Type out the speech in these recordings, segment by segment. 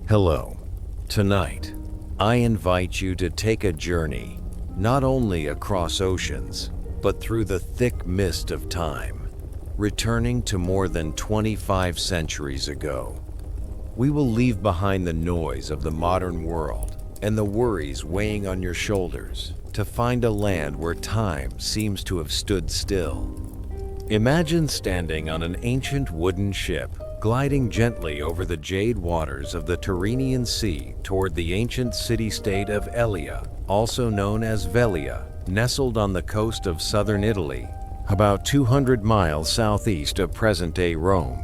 Hello. Tonight, I invite you to take a journey, not only across oceans, but through the thick mist of time, returning to more than 25 centuries ago. We will leave behind the noise of the modern world and the worries weighing on your shoulders to find a land where time seems to have stood still. Imagine standing on an ancient wooden ship, gliding gently over the jade waters of the Tyrrhenian Sea toward the ancient city-state of Elea, also known as Velia, nestled on the coast of southern Italy, about 200 miles southeast of present-day Rome.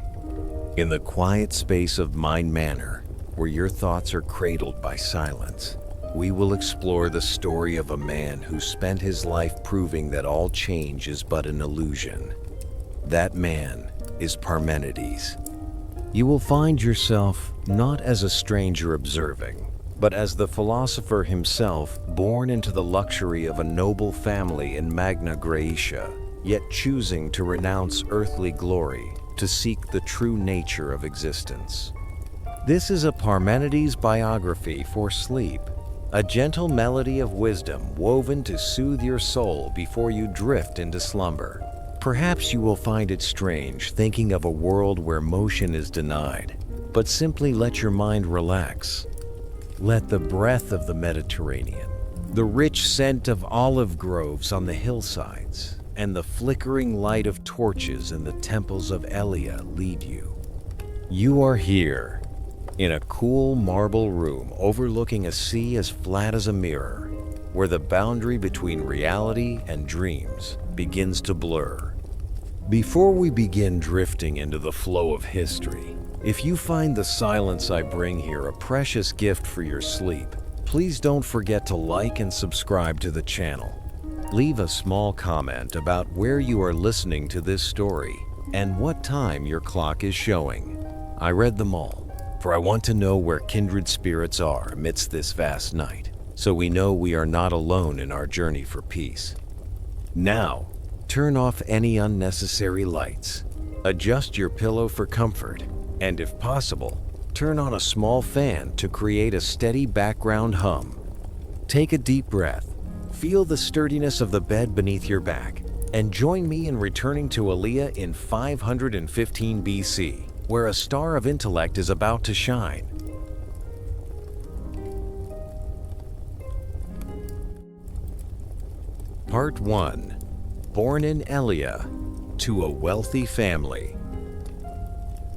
In the quiet space of Mind Manor, where your thoughts are cradled by silence, we will explore the story of a man who spent his life proving that all change is but an illusion. That man is Parmenides. You will find yourself not as a stranger observing, but as the philosopher himself, born into the luxury of a noble family in Magna Graecia, yet choosing to renounce earthly glory to seek the true nature of existence. This is a Parmenides biography for sleep, a gentle melody of wisdom woven to soothe your soul before you drift into slumber. Perhaps you will find it strange thinking of a world where motion is denied, but simply let your mind relax. Let the breath of the Mediterranean, the rich scent of olive groves on the hillsides, and the flickering light of torches in the temples of Elea lead you. You are here, in a cool marble room overlooking a sea as flat as a mirror, where the boundary between reality and dreams begins to blur. Before we begin drifting into the flow of history, if you find the silence I bring here a precious gift for your sleep, please don't forget to like and subscribe to the channel. Leave a small comment about where you are listening to this story and what time your clock is showing. I read them all, for I want to know where kindred spirits are amidst this vast night, so we know we are not alone in our journey for peace. Now, turn off any unnecessary lights, adjust your pillow for comfort, and if possible, turn on a small fan to create a steady background hum. Take a deep breath, feel the sturdiness of the bed beneath your back, and join me in returning to Elea in 515 BC, where a star of intellect is about to shine. Part 1. Born in Elea, to a wealthy family.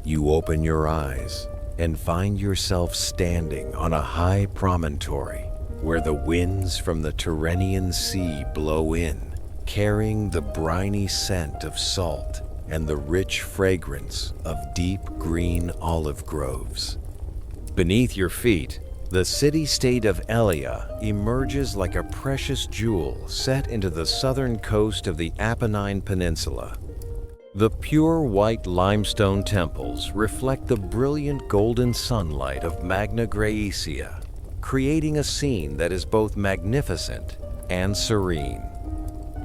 You open your eyes and find yourself standing on a high promontory where the winds from the Tyrrhenian Sea blow in, carrying the briny scent of salt and the rich fragrance of deep green olive groves. Beneath your feet, the city-state of Elea emerges like a precious jewel set into the southern coast of the Apennine Peninsula. The pure white limestone temples reflect the brilliant golden sunlight of Magna Graecia, creating a scene that is both magnificent and serene.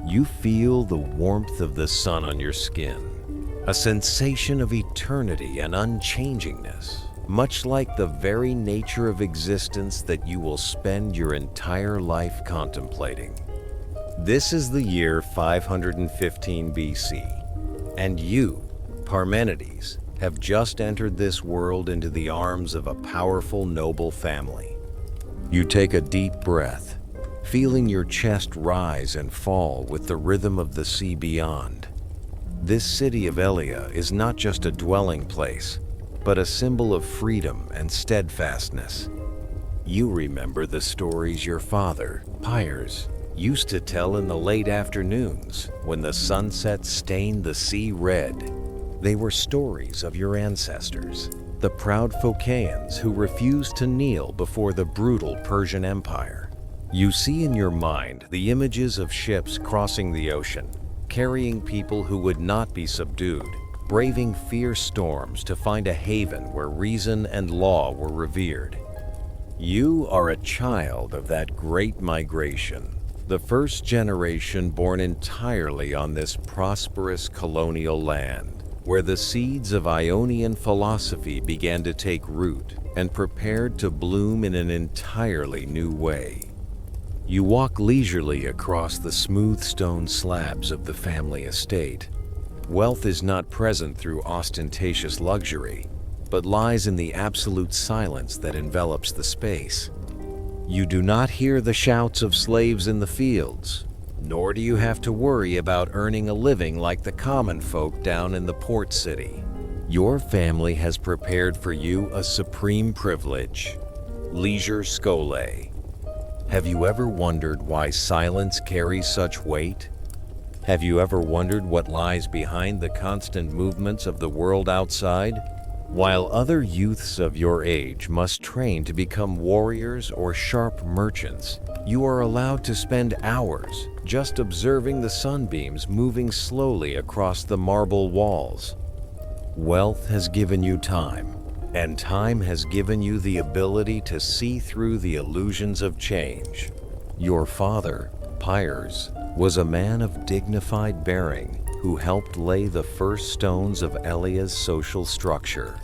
You feel the warmth of the sun on your skin, a sensation of eternity and unchangingness, much like the very nature of existence that you will spend your entire life contemplating. This is the year 515 BC, and you, Parmenides, have just entered this world into the arms of a powerful noble family. You take a deep breath, feeling your chest rise and fall with the rhythm of the sea beyond. This city of Elea is not just a dwelling place, but a symbol of freedom and steadfastness. You remember the stories your father, Pyres, used to tell in the late afternoons when the sunset stained the sea red. They were stories of your ancestors, the proud Phocaeans who refused to kneel before the brutal Persian Empire. You see in your mind the images of ships crossing the ocean, carrying people who would not be subdued, braving fierce storms to find a haven where reason and law were revered. You are a child of that great migration, the first generation born entirely on this prosperous colonial land. where the seeds of Ionian philosophy began to take root and prepared to bloom in an entirely new way. You walk leisurely across the smooth stone slabs of the family estate. Wealth is not present through ostentatious luxury, but lies in the absolute silence that envelops the space. You do not hear the shouts of slaves in the fields, nor do you have to worry about earning a living like the common folk down in the port city. Your family has prepared for you a supreme privilege, leisure scole. Have you ever wondered why silence carries such weight? Have you ever wondered what lies behind the constant movements of the world outside? While other youths of your age must train to become warriors or sharp merchants, you are allowed to spend hours just observing the sunbeams moving slowly across the marble walls. Wealth has given you time, and time has given you the ability to see through the illusions of change. Your father, Pyres, was a man of dignified bearing who helped lay the first stones of Elia's social structure.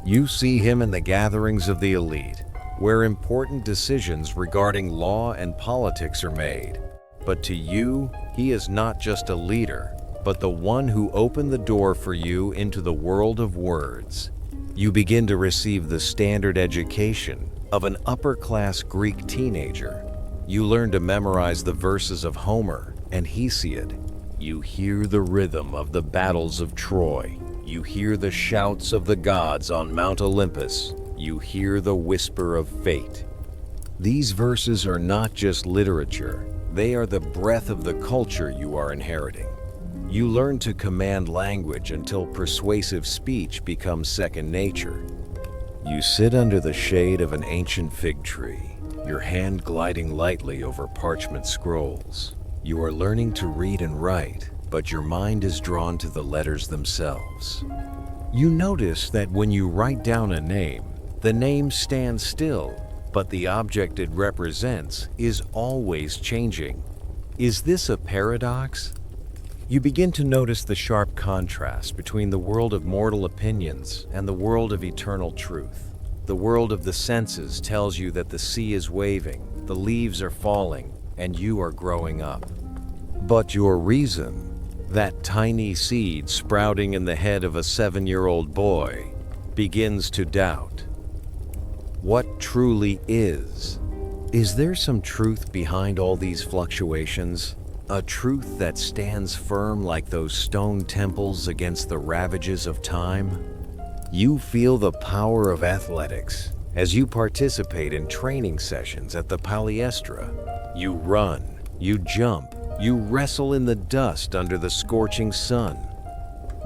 You see him in the gatherings of the elite, where important decisions regarding law and politics are made. But to you, he is not just a leader, but the one who opened the door for you into the world of words. You begin to receive the standard education of an upper-class Greek teenager. You learn to memorize the verses of Homer and Hesiod. You hear the rhythm of the battles of Troy. You hear the shouts of the gods on Mount Olympus. You hear the whisper of fate. These verses are not just literature. They are the breath of the culture you are inheriting. You learn to command language until persuasive speech becomes second nature. You sit under the shade of an ancient fig tree, your hand gliding lightly over parchment scrolls. You are learning to read and write, but your mind is drawn to the letters themselves. You notice that when you write down a name, the name stands still, but the object it represents is always changing. Is this a paradox? You begin to notice the sharp contrast between the world of mortal opinions and the world of eternal truth. The world of the senses tells you that the sea is waving, the leaves are falling, and you are growing up. But your reason, that tiny seed sprouting in the head of a 7-year-old boy, begins to doubt. What truly is? Is there some truth behind all these fluctuations? A truth that stands firm like those stone temples against the ravages of time? You feel the power of athletics as you participate in training sessions at the Palestra. You run, you jump, you wrestle in the dust under the scorching sun.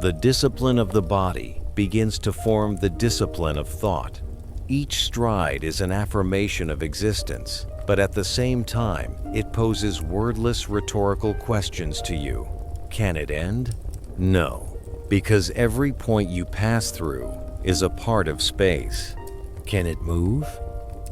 The discipline of the body begins to form the discipline of thought. Each stride is an affirmation of existence, but at the same time, it poses wordless rhetorical questions to you. Can it end? No, because every point you pass through is a part of space. Can it move?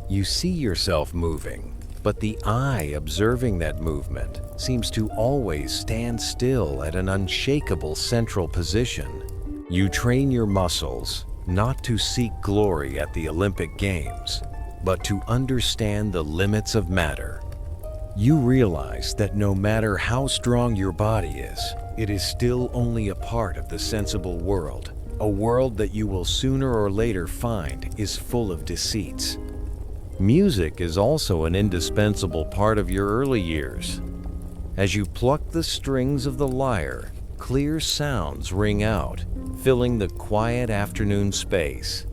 You see yourself moving, but the eye observing that movement seems to always stand still at an unshakable central position. You train your muscles not to seek glory at the Olympic Games, but to understand the limits of matter. You realize that no matter how strong your body is, it is still only a part of the sensible world, a world that you will sooner or later find is full of deceits. Music is also an indispensable part of your early years. As you pluck the strings of the lyre, clear sounds ring out, filling the quiet afternoon space.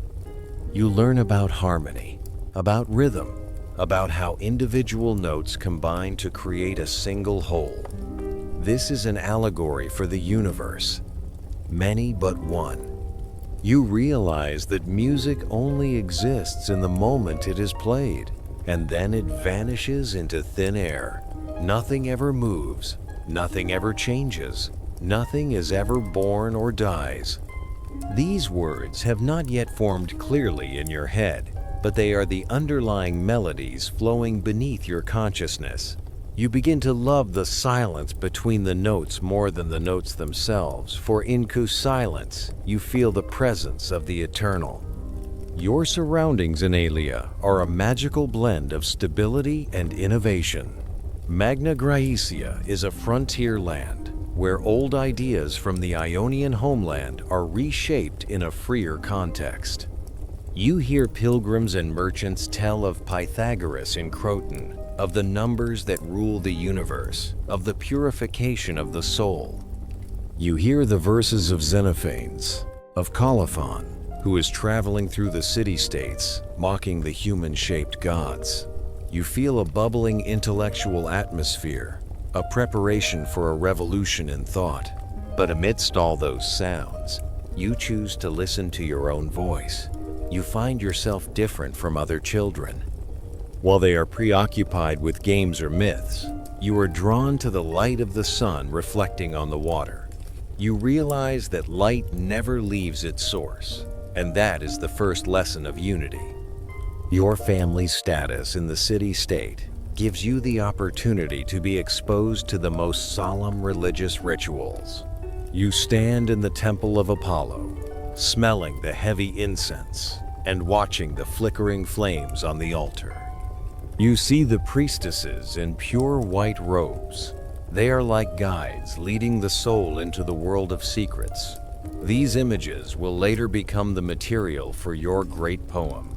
You learn about harmony, about rhythm, about how individual notes combine to create a single whole. This is an allegory for the universe, many but one. You realize that music only exists in the moment it is played, and then it vanishes into thin air. Nothing ever moves, nothing ever changes, nothing is ever born or dies. These words have not yet formed clearly in your head, but they are the underlying melodies flowing beneath your consciousness. You begin to love the silence between the notes more than the notes themselves, for in silence, you feel the presence of the eternal. Your surroundings in Aelia are a magical blend of stability and innovation. Magna Graecia is a frontier land where old ideas from the Ionian homeland are reshaped in a freer context. You hear pilgrims and merchants tell of Pythagoras in Croton, of the numbers that rule the universe, of the purification of the soul. You hear the verses of Xenophanes, of Colophon, who is traveling through the city-states, mocking the human-shaped gods. You feel a bubbling intellectual atmosphere, a preparation for a revolution in thought. But amidst all those sounds, you choose to listen to your own voice. You find yourself different from other children. While they are preoccupied with games or myths, you are drawn to the light of the sun reflecting on the water. You realize that light never leaves its source, and that is the first lesson of unity. Your family's status in the city-state gives you the opportunity to be exposed to the most solemn religious rituals. You stand in the temple of Apollo, smelling the heavy incense and watching the flickering flames on the altar. You see the priestesses in pure white robes. They are like guides leading the soul into the world of secrets. These images will later become the material for your great poem.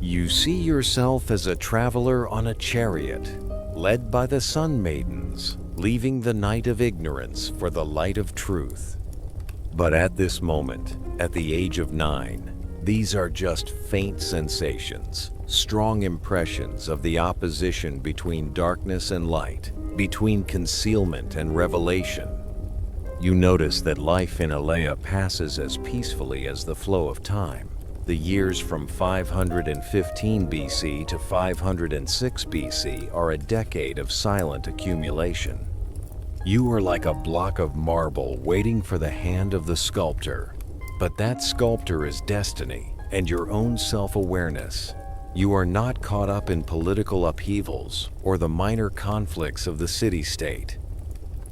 You see yourself as a traveler on a chariot, led by the sun maidens, leaving the night of ignorance for the light of truth. But at this moment, at the age of 9, these are just faint sensations, strong impressions of the opposition between darkness and light, between concealment and revelation. You notice that life in Aelia passes as peacefully as the flow of time. The years from 515 BC to 506 BC are a decade of silent accumulation. You are like a block of marble waiting for the hand of the sculptor. But that sculptor is destiny and your own self-awareness. You are not caught up in political upheavals or the minor conflicts of the city-state.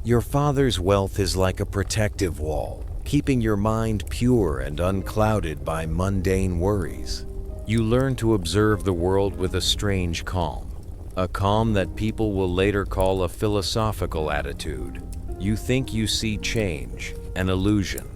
Your father's wealth is like a protective wall, keeping your mind pure and unclouded by mundane worries. You learn to observe the world with a strange calm, a calm that people will later call a philosophical attitude. You think you see change, an illusion.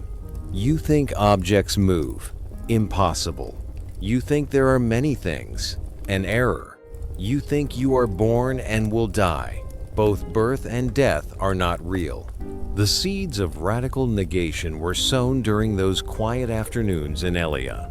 You think objects move, impossible. You think there are many things, an error. You think you are born and will die. Both birth and death are not real. The seeds of radical negation were sown during those quiet afternoons in Aelia.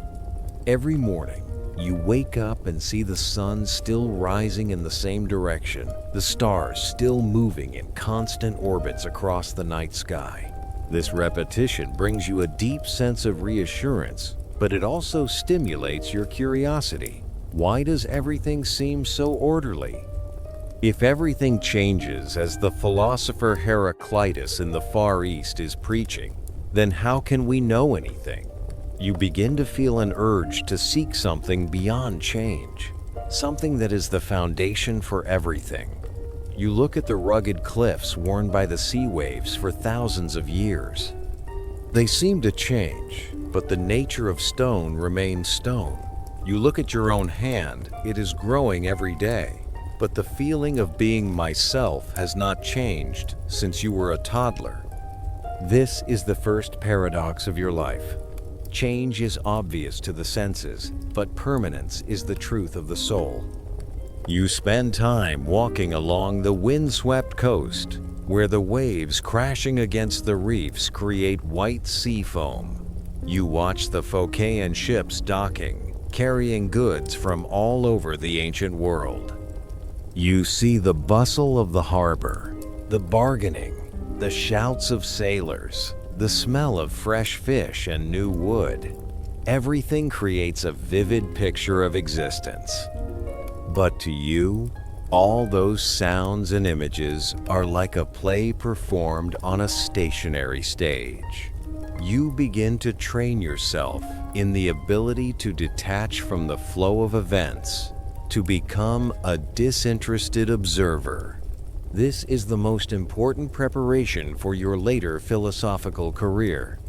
Every morning, you wake up and see the sun still rising in the same direction, the stars still moving in constant orbits across the night sky. This repetition brings you a deep sense of reassurance, but it also stimulates your curiosity. Why does everything seem so orderly? If everything changes as the philosopher Heraclitus in the Far East is preaching, then how can we know anything? You begin to feel an urge to seek something beyond change, something that is the foundation for everything. You look at the rugged cliffs worn by the sea waves for thousands of years. They seem to change, but the nature of stone remains stone. You look at your own hand, it is growing every day. But the feeling of being myself has not changed since you were a toddler. This is the first paradox of your life. Change is obvious to the senses, but permanence is the truth of the soul. You spend time walking along the windswept coast, where the waves crashing against the reefs create white sea foam. You watch the Phocéan ships docking, carrying goods from all over the ancient world. You see the bustle of the harbor, the bargaining, the shouts of sailors, the smell of fresh fish and new wood. Everything creates a vivid picture of existence. But to you, all those sounds and images are like a play performed on a stationary stage. You begin to train yourself in the ability to detach from the flow of events, to become a disinterested observer. This is the most important preparation for your later philosophical career.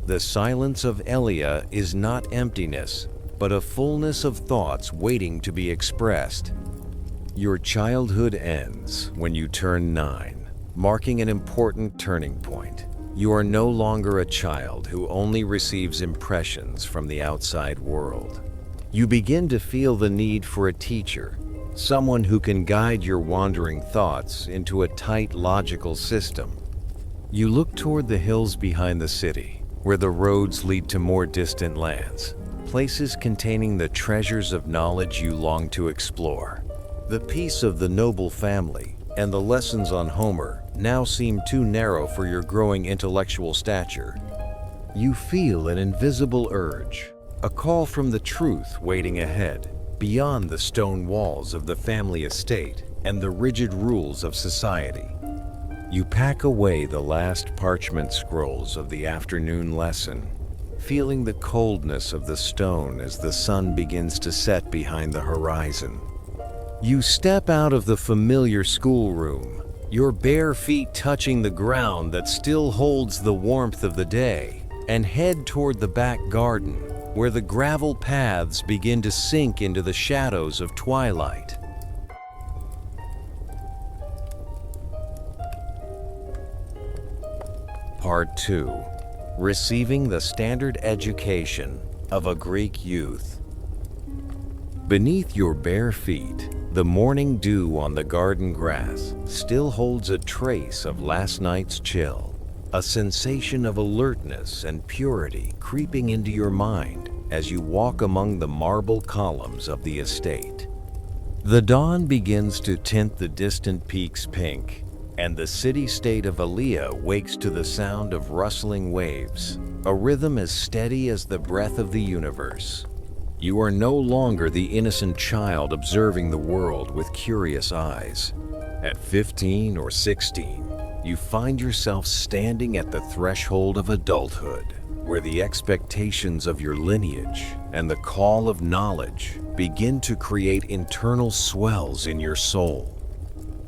The silence of Elia is not emptiness, but a fullness of thoughts waiting to be expressed. Your childhood ends when you turn 9, marking an important turning point. You are no longer a child who only receives impressions from the outside world. You begin to feel the need for a teacher, someone who can guide your wandering thoughts into a tight, logical system. You look toward the hills behind the city, where the roads lead to more distant lands, places containing the treasures of knowledge you long to explore. The peace of the noble family and the lessons on Homer now seem too narrow for your growing intellectual stature. You feel an invisible urge, a call from the truth waiting ahead, beyond the stone walls of the family estate and the rigid rules of society. You pack away the last parchment scrolls of the afternoon lesson, feeling the coldness of the stone as the sun begins to set behind the horizon. You step out of the familiar schoolroom, your bare feet touching the ground that still holds the warmth of the day, and head toward the back garden, where the gravel paths begin to sink into the shadows of twilight. Part 2. Receiving the standard education of a Greek youth. Beneath your bare feet, the morning dew on the garden grass still holds a trace of last night's chill. A sensation of alertness and purity creeping into your mind as you walk among the marble columns of the estate. The dawn begins to tint the distant peaks pink, and the city-state of Alia wakes to the sound of rustling waves, a rhythm as steady as the breath of the universe. You are no longer the innocent child observing the world with curious eyes. At 15 or 16, you find yourself standing at the threshold of adulthood, where the expectations of your lineage and the call of knowledge begin to create internal swells in your soul.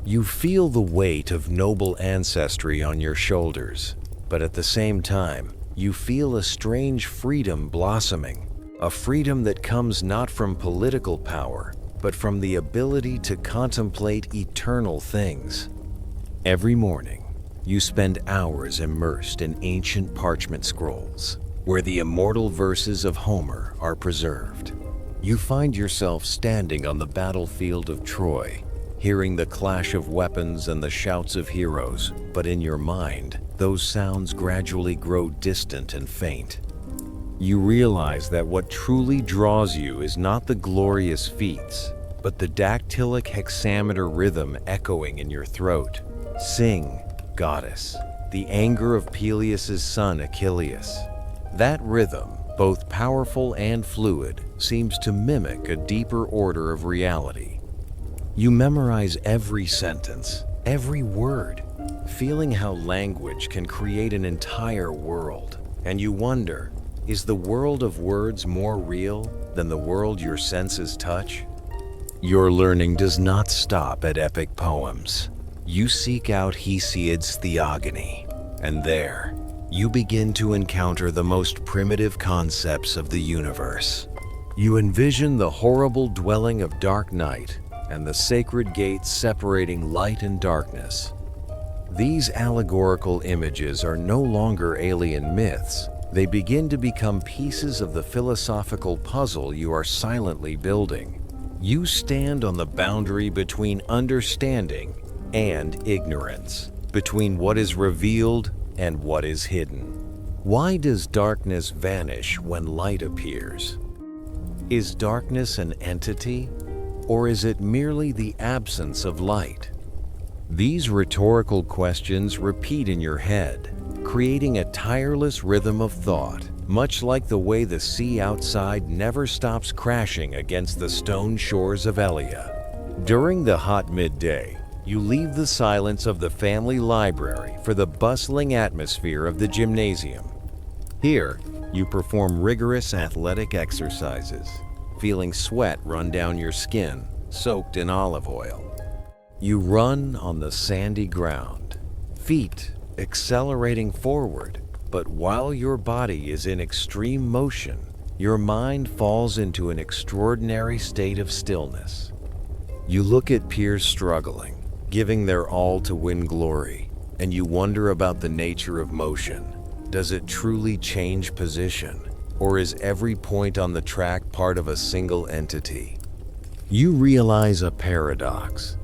You feel the weight of noble ancestry on your shoulders, but at the same time, you feel a strange freedom blossoming, a freedom that comes not from political power, but from the ability to contemplate eternal things. Every morning, you spend hours immersed in ancient parchment scrolls, where the immortal verses of Homer are preserved. You find yourself standing on the battlefield of Troy, hearing the clash of weapons and the shouts of heroes, but in your mind, those sounds gradually grow distant and faint. You realize that what truly draws you is not the glorious feats, but the dactylic hexameter rhythm echoing in your throat. Sing, goddess, the anger of Peleus' son Achilles. That rhythm, both powerful and fluid, seems to mimic a deeper order of reality. You memorize every sentence, every word, feeling how language can create an entire world. And you wonder, is the world of words more real than the world your senses touch? Your learning does not stop at epic poems. You seek out Hesiod's Theogony, and there, you begin to encounter the most primitive concepts of the universe. You envision the horrible dwelling of dark night and the sacred gates separating light and darkness. These allegorical images are no longer alien myths. They begin to become pieces of the philosophical puzzle you are silently building. You stand on the boundary between understanding and ignorance, between what is revealed and what is hidden. Why does darkness vanish when light appears? Is darkness an entity, or is it merely the absence of light? These rhetorical questions repeat in your head, creating a tireless rhythm of thought, much like the way the sea outside never stops crashing against the stone shores of Elia. During the hot midday, you leave the silence of the family library for the bustling atmosphere of the gymnasium. Here, you perform rigorous athletic exercises, feeling sweat run down your skin, soaked in olive oil. You run on the sandy ground, feet accelerating forward, but while your body is in extreme motion, your mind falls into an extraordinary state of stillness. You look at peers struggling, giving their all to win glory, and you wonder about the nature of motion. Does it truly change position, or is every point on the track part of a single entity? You realize a paradox.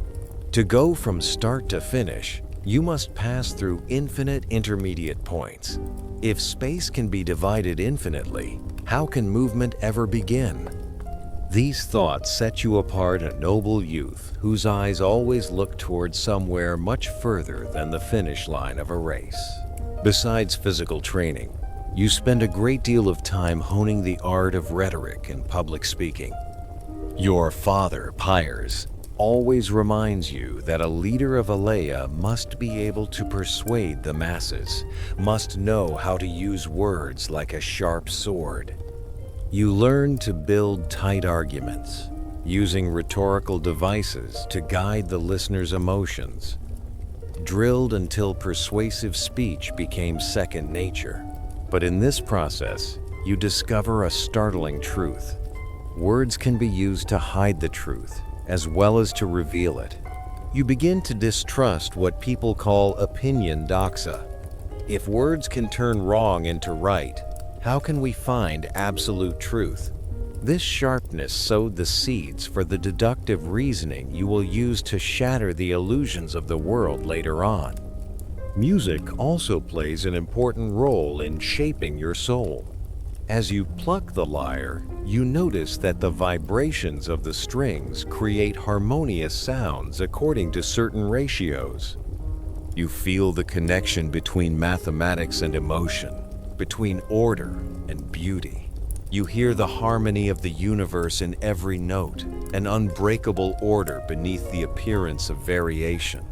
To go from start to finish, you must pass through infinite intermediate points. If space can be divided infinitely, how can movement ever begin? These thoughts set you apart, a noble youth whose eyes always look towards somewhere much further than the finish line of a race. Besides physical training, you spend a great deal of time honing the art of rhetoric and public speaking. Your father, Pyres, always reminds you that a leader of Alea must be able to persuade the masses, must know how to use words like a sharp sword. You learn to build tight arguments, using rhetorical devices to guide the listener's emotions. Drilled until persuasive speech became second nature. But in this process, you discover a startling truth. Words can be used to hide the truth, as well as to reveal it. You begin to distrust what people call opinion doxa. If words can turn wrong into right, how can we find absolute truth? This sharpness sowed the seeds for the deductive reasoning you will use to shatter the illusions of the world later on. Music also plays an important role in shaping your soul. As you pluck the lyre, you notice that the vibrations of the strings create harmonious sounds according to certain ratios. You feel the connection between mathematics and emotion, between order and beauty. You hear the harmony of the universe in every note, an unbreakable order beneath the appearance of variation.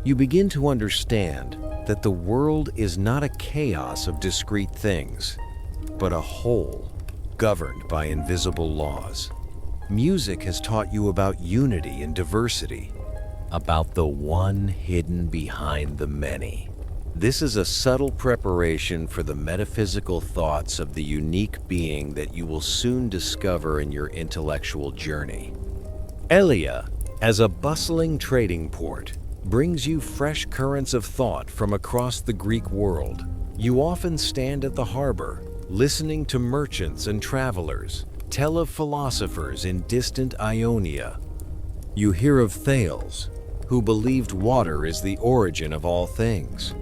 You begin to understand that the world is not a chaos of discrete things, but a whole, governed by invisible laws. Music has taught you about unity and diversity, about the one hidden behind the many. This is a subtle preparation for the metaphysical thoughts of the unique being that you will soon discover in your intellectual journey. Elea, as a bustling trading port, brings you fresh currents of thought from across the Greek world. You often stand at the harbor, listening to merchants and travelers tell of philosophers in distant Ionia. You hear of Thales, who believed water is the origin of all things,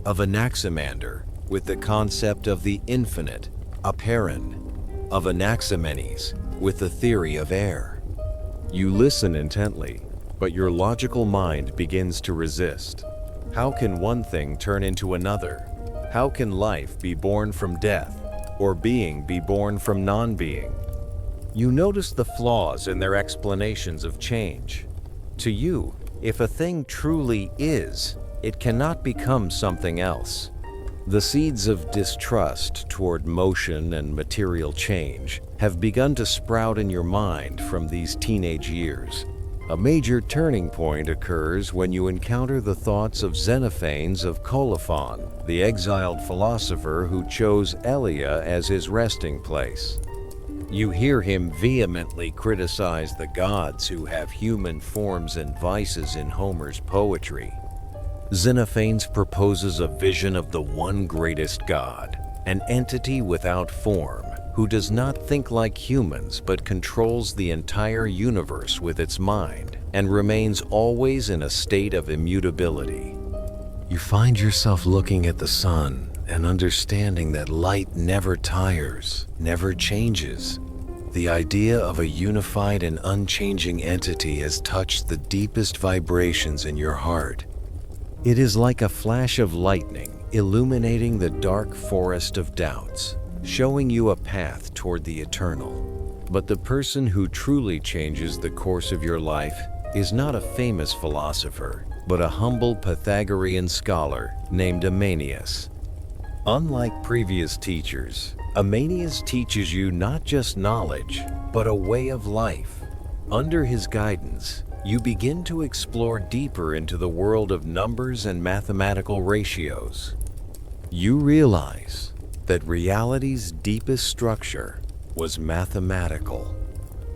of Anaximander, with the concept of the infinite, apeiron, of Anaximenes, with the theory of air. You listen intently, but your logical mind begins to resist. How can one thing turn into another? How can life be born from death, or being be born from non-being? You notice the flaws in their explanations of change. To you, if a thing truly is, it cannot become something else. The seeds of distrust toward motion and material change have begun to sprout in your mind from these teenage years. A major turning point occurs when you encounter the thoughts of Xenophanes of Colophon, the exiled philosopher who chose Elea as his resting place. You hear him vehemently criticize the gods who have human forms and vices in Homer's poetry. Xenophanes proposes a vision of the one greatest God, an entity without form, who does not think like humans but controls the entire universe with its mind and remains always in a state of immutability. You find yourself looking at the sun and understanding that light never tires, never changes. The idea of a unified and unchanging entity has touched the deepest vibrations in your heart. It is like a flash of lightning illuminating the dark forest of doubts, showing you a path toward the eternal. But the person who truly changes the course of your life is not a famous philosopher, but a humble Pythagorean scholar named Amanias. Unlike previous teachers, Amanias teaches you not just knowledge, but a way of life. Under his guidance, you begin to explore deeper into the world of numbers and mathematical ratios. You realize that reality's deepest structure was mathematical.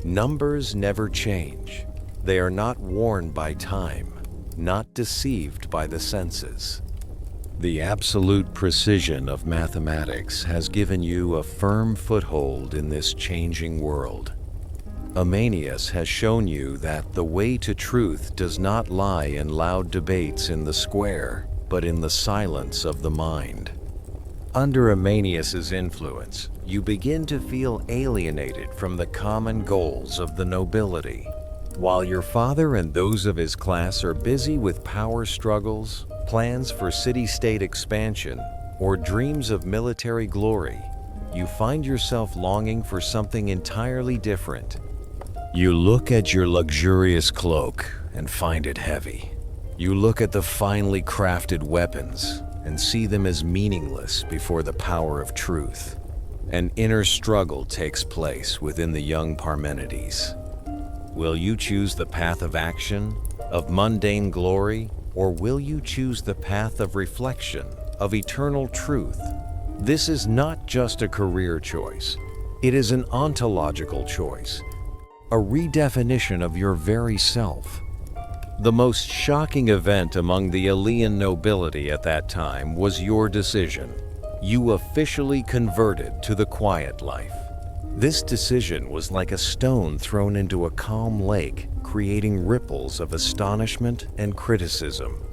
Numbers never change. They are not worn by time, not deceived by the senses. The absolute precision of mathematics has given you a firm foothold in this changing world. Parmenides has shown you that the way to truth does not lie in loud debates in the square, but in the silence of the mind. Under Parmenides' influence, you begin to feel alienated from the common goals of the nobility. While your father and those of his class are busy with power struggles, plans for city-state expansion, or dreams of military glory, you find yourself longing for something entirely different. You look at your luxurious cloak and find it heavy. You look at the finely crafted weapons and see them as meaningless before the power of truth. An inner struggle takes place within the young Parmenides. Will you choose the path of action, of mundane glory, or will you choose the path of reflection, of eternal truth? This is not just a career choice. It is an ontological choice, a redefinition of your very self. The most shocking event among the Elean nobility at that time was your decision. You officially converted to the quiet life. This decision was like a stone thrown into a calm lake, creating ripples of astonishment and criticism.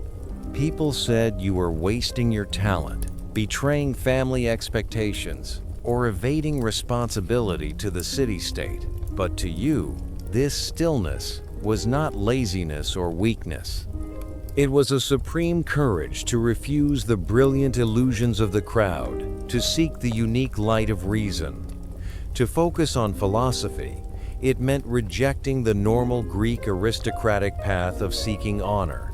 People said you were wasting your talent, betraying family expectations, or evading responsibility to the city-state. But to you, this stillness was not laziness or weakness. It was a supreme courage to refuse the brilliant illusions of the crowd, to seek the unique light of reason. To focus on philosophy, it meant rejecting the normal Greek aristocratic path of seeking honor.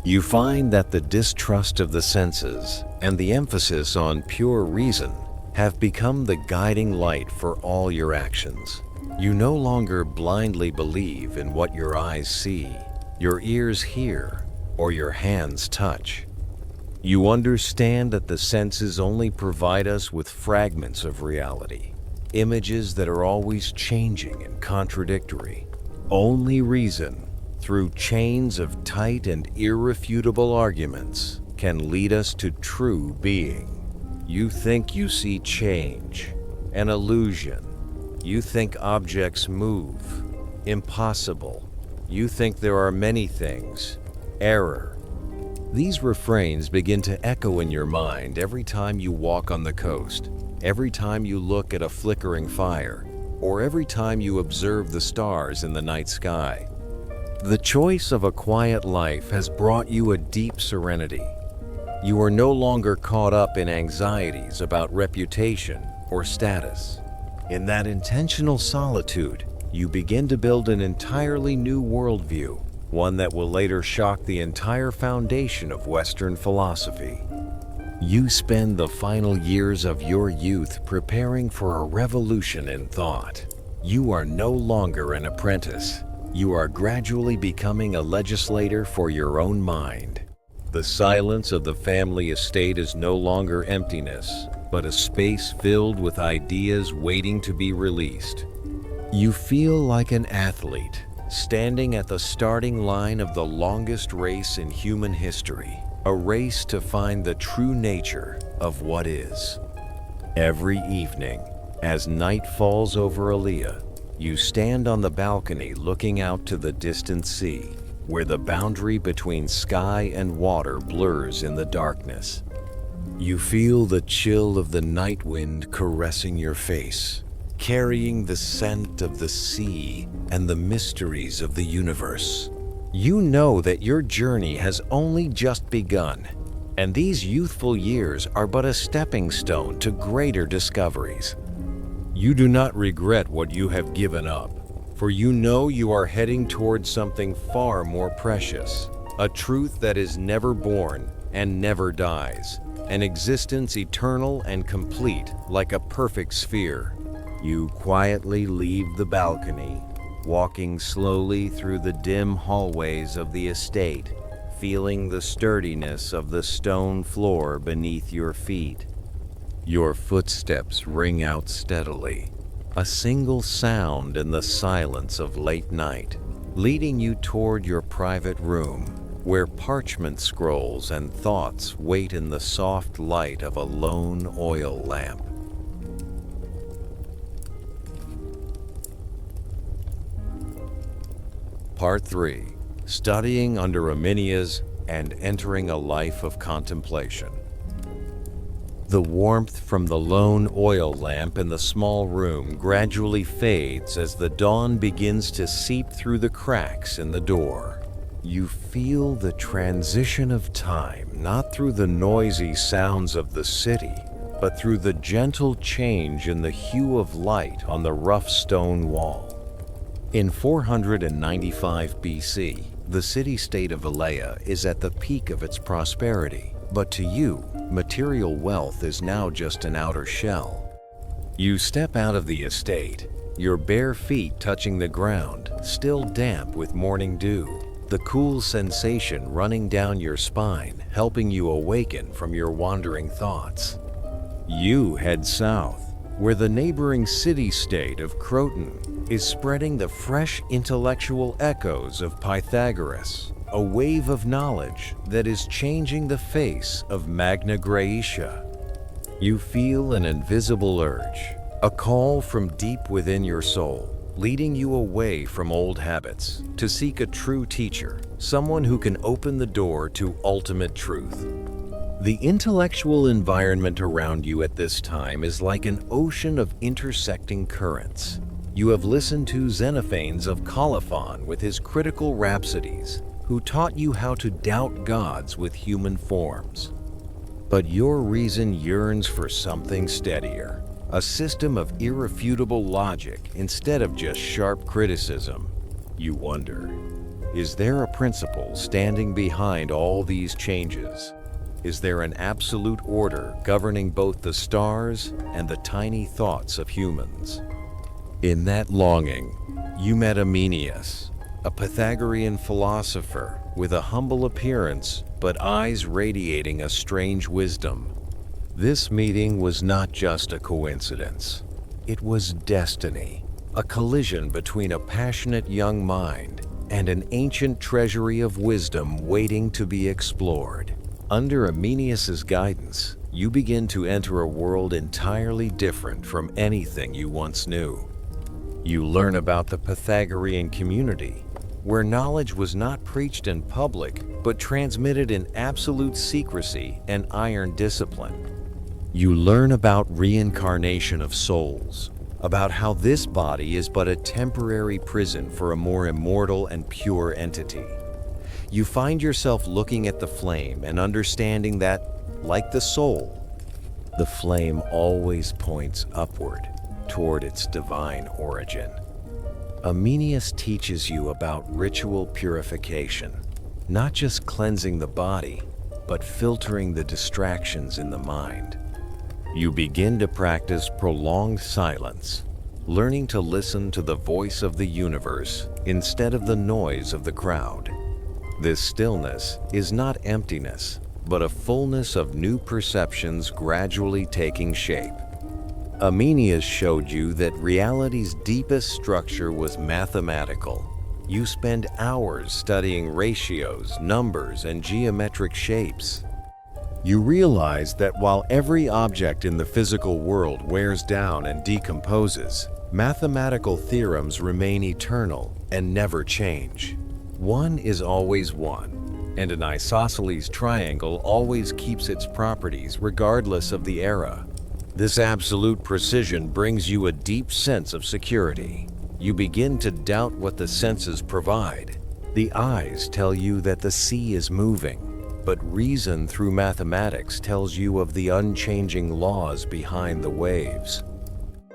You find that the distrust of the senses and the emphasis on pure reason have become the guiding light for all your actions. You no longer blindly believe in what your eyes see, your ears hear, or your hands touch. You understand that the senses only provide us with fragments of reality, images that are always changing and contradictory. Only reason, through chains of tight and irrefutable arguments, can lead us to true being. You think you see change, an illusion. You think objects move, impossible. You think there are many things, error. These refrains begin to echo in your mind every time you walk on the coast, every time you look at a flickering fire, or every time you observe the stars in the night sky. The choice of a quiet life has brought you a deep serenity. You are no longer caught up in anxieties about reputation or status. In that intentional solitude, you begin to build an entirely new worldview, one that will later shock the entire foundation of Western philosophy. You spend the final years of your youth preparing for a revolution in thought. You are no longer an apprentice. You are gradually becoming a legislator for your own mind. The silence of the family estate is no longer emptiness, but a space filled with ideas waiting to be released. You feel like an athlete, standing at the starting line of the longest race in human history, a race to find the true nature of what is. Every evening, as night falls over Alea, you stand on the balcony looking out to the distant sea, where the boundary between sky and water blurs in the darkness. You feel the chill of the night wind caressing your face, carrying the scent of the sea and the mysteries of the universe. You know that your journey has only just begun, and these youthful years are but a stepping stone to greater discoveries. You do not regret what you have given up, for you know you are heading towards something far more precious, a truth that is never born and never dies, an existence eternal and complete like a perfect sphere. You quietly leave the balcony, walking slowly through the dim hallways of the estate, feeling the sturdiness of the stone floor beneath your feet. Your footsteps ring out steadily, a single sound in the silence of late night, leading you toward your private room, where parchment scrolls and thoughts wait in the soft light of a lone oil lamp. Part 3. Studying under Parmenides and entering a life of contemplation. The warmth from the lone oil lamp in the small room gradually fades as the dawn begins to seep through the cracks in the door. You feel the transition of time, not through the noisy sounds of the city, but through the gentle change in the hue of light on the rough stone wall. In 495 BC, the city-state of Elea is at the peak of its prosperity, but to you, material wealth is now just an outer shell. You step out of the estate, your bare feet touching the ground, still damp with morning dew, the cool sensation running down your spine, helping you awaken from your wandering thoughts. You head south, where the neighboring city-state of Croton is spreading the fresh intellectual echoes of Pythagoras, a wave of knowledge that is changing the face of Magna Graecia. You feel an invisible urge, a call from deep within your soul, leading you away from old habits to seek a true teacher, someone who can open the door to ultimate truth. The intellectual environment around you at this time is like an ocean of intersecting currents. You have listened to Xenophanes of Colophon with his critical rhapsodies, who taught you how to doubt gods with human forms. But your reason yearns for something steadier, a system of irrefutable logic instead of just sharp criticism. You wonder, is there a principle standing behind all these changes? Is there an absolute order governing both the stars and the tiny thoughts of humans? In that longing, you met Parmenides, a Pythagorean philosopher with a humble appearance but eyes radiating a strange wisdom. This meeting was not just a coincidence. It was destiny, a collision between a passionate young mind and an ancient treasury of wisdom waiting to be explored. Under Parmenides' guidance, you begin to enter a world entirely different from anything you once knew. You learn about the Pythagorean community, where knowledge was not preached in public, but transmitted in absolute secrecy and iron discipline. You learn about reincarnation of souls, about how this body is but a temporary prison for a more immortal and pure entity. You find yourself looking at the flame and understanding that, like the soul, the flame always points upward toward its divine origin. Parmenides teaches you about ritual purification, not just cleansing the body, but filtering the distractions in the mind. You begin to practice prolonged silence, learning to listen to the voice of the universe instead of the noise of the crowd. This stillness is not emptiness, but a fullness of new perceptions gradually taking shape. Parmenides showed you that reality's deepest structure was mathematical. You spend hours studying ratios, numbers, and geometric shapes. You realize that while every object in the physical world wears down and decomposes, mathematical theorems remain eternal and never change. One is always one, and an isosceles triangle always keeps its properties regardless of the era. This absolute precision brings you a deep sense of security. You begin to doubt what the senses provide. The eyes tell you that the sea is moving, but reason through mathematics tells you of the unchanging laws behind the waves.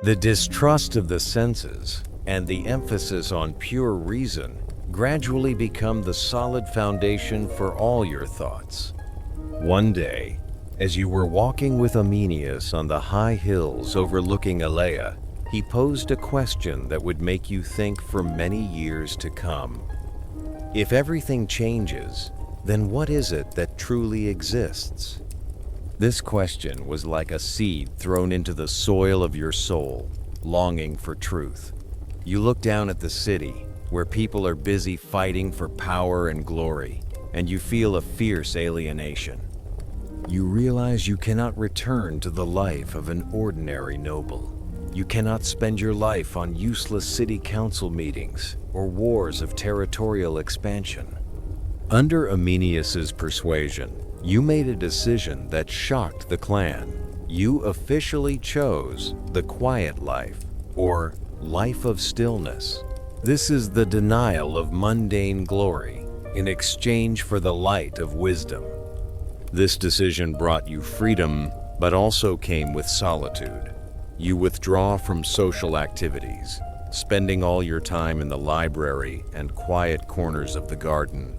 The distrust of the senses and the emphasis on pure reason gradually become the solid foundation for all your thoughts. One day, as you were walking with Parmenides on the high hills overlooking Elea, he posed a question that would make you think for many years to come. If everything changes, then what is it that truly exists? This question was like a seed thrown into the soil of your soul, longing for truth. You look down at the city, where people are busy fighting for power and glory, and you feel a fierce alienation. You realize you cannot return to the life of an ordinary noble. You cannot spend your life on useless city council meetings or wars of territorial expansion. Under Arminius's persuasion, you made a decision that shocked the clan. You officially chose the quiet life, or life of stillness. This is the denial of mundane glory in exchange for the light of wisdom. This decision brought you freedom, but also came with solitude. You withdraw from social activities, spending all your time in the library and quiet corners of the garden.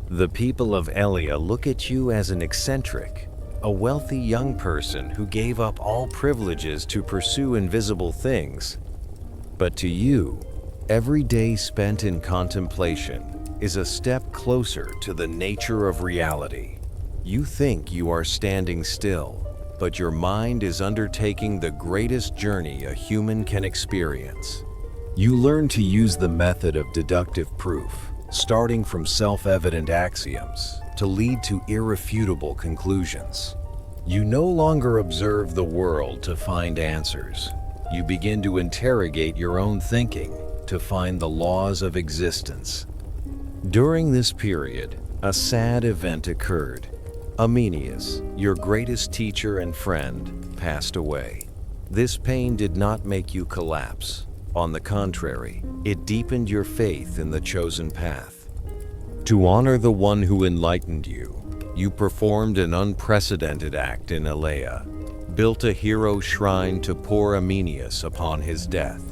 The people of Elia look at you as an eccentric, a wealthy young person who gave up all privileges to pursue invisible things. But to you, every day spent in contemplation is a step closer to the nature of reality. You think you are standing still, but your mind is undertaking the greatest journey a human can experience. You learn to use the method of deductive proof, starting from self-evident axioms to lead to irrefutable conclusions. You no longer observe the world to find answers. You begin to interrogate your own thinking to find the laws of existence. During this period, a sad event occurred. Arminius, your greatest teacher and friend, passed away. This pain did not make you collapse. On the contrary, it deepened your faith in the chosen path. To honor the one who enlightened you, you performed an unprecedented act in Elea, built a hero shrine to poor Arminius upon his death.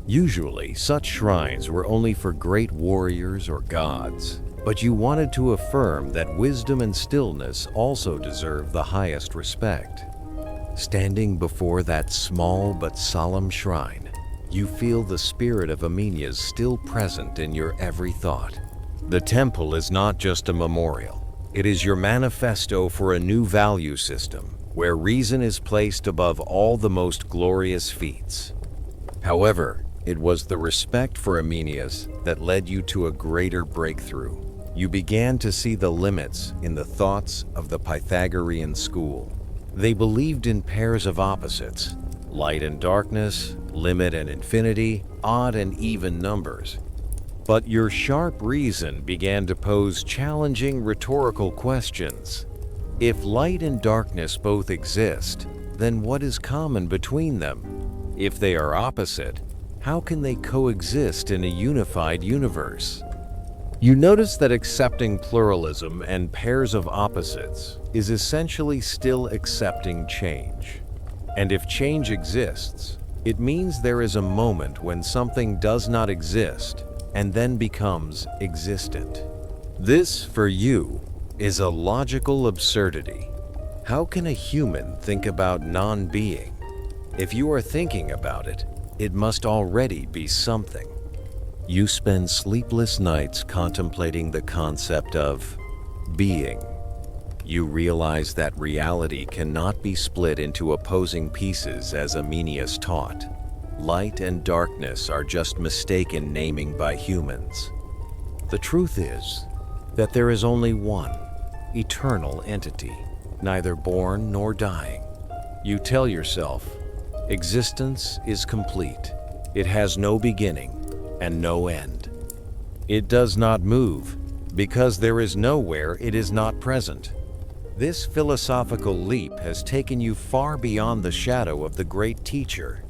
Usually, such shrines were only for great warriors or gods, but you wanted to affirm that wisdom and stillness also deserve the highest respect. Standing before that small but solemn shrine, you feel the spirit of Arminius still present in your every thought. The temple is not just a memorial. It is your manifesto for a new value system, where reason is placed above all the most glorious feats. However, it was the respect for Arminius that led you to a greater breakthrough. You began to see the limits in the thoughts of the Pythagorean school. They believed in pairs of opposites, light and darkness, limit and infinity, odd and even numbers. But your sharp reason began to pose challenging rhetorical questions. If light and darkness both exist, then what is common between them? If they are opposite, how can they coexist in a unified universe? You notice that accepting pluralism and pairs of opposites is essentially still accepting change. And if change exists, it means there is a moment when something does not exist and then becomes existent. This, for you, is a logical absurdity. How can a human think about non-being? If you are thinking about it, it must already be something. You spend sleepless nights contemplating the concept of being. You realize that reality cannot be split into opposing pieces as Arminius taught. Light and darkness are just mistaken naming by humans. The truth is that there is only one eternal entity, neither born nor dying. You tell yourself, existence is complete. It has no beginning and no end. It does not move because there is nowhere it is not present. This philosophical leap has taken you far beyond the shadow of the great teacher.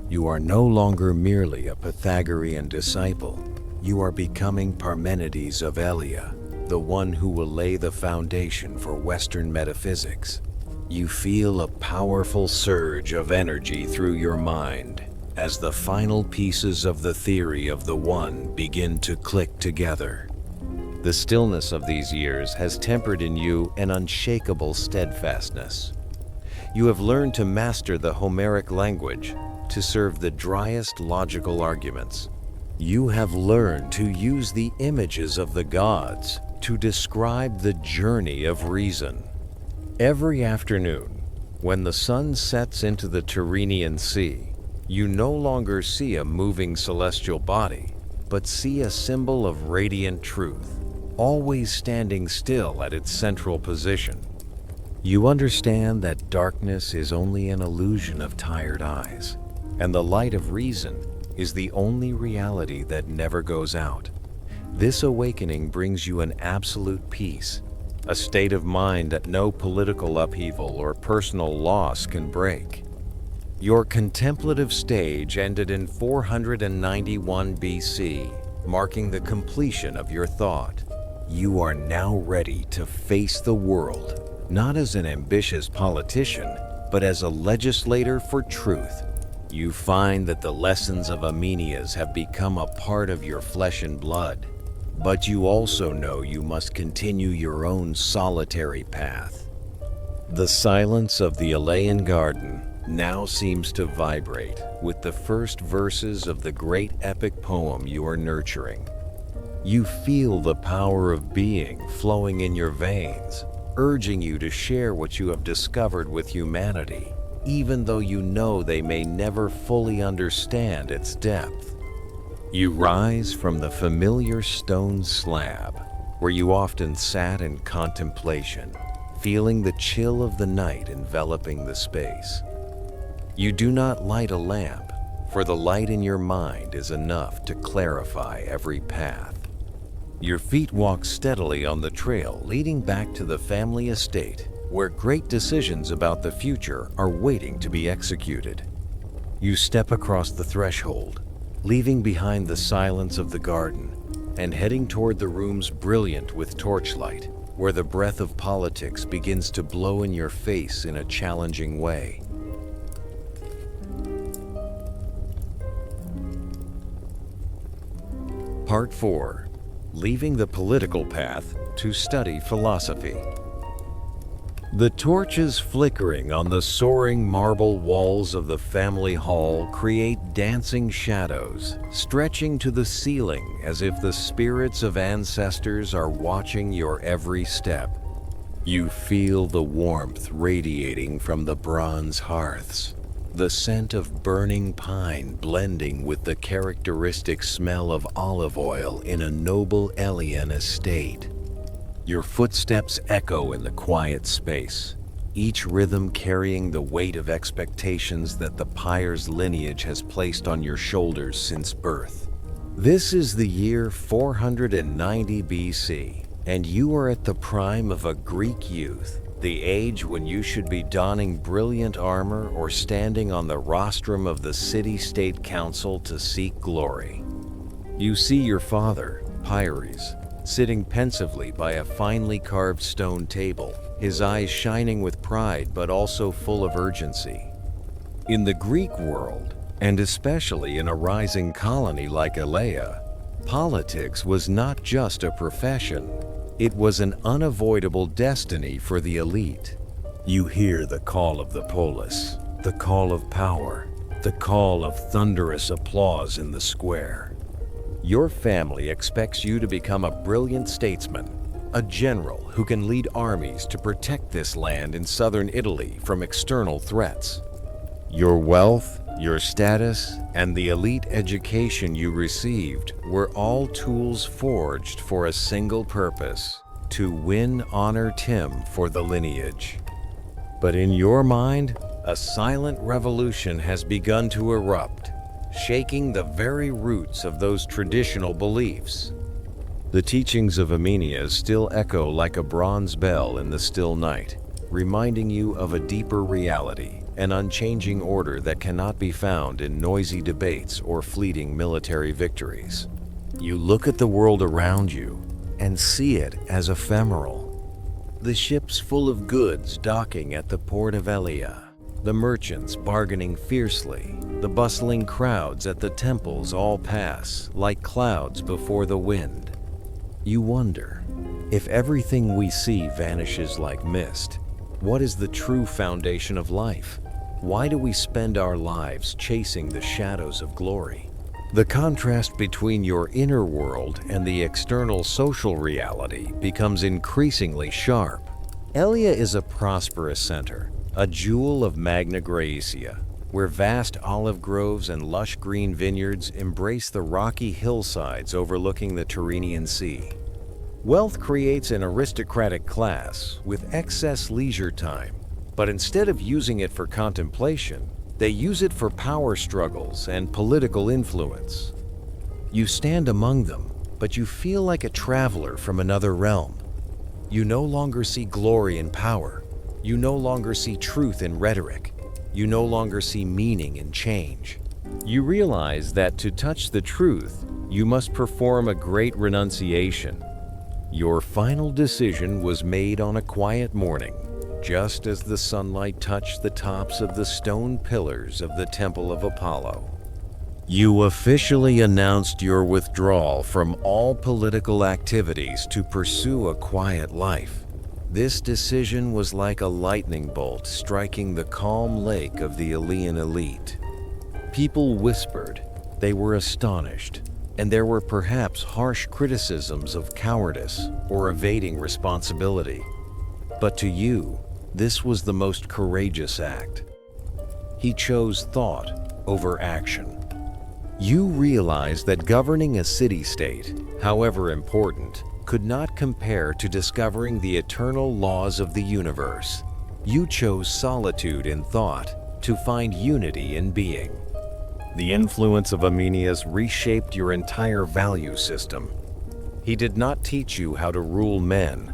You are no longer merely a Pythagorean disciple. You are becoming Parmenides of Elia, the one who will lay the foundation for Western metaphysics. You feel a powerful surge of energy through your mind as the final pieces of the theory of the One begin to click together. The stillness of these years has tempered in you an unshakable steadfastness. You have learned to master the Homeric language to serve the driest logical arguments. You have learned to use the images of the gods to describe the journey of reason. Every afternoon, when the sun sets into the Tyrrhenian Sea, you no longer see a moving celestial body, but see a symbol of radiant truth, always standing still at its central position. You understand that darkness is only an illusion of tired eyes, and the light of reason is the only reality that never goes out. This awakening brings you an absolute peace, a state of mind that no political upheaval or personal loss can break. Your contemplative stage ended in 491 BC, marking the completion of your thought. You are now ready to face the world, not as an ambitious politician, but as a legislator for truth. You find that the lessons of Parmenides have become a part of your flesh and blood, but you also know you must continue your own solitary path. The silence of the Elean garden now seems to vibrate with the first verses of the great epic poem you are nurturing. You feel the power of being flowing in your veins, urging you to share what you have discovered with humanity, even though you know they may never fully understand its depth. You rise from the familiar stone slab, where you often sat in contemplation, feeling the chill of the night enveloping the space. You do not light a lamp, for the light in your mind is enough to clarify every path. Your feet walk steadily on the trail leading back to the family estate, where great decisions about the future are waiting to be executed. You step across the threshold, leaving behind the silence of the garden, and heading toward the rooms brilliant with torchlight, where the breath of politics begins to blow in your face in a challenging way. Part 4. Leaving the political path to study philosophy. The torches flickering on the soaring marble walls of the family hall create dancing shadows, stretching to the ceiling as if the spirits of ancestors are watching your every step. You feel the warmth radiating from the bronze hearths, the scent of burning pine blending with the characteristic smell of olive oil in a noble Elean estate. Your footsteps echo in the quiet space, each rhythm carrying the weight of expectations that the Pyre's lineage has placed on your shoulders since birth. This is the year 490 BC, and you are at the prime of a Greek youth, the age when you should be donning brilliant armor or standing on the rostrum of the city-state council to seek glory. You see your father, Pyres, sitting pensively by a finely carved stone table, his eyes shining with pride but also full of urgency. In the Greek world, and especially in a rising colony like Elea, politics was not just a profession, it was an unavoidable destiny for the elite. You hear the call of the polis, the call of power, the call of thunderous applause in the square. Your family expects you to become a brilliant statesman, a general who can lead armies to protect this land in southern Italy from external threats. Your wealth, your status, and the elite education you received were all tools forged for a single purpose: to win honor Tim for the lineage. But in your mind, a silent revolution has begun to erupt, shaking the very roots of those traditional beliefs. The teachings of Parmenides still echo like a bronze bell in the still night, reminding you of a deeper reality, an unchanging order that cannot be found in noisy debates or fleeting military victories. You look at the world around you and see it as ephemeral. The ships full of goods docking at the port of Elea, the merchants bargaining fiercely, the bustling crowds at the temples all pass like clouds before the wind. You wonder, if everything we see vanishes like mist, What is the true foundation of life? Why do we spend our lives chasing the shadows of glory? The contrast between your inner world and the external social reality becomes increasingly sharp. Elia is a prosperous center, a jewel of Magna Graecia, where vast olive groves and lush green vineyards embrace the rocky hillsides overlooking the Tyrrhenian Sea. Wealth creates an aristocratic class with excess leisure time, but instead of using it for contemplation, they use it for power struggles and political influence. You stand among them, but you feel like a traveler from another realm. You no longer see glory in power. You no longer see truth in rhetoric. You no longer see meaning in change. You realize that to touch the truth, you must perform a great renunciation. Your final decision was made on a quiet morning, just as the sunlight touched the tops of the stone pillars of the Temple of Apollo. You officially announced your withdrawal from all political activities to pursue a quiet life. This decision was like a lightning bolt striking the calm lake of the Elean elite. People whispered, they were astonished, and there were perhaps harsh criticisms of cowardice or evading responsibility. But to you, this was the most courageous act. He chose thought over action. You realized that governing a city-state, however important, could not compare to discovering the eternal laws of the universe. You chose solitude in thought to find unity in being. The influence of Parmenides reshaped your entire value system. He did not teach you how to rule men.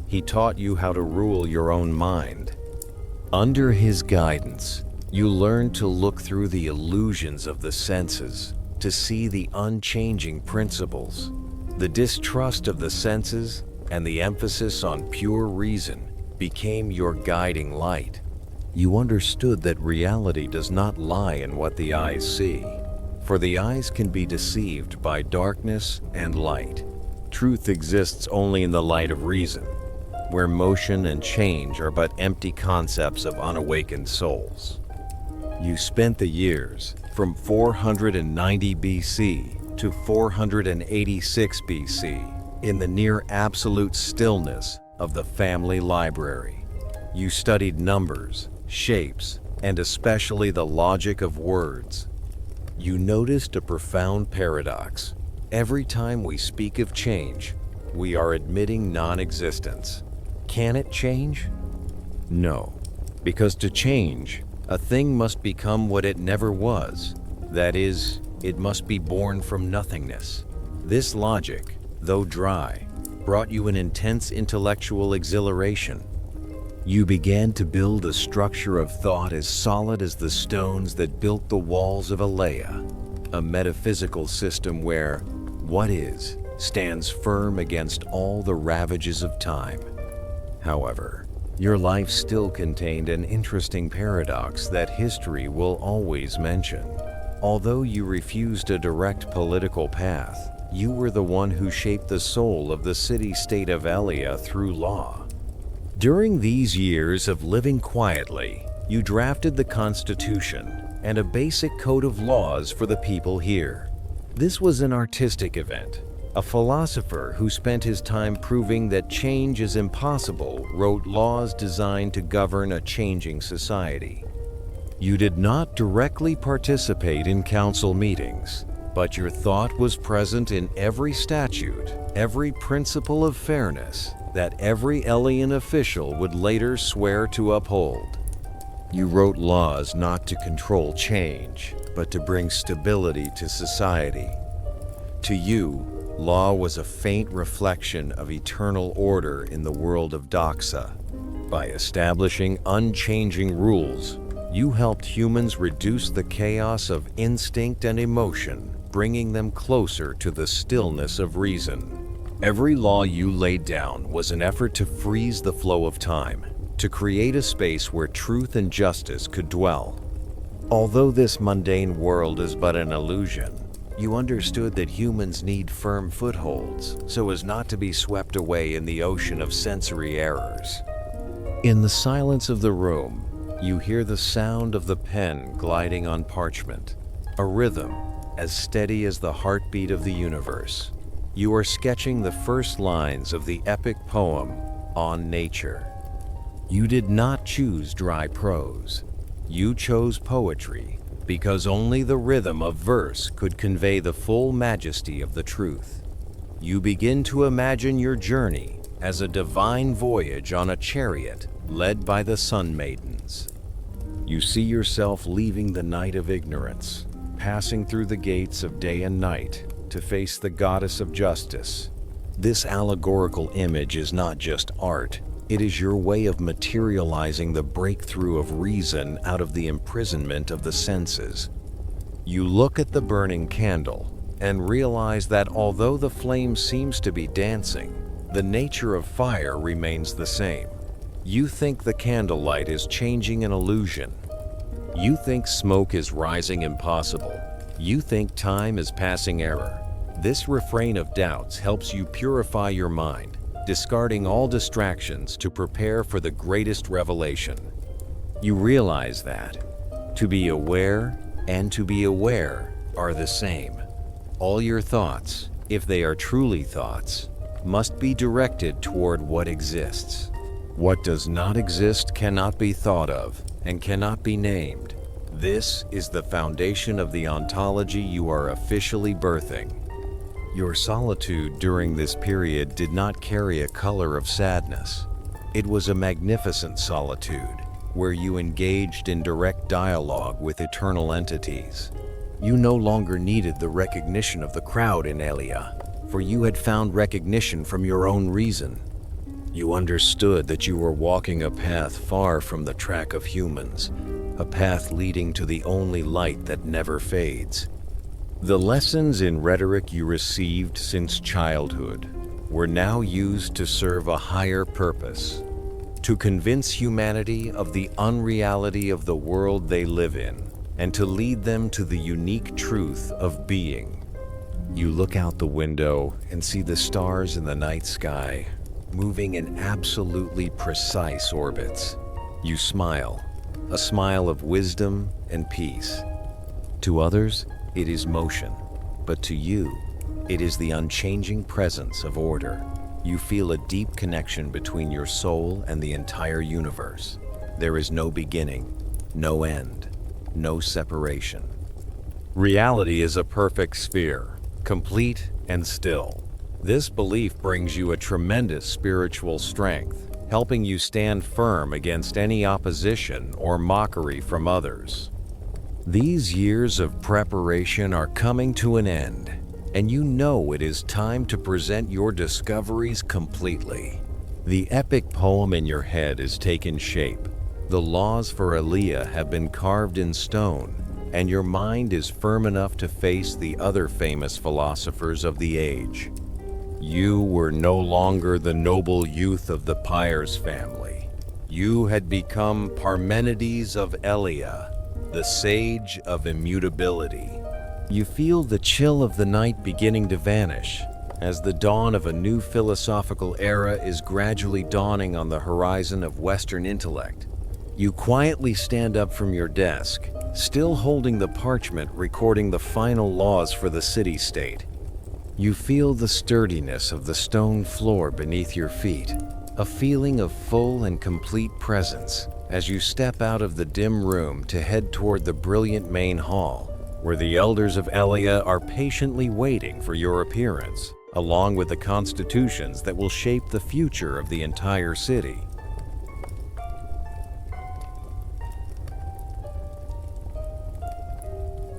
He taught you how to rule your own mind. Under his guidance, you learned to look through the illusions of the senses, to see the unchanging principles. The distrust of the senses and the emphasis on pure reason became your guiding light. You understood that reality does not lie in what the eyes see, for the eyes can be deceived by darkness and light. Truth exists only in the light of reason, where motion and change are but empty concepts of unawakened souls. You spent the years from 490 BC to 486 BC in the near absolute stillness of the family library. You studied numbers, shapes, and especially the logic of words. You noticed a profound paradox. Every time we speak of change, we are admitting non-existence. Can it change? No, because to change, a thing must become what it never was. That is, it must be born from nothingness. This logic, though dry, brought you an intense intellectual exhilaration. You began to build a structure of thought as solid as the stones that built the walls of Elea, a metaphysical system where what is stands firm against all the ravages of time. However, your life still contained an interesting paradox that history will always mention. Although you refused a direct political path, you were the one who shaped the soul of the city-state of Elea through law. During these years of living quietly, you drafted the Constitution and a basic code of laws for the people here. This was an artistic event. A philosopher who spent his time proving that change is impossible wrote laws designed to govern a changing society. You did not directly participate in council meetings, but your thought was present in every statute, every principle of fairness that every Elean official would later swear to uphold. You wrote laws not to control change, but to bring stability to society. To you, law was a faint reflection of eternal order in the world of doxa. By establishing unchanging rules, you helped humans reduce the chaos of instinct and emotion, bringing them closer to the stillness of reason. Every law you laid down was an effort to freeze the flow of time, to create a space where truth and justice could dwell. Although this mundane world is but an illusion, you understood that humans need firm footholds so as not to be swept away in the ocean of sensory errors. In the silence of the room, you hear the sound of the pen gliding on parchment, a rhythm as steady as the heartbeat of the universe. You are sketching the first lines of the epic poem, On Nature. You did not choose dry prose. You chose poetry, because only the rhythm of verse could convey the full majesty of the truth. You begin to imagine your journey as a divine voyage on a chariot led by the sun maidens. You see yourself leaving the night of ignorance, passing through the gates of day and night to face the goddess of justice. This allegorical image is not just art, it is your way of materializing the breakthrough of reason out of the imprisonment of the senses. You look at the burning candle and realize that although the flame seems to be dancing, the nature of fire remains the same. You think the candlelight is changing an illusion. You think smoke is rising impossible. You think time is passing error. This refrain of doubts helps you purify your mind, discarding all distractions to prepare for the greatest revelation. You realize that to be aware and to be aware are the same. All your thoughts, if they are truly thoughts, must be directed toward what exists. What does not exist cannot be thought of and cannot be named. This is the foundation of the ontology you are officially birthing. Your solitude during this period did not carry a color of sadness. It was a magnificent solitude, where you engaged in direct dialogue with eternal entities. You no longer needed the recognition of the crowd in Elia, for you had found recognition from your own reason. You understood that you were walking a path far from the track of humans, a path leading to the only light that never fades. The lessons in rhetoric you received since childhood were now used to serve a higher purpose, to convince humanity of the unreality of the world they live in, and to lead them to the unique truth of being. You look out the window and see the stars in the night sky, moving in absolutely precise orbits. You smile, a smile of wisdom and peace. To others, it is motion, but to you, it is the unchanging presence of order. You feel a deep connection between your soul and the entire universe. There is no beginning, no end, no separation. Reality is a perfect sphere, complete and still. This belief brings you a tremendous spiritual strength, helping you stand firm against any opposition or mockery from others. These years of preparation are coming to an end, and you know it is time to present your discoveries completely. The epic poem in your head has taken shape. The laws for Elia have been carved in stone, and your mind is firm enough to face the other famous philosophers of the age. You were no longer the noble youth of the Pyres family. You had become Parmenides of Elia, the sage of immutability. You feel the chill of the night beginning to vanish, as the dawn of a new philosophical era is gradually dawning on the horizon of Western intellect. You quietly stand up from your desk, still holding the parchment recording the final laws for the city-state. You feel the sturdiness of the stone floor beneath your feet, a feeling of full and complete presence as you step out of the dim room to head toward the brilliant main hall, where the elders of Elia are patiently waiting for your appearance, along with the constitutions that will shape the future of the entire city.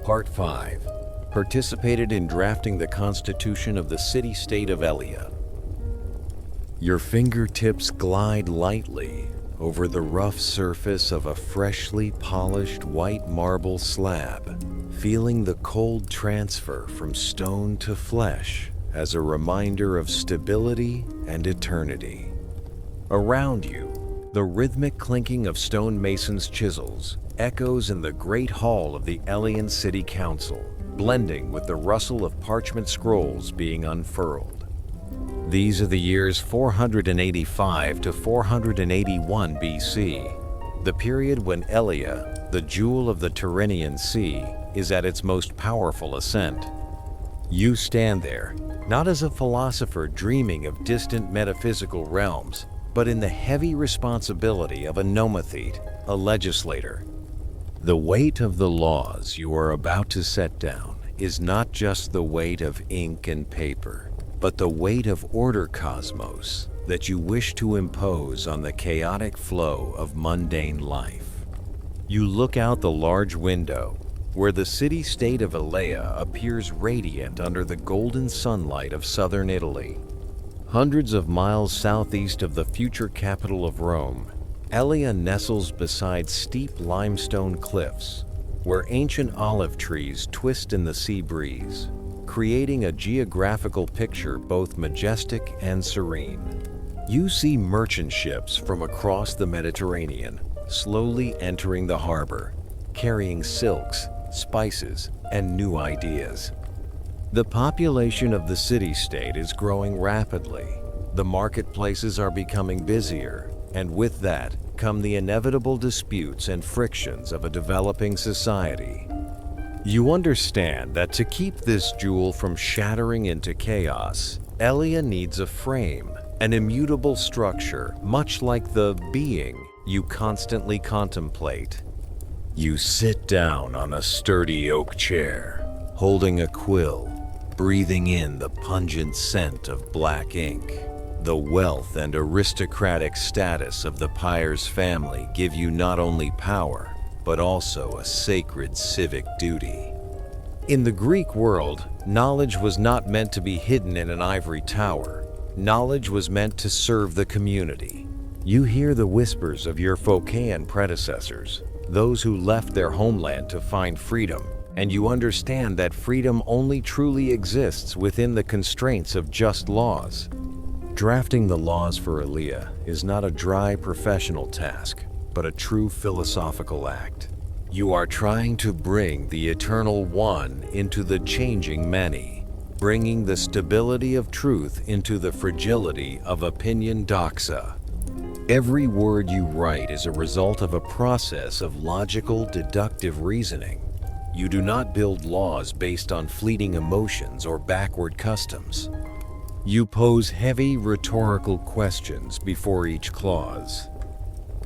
Part 5. Participated in drafting the constitution of the city-state of Elia. Your fingertips glide lightly over the rough surface of a freshly polished white marble slab, feeling the cold transfer from stone to flesh as a reminder of stability and eternity. Around you, the rhythmic clinking of stonemasons' chisels echoes in the great hall of the Elian City Council, blending with the rustle of parchment scrolls being unfurled. These are the years 485 to 481 BC, the period when Elea, the jewel of the Tyrrhenian Sea, is at its most powerful ascent. You stand there, not as a philosopher dreaming of distant metaphysical realms, but in the heavy responsibility of a nomothete, a legislator. The weight of the laws you are about to set down is not just the weight of ink and paper, but the weight of order cosmos that you wish to impose on the chaotic flow of mundane life. You look out the large window, where the city-state of Elea appears radiant under the golden sunlight of southern Italy. Hundreds of miles southeast of the future capital of Rome, Elea nestles beside steep limestone cliffs, where ancient olive trees twist in the sea breeze, creating a geographical picture both majestic and serene. You see merchant ships from across the Mediterranean, slowly entering the harbor, carrying silks, spices, and new ideas. The population of the city-state is growing rapidly. The marketplaces are becoming busier, and with that come the inevitable disputes and frictions of a developing society. You understand that to keep this jewel from shattering into chaos, Elea needs a frame, an immutable structure, much like the being you constantly contemplate. You sit down on a sturdy oak chair, holding a quill, breathing in the pungent scent of black ink. The wealth and aristocratic status of the Pyres family give you not only power, but also a sacred civic duty. In the Greek world, knowledge was not meant to be hidden in an ivory tower. Knowledge was meant to serve the community. You hear the whispers of your Phocéan predecessors, those who left their homeland to find freedom, and you understand that freedom only truly exists within the constraints of just laws. Drafting the laws for Elea is not a dry professional task, but a true philosophical act. You are trying to bring the eternal one into the changing many, bringing the stability of truth into the fragility of opinion doxa. Every word you write is a result of a process of logical, deductive reasoning. You do not build laws based on fleeting emotions or backward customs. You pose heavy rhetorical questions before each clause.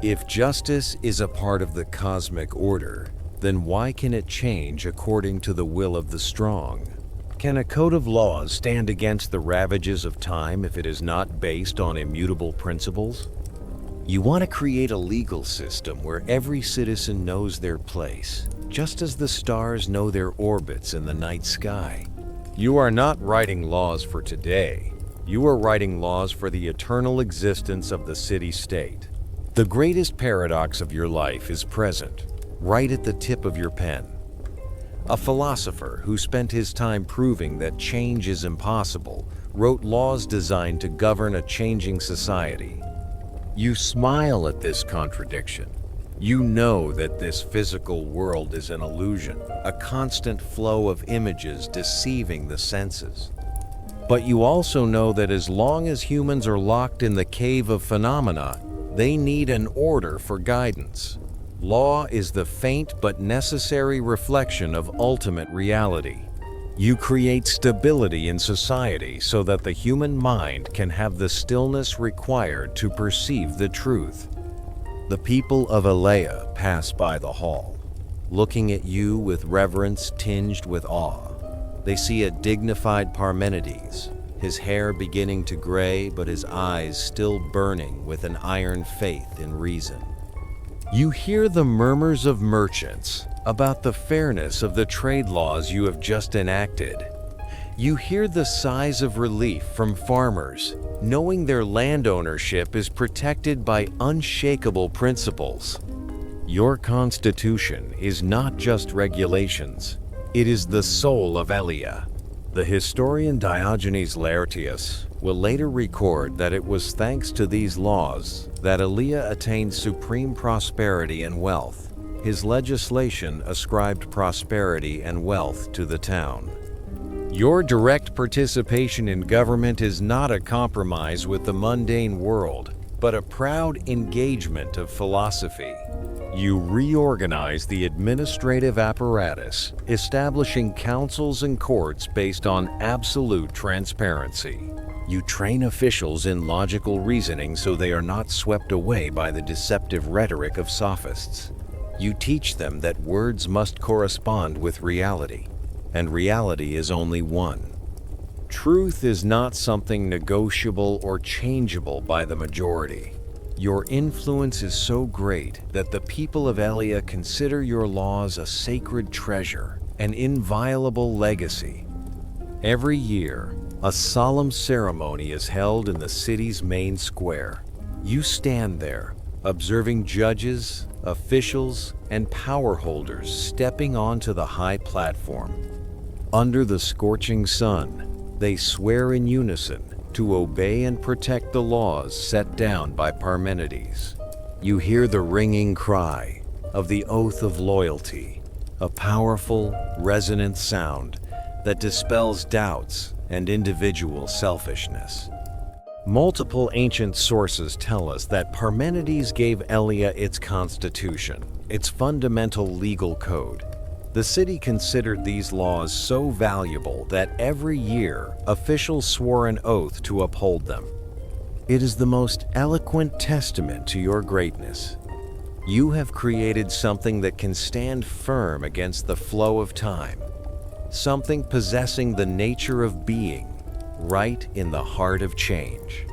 If justice is a part of the cosmic order, then why can it change according to the will of the strong? Can a code of laws stand against the ravages of time if it is not based on immutable principles? You want to create a legal system where every citizen knows their place, just as the stars know their orbits in the night sky. You are not writing laws for today. You are writing laws for the eternal existence of the city-state. The greatest paradox of your life is present, right at the tip of your pen. A philosopher who spent his time proving that change is impossible wrote laws designed to govern a changing society. You smile at this contradiction. You know that this physical world is an illusion, a constant flow of images deceiving the senses. But you also know that as long as humans are locked in the cave of phenomena, they need an order for guidance. Law is the faint but necessary reflection of ultimate reality. You create stability in society so that the human mind can have the stillness required to perceive the truth. The people of Elea pass by the hall, looking at you with reverence tinged with awe. They see a dignified Parmenides, his hair beginning to gray but his eyes still burning with an iron faith in reason. You hear the murmurs of merchants about the fairness of the trade laws you have just enacted. You hear the sighs of relief from farmers, knowing their land ownership is protected by unshakable principles. Your constitution is not just regulations, it is the soul of Elea. The historian Diogenes Laertius will later record that it was thanks to these laws that Elea attained supreme prosperity and wealth. His legislation ascribed prosperity and wealth to the town. Your direct participation in government is not a compromise with the mundane world, but a proud engagement of philosophy. You reorganize the administrative apparatus, establishing councils and courts based on absolute transparency. You train officials in logical reasoning so they are not swept away by the deceptive rhetoric of sophists. You teach them that words must correspond with reality, and reality is only one. Truth is not something negotiable or changeable by the majority. Your influence is so great that the people of Elia consider your laws a sacred treasure, an inviolable legacy. Every year, a solemn ceremony is held in the city's main square. You stand there, observing judges, officials, and power holders stepping onto the high platform. Under the scorching sun, they swear in unison to obey and protect the laws set down by Parmenides. You hear the ringing cry of the oath of loyalty, a powerful, resonant sound that dispels doubts and individual selfishness. Multiple ancient sources tell us that Parmenides gave Elia its constitution, its fundamental legal code. The city considered these laws so valuable that every year officials swore an oath to uphold them. It is the most eloquent testament to your greatness. You have created something that can stand firm against the flow of time, something possessing the nature of being, right in the heart of change.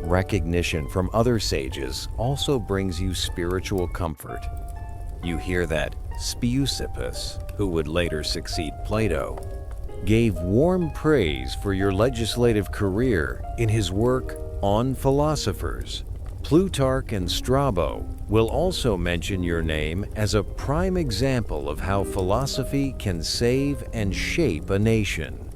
Recognition from other sages also brings you spiritual comfort. You hear that Speusippus, who would later succeed Plato, gave warm praise for your legislative career in his work On Philosophers. Plutarch and Strabo will also mention your name as a prime example of how philosophy can save and shape a nation.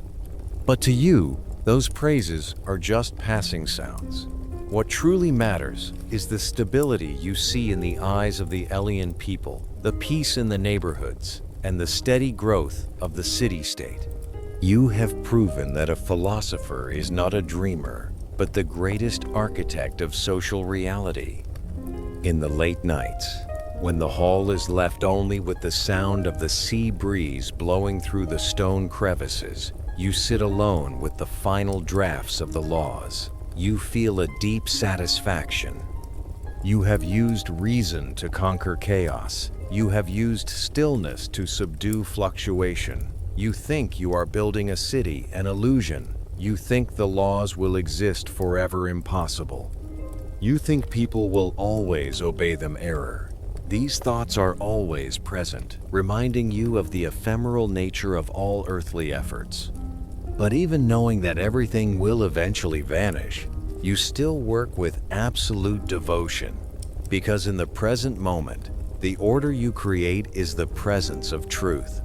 But to you, those praises are just passing sounds. What truly matters is the stability you see in the eyes of the Elian people, the peace in the neighborhoods, and the steady growth of the city-state. You have proven that a philosopher is not a dreamer, but the greatest architect of social reality. In the late nights, when the hall is left only with the sound of the sea breeze blowing through the stone crevices, you sit alone with the final drafts of the laws. You feel a deep satisfaction. You have used reason to conquer chaos. You have used stillness to subdue fluctuation. You think you are building a city, an illusion. You think the laws will exist forever impossible. You think people will always obey them error. These thoughts are always present, reminding you of the ephemeral nature of all earthly efforts. But even knowing that everything will eventually vanish, you still work with absolute devotion, because in the present moment, the order you create is the presence of truth.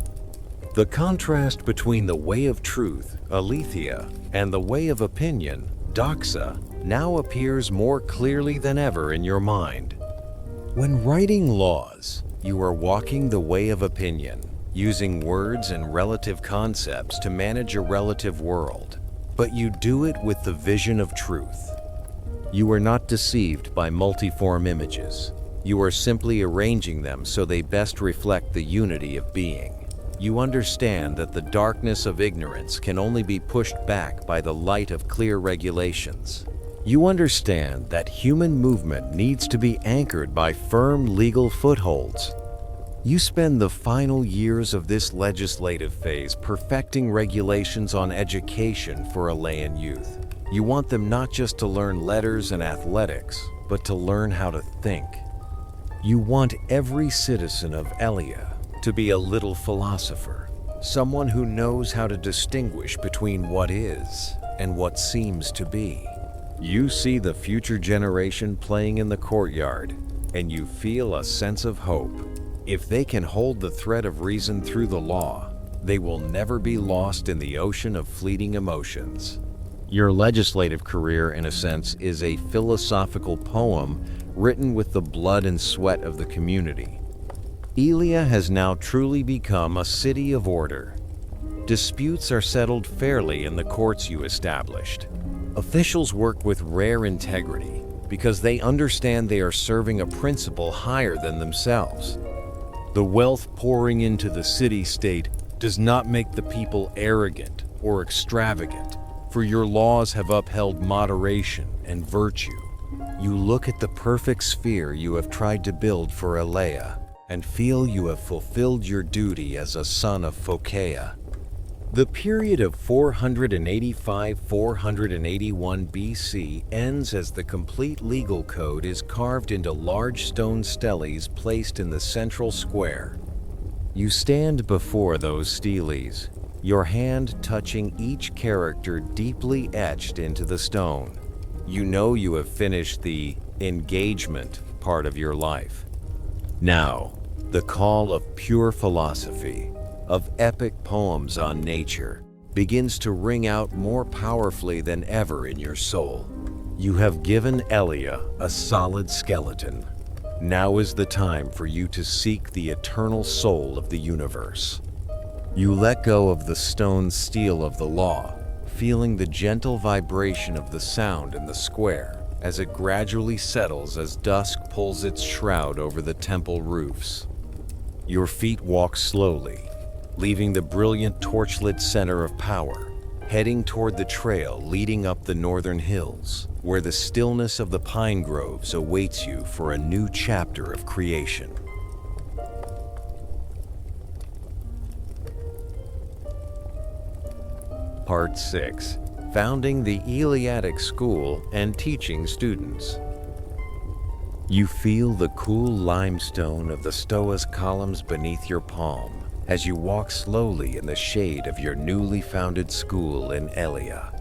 The contrast between the way of truth, aletheia, and the way of opinion, doxa, now appears more clearly than ever in your mind. When writing laws, you are walking the way of opinion, using words and relative concepts to manage a relative world, but you do it with the vision of truth. You are not deceived by multiform images. You are simply arranging them so they best reflect the unity of being. You understand that the darkness of ignorance can only be pushed back by the light of clear regulations. You understand that human movement needs to be anchored by firm legal footholds. You spend the final years of this legislative phase perfecting regulations on education for Elean youth. You want them not just to learn letters and athletics, but to learn how to think. You want every citizen of Elia to be a little philosopher, someone who knows how to distinguish between what is and what seems to be. You see the future generation playing in the courtyard, and you feel a sense of hope. If they can hold the thread of reason through the law, they will never be lost in the ocean of fleeting emotions. Your legislative career, in a sense, is a philosophical poem written with the blood and sweat of the community. Elia has now truly become a city of order. Disputes are settled fairly in the courts you established. Officials work with rare integrity because they understand they are serving a principle higher than themselves. The wealth pouring into the city-state does not make the people arrogant or extravagant, for your laws have upheld moderation and virtue. You look at the perfect sphere you have tried to build for Elea and feel you have fulfilled your duty as a son of Phocaea. The period of 485–481 BC ends as the complete legal code is carved into large stone steles placed in the central square. You stand before those steles, your hand touching each character deeply etched into the stone. You know you have finished the engagement part of your life. Now, the call of pure philosophy, of epic poems on nature, begins to ring out more powerfully than ever in your soul. You have given Elea a solid skeleton. Now is the time for you to seek the eternal soul of the universe. You let go of the stone steel of the law, feeling the gentle vibration of the sound in the square as it gradually settles as dusk pulls its shroud over the temple roofs. Your feet walk slowly, leaving the brilliant torchlit center of power, heading toward the trail leading up the northern hills, where the stillness of the pine groves awaits you for a new chapter of creation. Part 6. Founding the Eleatic School and Teaching Students. You feel the cool limestone of the Stoa's columns beneath your palm as you walk slowly in the shade of your newly founded school in Elea.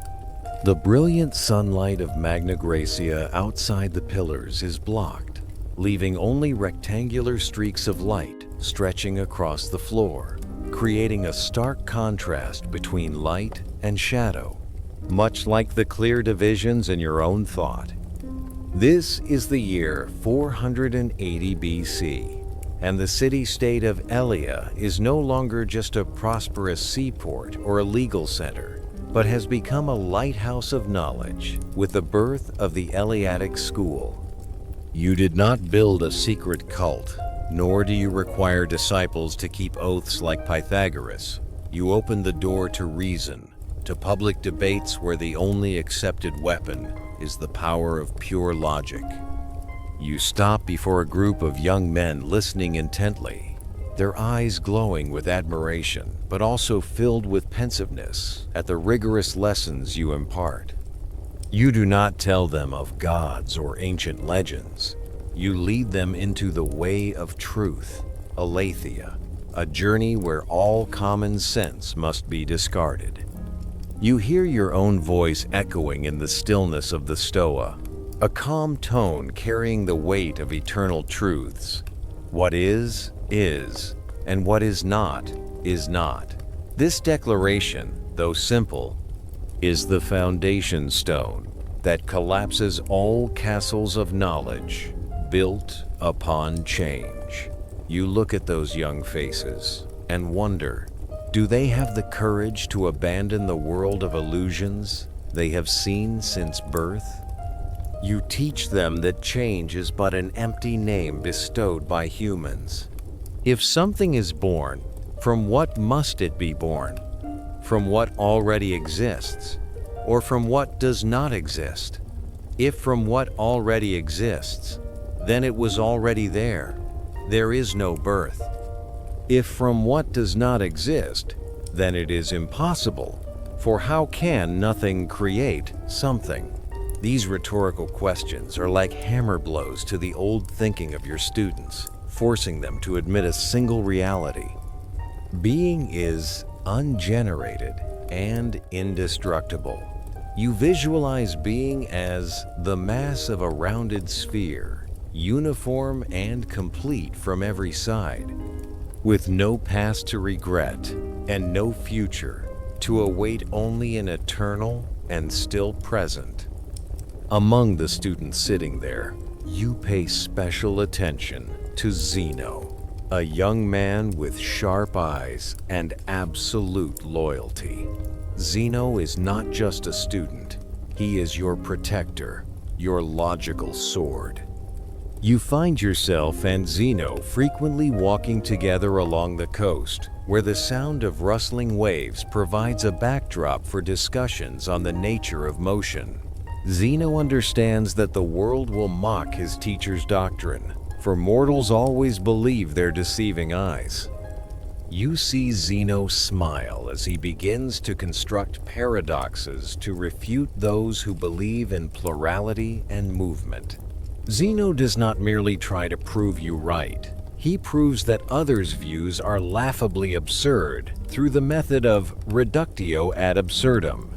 The brilliant sunlight of Magna Graecia outside the pillars is blocked, leaving only rectangular streaks of light stretching across the floor, creating a stark contrast between light and shadow, much like the clear divisions in your own thought. This is the year 480 BC. And the city-state of Elea is no longer just a prosperous seaport or a legal center, but has become a lighthouse of knowledge with the birth of the Eleatic School. You did not build a secret cult, nor do you require disciples to keep oaths like Pythagoras. You opened the door to reason, to public debates where the only accepted weapon is the power of pure logic. You stop before a group of young men listening intently, their eyes glowing with admiration, but also filled with pensiveness at the rigorous lessons you impart. You do not tell them of gods or ancient legends. You lead them into the way of truth, aletheia, a journey where all common sense must be discarded. You hear your own voice echoing in the stillness of the Stoa, a calm tone carrying the weight of eternal truths. What is, and what is not, is not. This declaration, though simple, is the foundation stone that collapses all castles of knowledge built upon change. You look at those young faces and wonder, do they have the courage to abandon the world of illusions they have seen since birth? You teach them that change is but an empty name bestowed by humans. If something is born, from what must it be born? From what already exists, or from what does not exist? If from what already exists, then it was already there. There is no birth. If from what does not exist, then it is impossible, for how can nothing create something? These rhetorical questions are like hammer blows to the old thinking of your students, forcing them to admit a single reality. Being is ungenerated and indestructible. You visualize being as the mass of a rounded sphere, uniform and complete from every side, with no past to regret and no future to await, only an eternal and still present. Among the students sitting there, you pay special attention to Zeno. a young man with sharp eyes and absolute loyalty. Zeno is not just a student, he is your protector, your logical sword. You find yourself and Zeno frequently walking together along the coast, where the sound of rustling waves provides a backdrop for discussions on the nature of motion. Zeno understands that the world will mock his teacher's doctrine, for mortals always believe their deceiving eyes. You see Zeno smile as he begins to construct paradoxes to refute those who believe in plurality and movement. Zeno does not merely try to prove you right. He proves that others' views are laughably absurd through the method of reductio ad absurdum.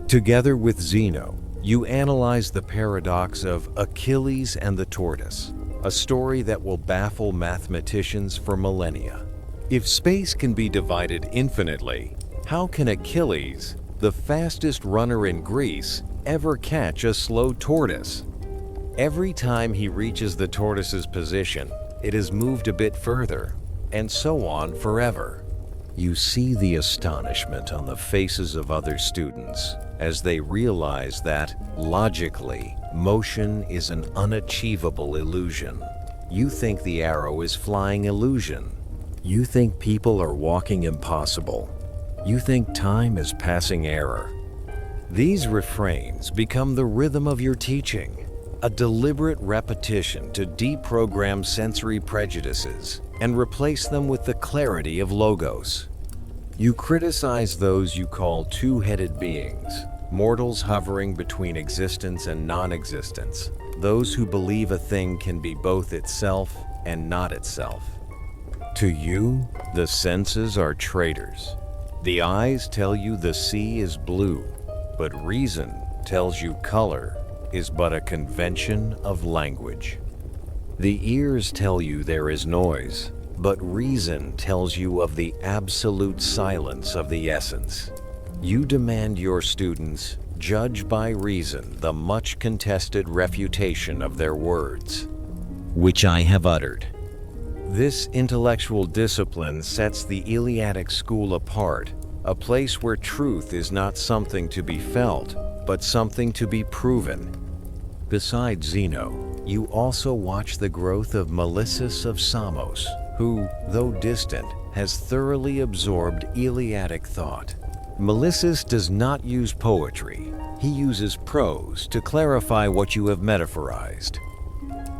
Together with Zeno, you analyze the paradox of Achilles and the tortoise, a story that will baffle mathematicians for millennia. If space can be divided infinitely, how can Achilles, the fastest runner in Greece, ever catch a slow tortoise? Every time he reaches the tortoise's position, it is moved a bit further, and so on forever. You see the astonishment on the faces of other students as they realize that, logically, motion is an unachievable illusion. You think the arrow is flying illusion. You think people are walking impossible. You think time is passing error. These refrains become the rhythm of your teaching, a deliberate repetition to deprogram sensory prejudices and replace them with the clarity of logos. You criticize those you call two-headed beings, mortals hovering between existence and non-existence, those who believe a thing can be both itself and not itself. To you, the senses are traitors. The eyes tell you the sea is blue, but reason tells you color is but a convention of language. The ears tell you there is noise, but reason tells you of the absolute silence of the essence. You demand your students judge by reason the much contested refutation of their words, which I have uttered. This intellectual discipline sets the Eleatic school apart, a place where truth is not something to be felt, but something to be proven. Besides Zeno, you also watch the growth of Melissus of Samos, who, though distant, has thoroughly absorbed Eleatic thought. Melissus does not use poetry. He uses prose to clarify what you have metaphorized.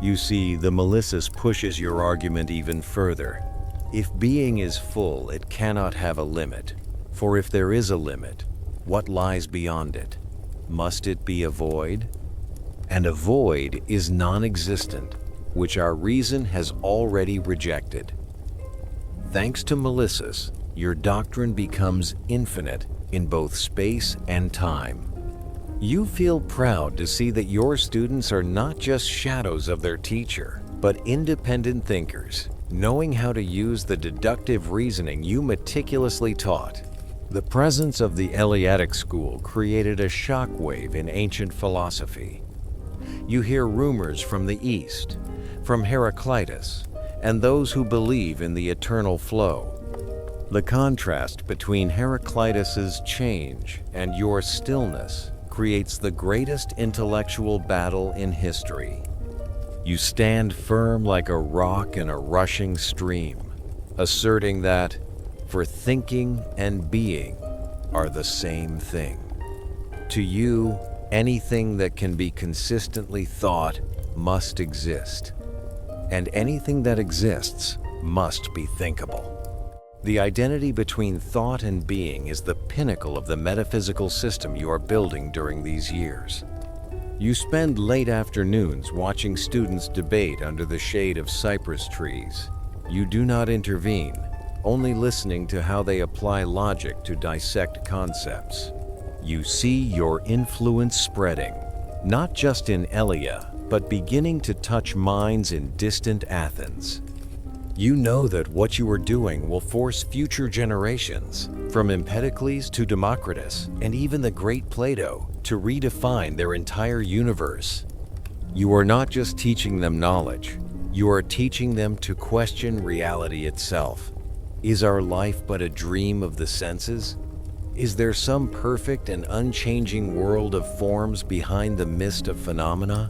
You see, the Melissus pushes your argument even further. If being is full, it cannot have a limit. For if there is a limit, what lies beyond it? Must it be a void? And a void is non-existent, which our reason has already rejected. Thanks to Melissus, your doctrine becomes infinite in both space and time. You feel proud to see that your students are not just shadows of their teacher, but independent thinkers, knowing how to use the deductive reasoning you meticulously taught. The presence of the Eleatic school created a shockwave in ancient philosophy. You hear rumors from the East, from Heraclitus, and those who believe in the eternal flow. The contrast between Heraclitus's change and your stillness creates the greatest intellectual battle in history. You stand firm like a rock in a rushing stream, asserting that, for thinking and being are the same thing. To you, anything that can be consistently thought must exist, and anything that exists must be thinkable. The identity between thought and being is the pinnacle of the metaphysical system you are building during these years. You spend late afternoons watching students debate under the shade of cypress trees. You do not intervene, only listening to how they apply logic to dissect concepts. You see your influence spreading, not just in Elea, but beginning to touch minds in distant Athens. You know that what you are doing will force future generations, from Empedocles to Democritus, and even the great Plato, to redefine their entire universe. You are not just teaching them knowledge, You are teaching them to question reality itself. Is our life but a dream of the senses? Is there some perfect and unchanging world of forms behind the mist of phenomena?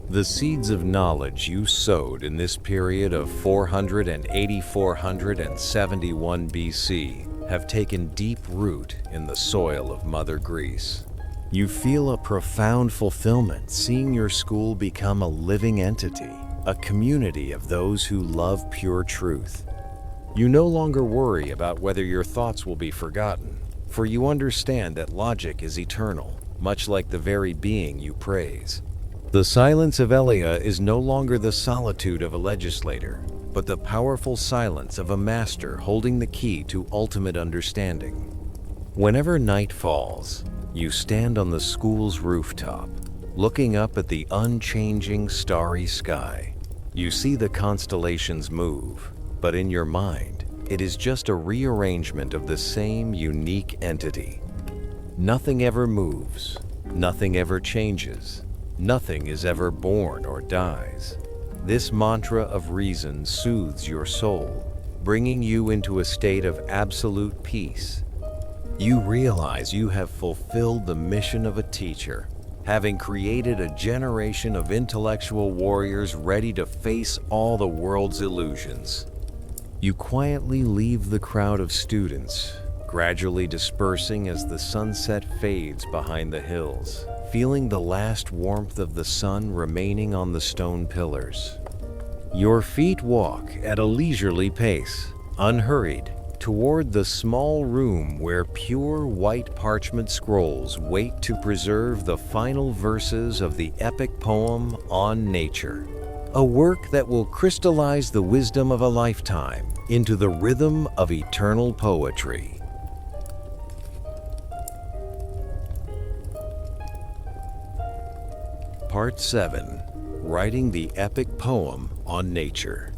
The seeds of knowledge you sowed in this period of 471 BC have taken deep root in the soil of Mother Greece. You feel a profound fulfillment seeing your school become a living entity, a community of those who love pure truth. You no longer worry about whether your thoughts will be forgotten, for you understand that logic is eternal, much like the very being you praise. The silence of Elia is no longer the solitude of a legislator, but the powerful silence of a master holding the key to ultimate understanding. Whenever night falls, you stand on the school's rooftop, looking up at the unchanging starry sky. You see the constellations move, but in your mind, it is just a rearrangement of the same unique entity. Nothing ever moves, nothing ever changes, nothing is ever born or dies. This mantra of reason soothes your soul, bringing you into a state of absolute peace. You realize you have fulfilled the mission of a teacher, having created a generation of intellectual warriors ready to face all the world's illusions. You quietly leave the crowd of students, gradually dispersing as the sunset fades behind the hills, feeling the last warmth of the sun remaining on the stone pillars. Your feet walk at a leisurely pace, unhurried, toward the small room where pure white parchment scrolls wait to preserve the final verses of the epic poem On Nature, a work that will crystallize the wisdom of a lifetime into the rhythm of eternal poetry. Part 7. Writing the epic poem on nature.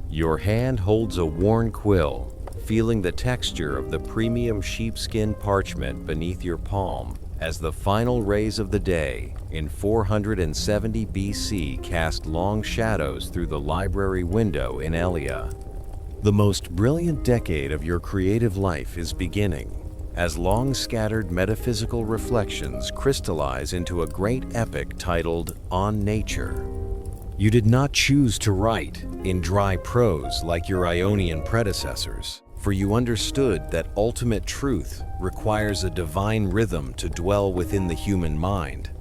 Your hand holds a worn quill, feeling the texture of the premium sheepskin parchment beneath your palm as the final rays of the day in 470 BC cast long shadows through the library window in Elia. The most brilliant decade of your creative life is beginning, as long-scattered metaphysical reflections crystallize into a great epic titled On Nature. You did not choose to write in dry prose like your Ionian predecessors, for you understood that ultimate truth requires a divine rhythm to dwell within the human mind.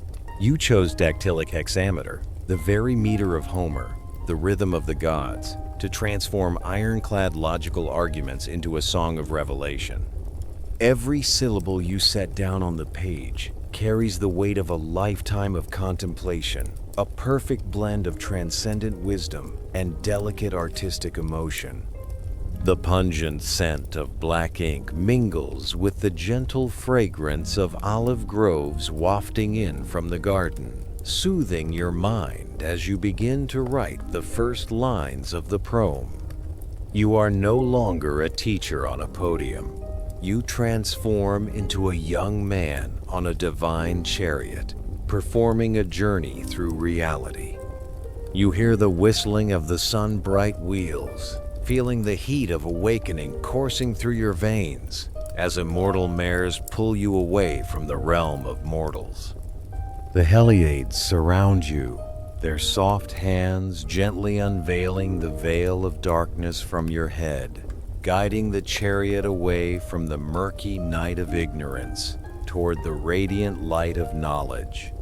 You chose dactylic hexameter, the very meter of Homer, the rhythm of the gods, to transform ironclad logical arguments into a song of revelation. Every syllable you set down on the page carries the weight of a lifetime of contemplation, a perfect blend of transcendent wisdom and delicate artistic emotion. The pungent scent of black ink mingles with the gentle fragrance of olive groves wafting in from the garden, soothing your mind as you begin to write the first lines of the proem. You are no longer a teacher on a podium. You transform into a young man on a divine chariot, performing a journey through reality. You hear the whistling of the sun-bright wheels, feeling the heat of awakening coursing through your veins as immortal mares pull you away from the realm of mortals. The Heliades surround you, their soft hands gently unveiling the veil of darkness from your head, guiding the chariot away from the murky night of ignorance toward the radiant light of knowledge.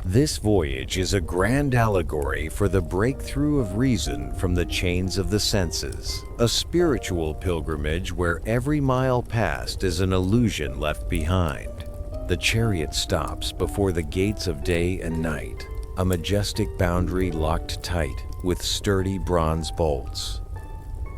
This voyage is a grand allegory for the breakthrough of reason from the chains of the senses, a spiritual pilgrimage where every mile passed is an illusion left behind. The chariot stops before the gates of day and night, a majestic boundary locked tight with sturdy bronze bolts.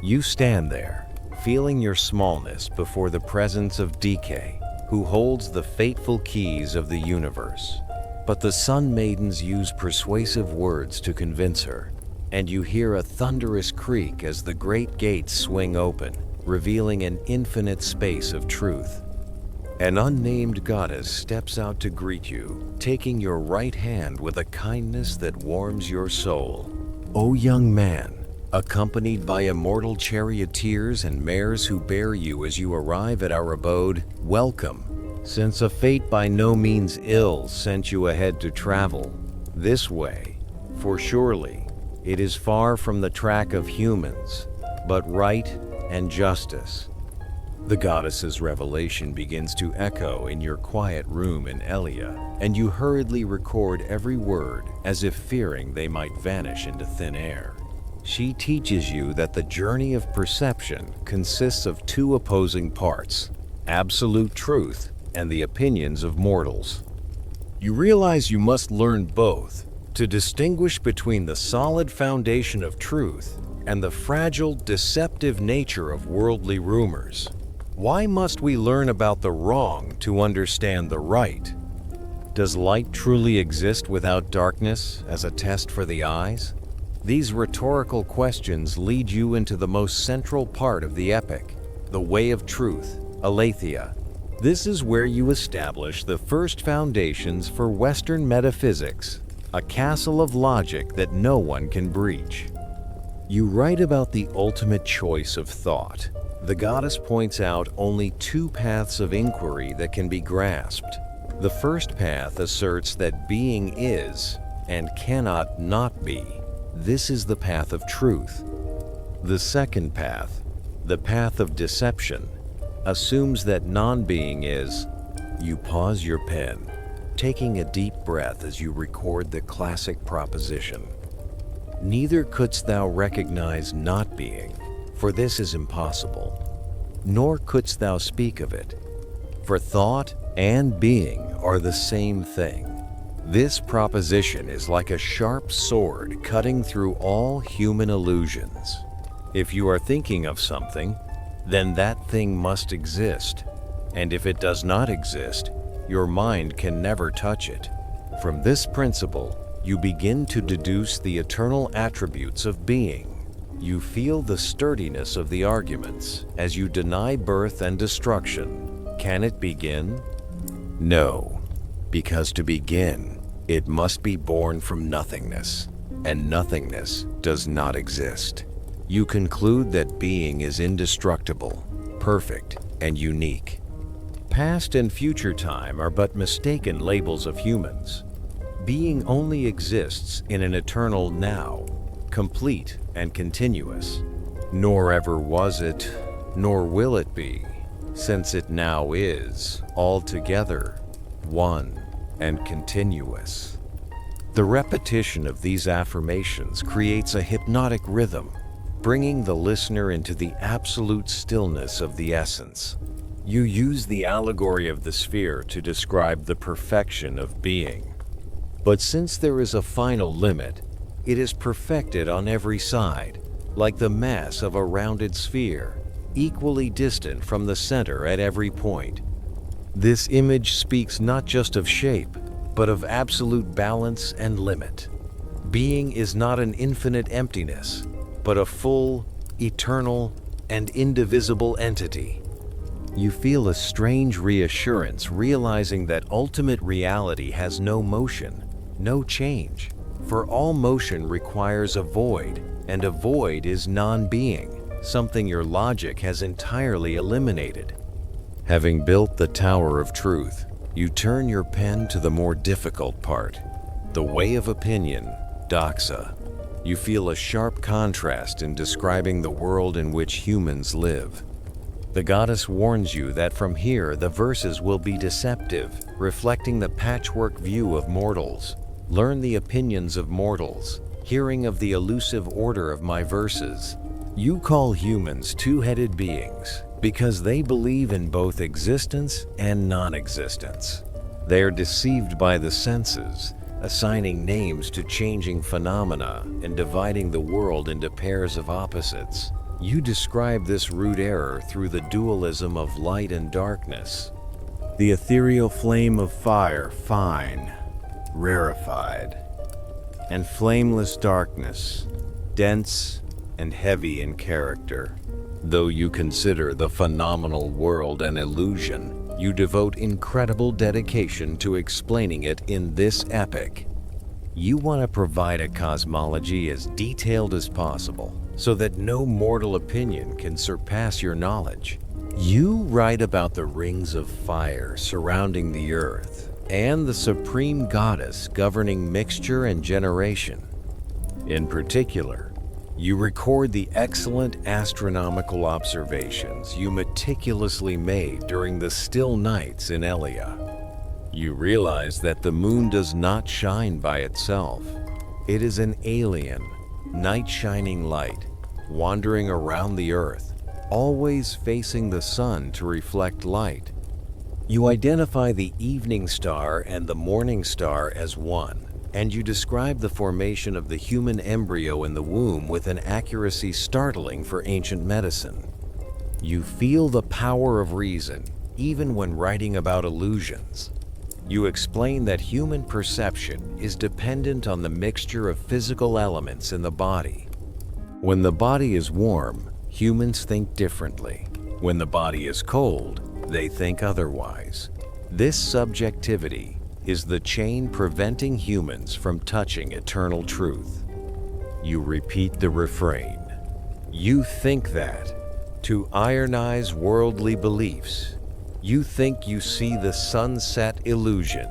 You stand there, feeling your smallness before the presence of Decay, who holds the fateful keys of the universe. But the Sun Maidens use persuasive words to convince her, and you hear a thunderous creak as the great gates swing open, revealing an infinite space of truth. An unnamed goddess steps out to greet you, taking your right hand with a kindness that warms your soul. O young man, accompanied by immortal charioteers and mares who bear you as you arrive at our abode, welcome, since a fate by no means ill sent you ahead to travel this way, for surely it is far from the track of humans, but right and justice. The goddess's revelation begins to echo in your quiet room in Elia, and you hurriedly record every word as if fearing they might vanish into thin air. She teaches you that the journey of perception consists of two opposing parts: absolute truth and the opinions of mortals. You realize you must learn both to distinguish between the solid foundation of truth and the fragile, deceptive nature of worldly rumors. Why must we learn about the wrong to understand the right? Does light truly exist without darkness as a test for the eyes? These rhetorical questions lead you into the most central part of the epic, the way of truth, aletheia. This is where you establish the first foundations for Western metaphysics, a castle of logic that no one can breach. You write about the ultimate choice of thought. The goddess points out only two paths of inquiry that can be grasped. The first path asserts that being is and cannot not be. This is the path of truth. The second path, the path of deception, assumes that non-being is. You pause your pen, taking a deep breath as you record the classic proposition. Neither couldst thou recognize not being, for this is impossible, nor couldst thou speak of it, for thought and being are the same thing. This proposition is like a sharp sword cutting through all human illusions. If you are thinking of something, then that thing must exist, and if it does not exist, your mind can never touch it. From this principle, you begin to deduce the eternal attributes of being. You feel the sturdiness of the arguments as you deny birth and destruction. Can it begin? No, because to begin, it must be born from nothingness, and nothingness does not exist. You conclude that being is indestructible, perfect, and unique. Past and future time are but mistaken labels of humans. Being only exists in an eternal now, complete and continuous. Nor ever was it, nor will it be, since it now is altogether one and continuous. The repetition of these affirmations creates a hypnotic rhythm, bringing the listener into the absolute stillness of the essence. You use the allegory of the sphere to describe the perfection of being. But since there is a final limit, it is perfected on every side, like the mass of a rounded sphere, equally distant from the center at every point. This image speaks not just of shape, but of absolute balance and limit. Being is not an infinite emptiness, but a full, eternal, and indivisible entity. You feel a strange reassurance realizing that ultimate reality has no motion, no change, for all motion requires a void, and a void is non-being, something your logic has entirely eliminated. Having built the Tower of Truth, you turn your pen to the more difficult part, the way of opinion, doxa. You feel a sharp contrast in describing the world in which humans live. The goddess warns you that from here the verses will be deceptive, reflecting the patchwork view of mortals. Learn the opinions of mortals, hearing of the elusive order of my verses. You call humans two-headed beings because they believe in both existence and non-existence. They are deceived by the senses, assigning names to changing phenomena and dividing the world into pairs of opposites. You describe this root error through the dualism of light and darkness. The ethereal flame of fire, fine, rarefied, and flameless darkness, dense and heavy in character. Though you consider the phenomenal world an illusion, you devote incredible dedication to explaining it in this epic. You want to provide a cosmology as detailed as possible so that no mortal opinion can surpass your knowledge. You write about the rings of fire surrounding the earth and the supreme goddess governing mixture and generation. In particular, you record the excellent astronomical observations you meticulously made during the still nights in Elia. You realize that the moon does not shine by itself. It is an alien, night-shining light, wandering around the earth, always facing the sun to reflect light. You identify the evening star and the morning star as one, and you describe the formation of the human embryo in the womb with an accuracy startling for ancient medicine. You feel the power of reason, even when writing about illusions. You explain that human perception is dependent on the mixture of physical elements in the body. When the body is warm, humans think differently. When the body is cold, they think otherwise. This subjectivity is the chain preventing humans from touching eternal truth. You repeat the refrain. You think that, to ironize worldly beliefs. You think you see the sunset illusion.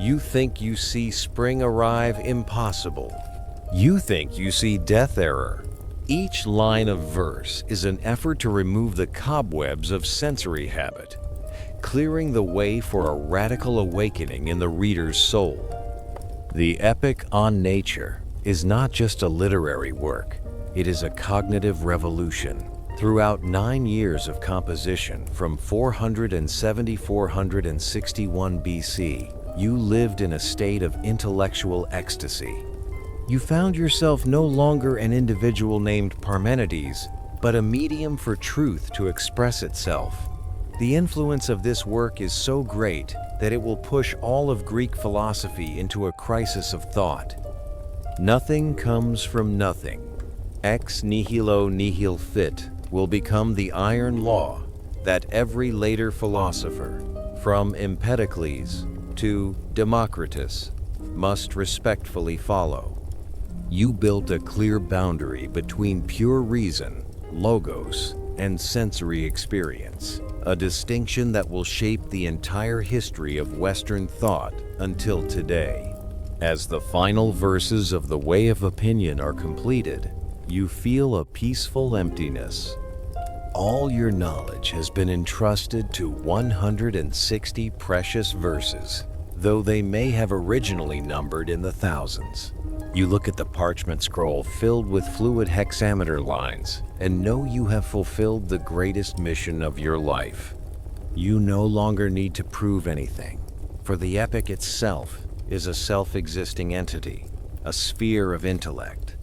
You think you see spring arrive impossible. You think you see death error. Each line of verse is an effort to remove the cobwebs of sensory habit, clearing the way for a radical awakening in the reader's soul. The epic On Nature is not just a literary work, it is a cognitive revolution. Throughout 9 years of composition, from 470 to 461 BC, you lived in a state of intellectual ecstasy. You found yourself no longer an individual named Parmenides, but a medium for truth to express itself. The influence of this work is so great that it will push all of Greek philosophy into a crisis of thought. Nothing comes from nothing. Ex nihilo nihil fit will become the iron law that every later philosopher, from Empedocles to Democritus, must respectfully follow. You built a clear boundary between pure reason, logos, and sensory experience, a distinction that will shape the entire history of Western thought until today. As the final verses of The Way of Opinion are completed, you feel a peaceful emptiness. All your knowledge has been entrusted to 160 precious verses, though they may have originally numbered in the thousands. You look at the parchment scroll filled with fluid hexameter lines and know you have fulfilled the greatest mission of your life. You no longer need to prove anything, for the epic itself is a self-existing entity, a sphere of intellect.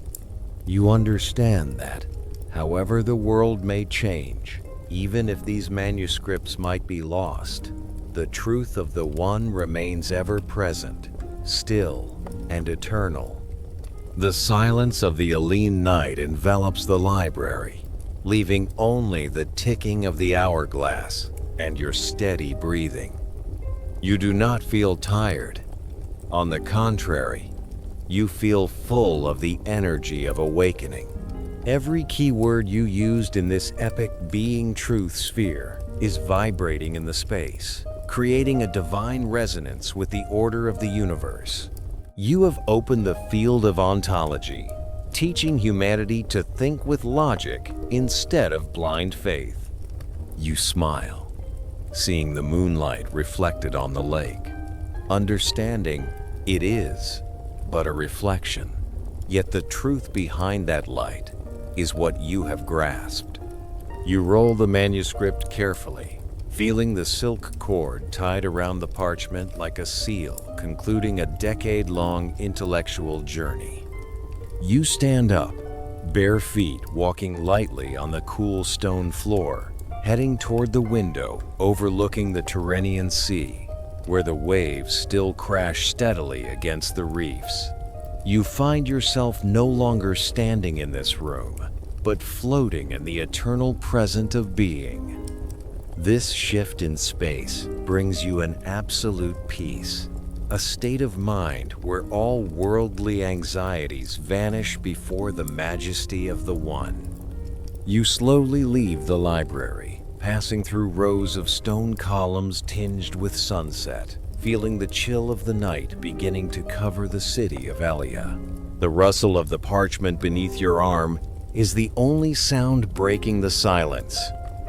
You understand that, however the world may change, even if these manuscripts might be lost, the truth of the one remains ever present, still and eternal. The silence of the Elean night envelops the library, leaving only the ticking of the hourglass and your steady breathing. You do not feel tired. On the contrary, you feel full of the energy of awakening. Every key word you used in this epic being truth sphere is vibrating in the space, creating a divine resonance with the order of the universe. You have opened the field of ontology, teaching humanity to think with logic instead of blind faith. You smile, seeing the moonlight reflected on the lake, understanding it is but a reflection, yet the truth behind that light is what you have grasped. You roll the manuscript carefully, feeling the silk cord tied around the parchment like a seal concluding a decade-long intellectual journey. You stand up, bare feet walking lightly on the cool stone floor, heading toward the window overlooking the Tyrrhenian Sea, where the waves still crash steadily against the reefs. You find yourself no longer standing in this room, but floating in the eternal present of being. This shift in space brings you an absolute peace. a state of mind where all worldly anxieties vanish before the majesty of the One. You slowly leave the library, passing through rows of stone columns tinged with sunset, feeling the chill of the night beginning to cover the city of Alia. The rustle of the parchment beneath your arm is the only sound breaking the silence,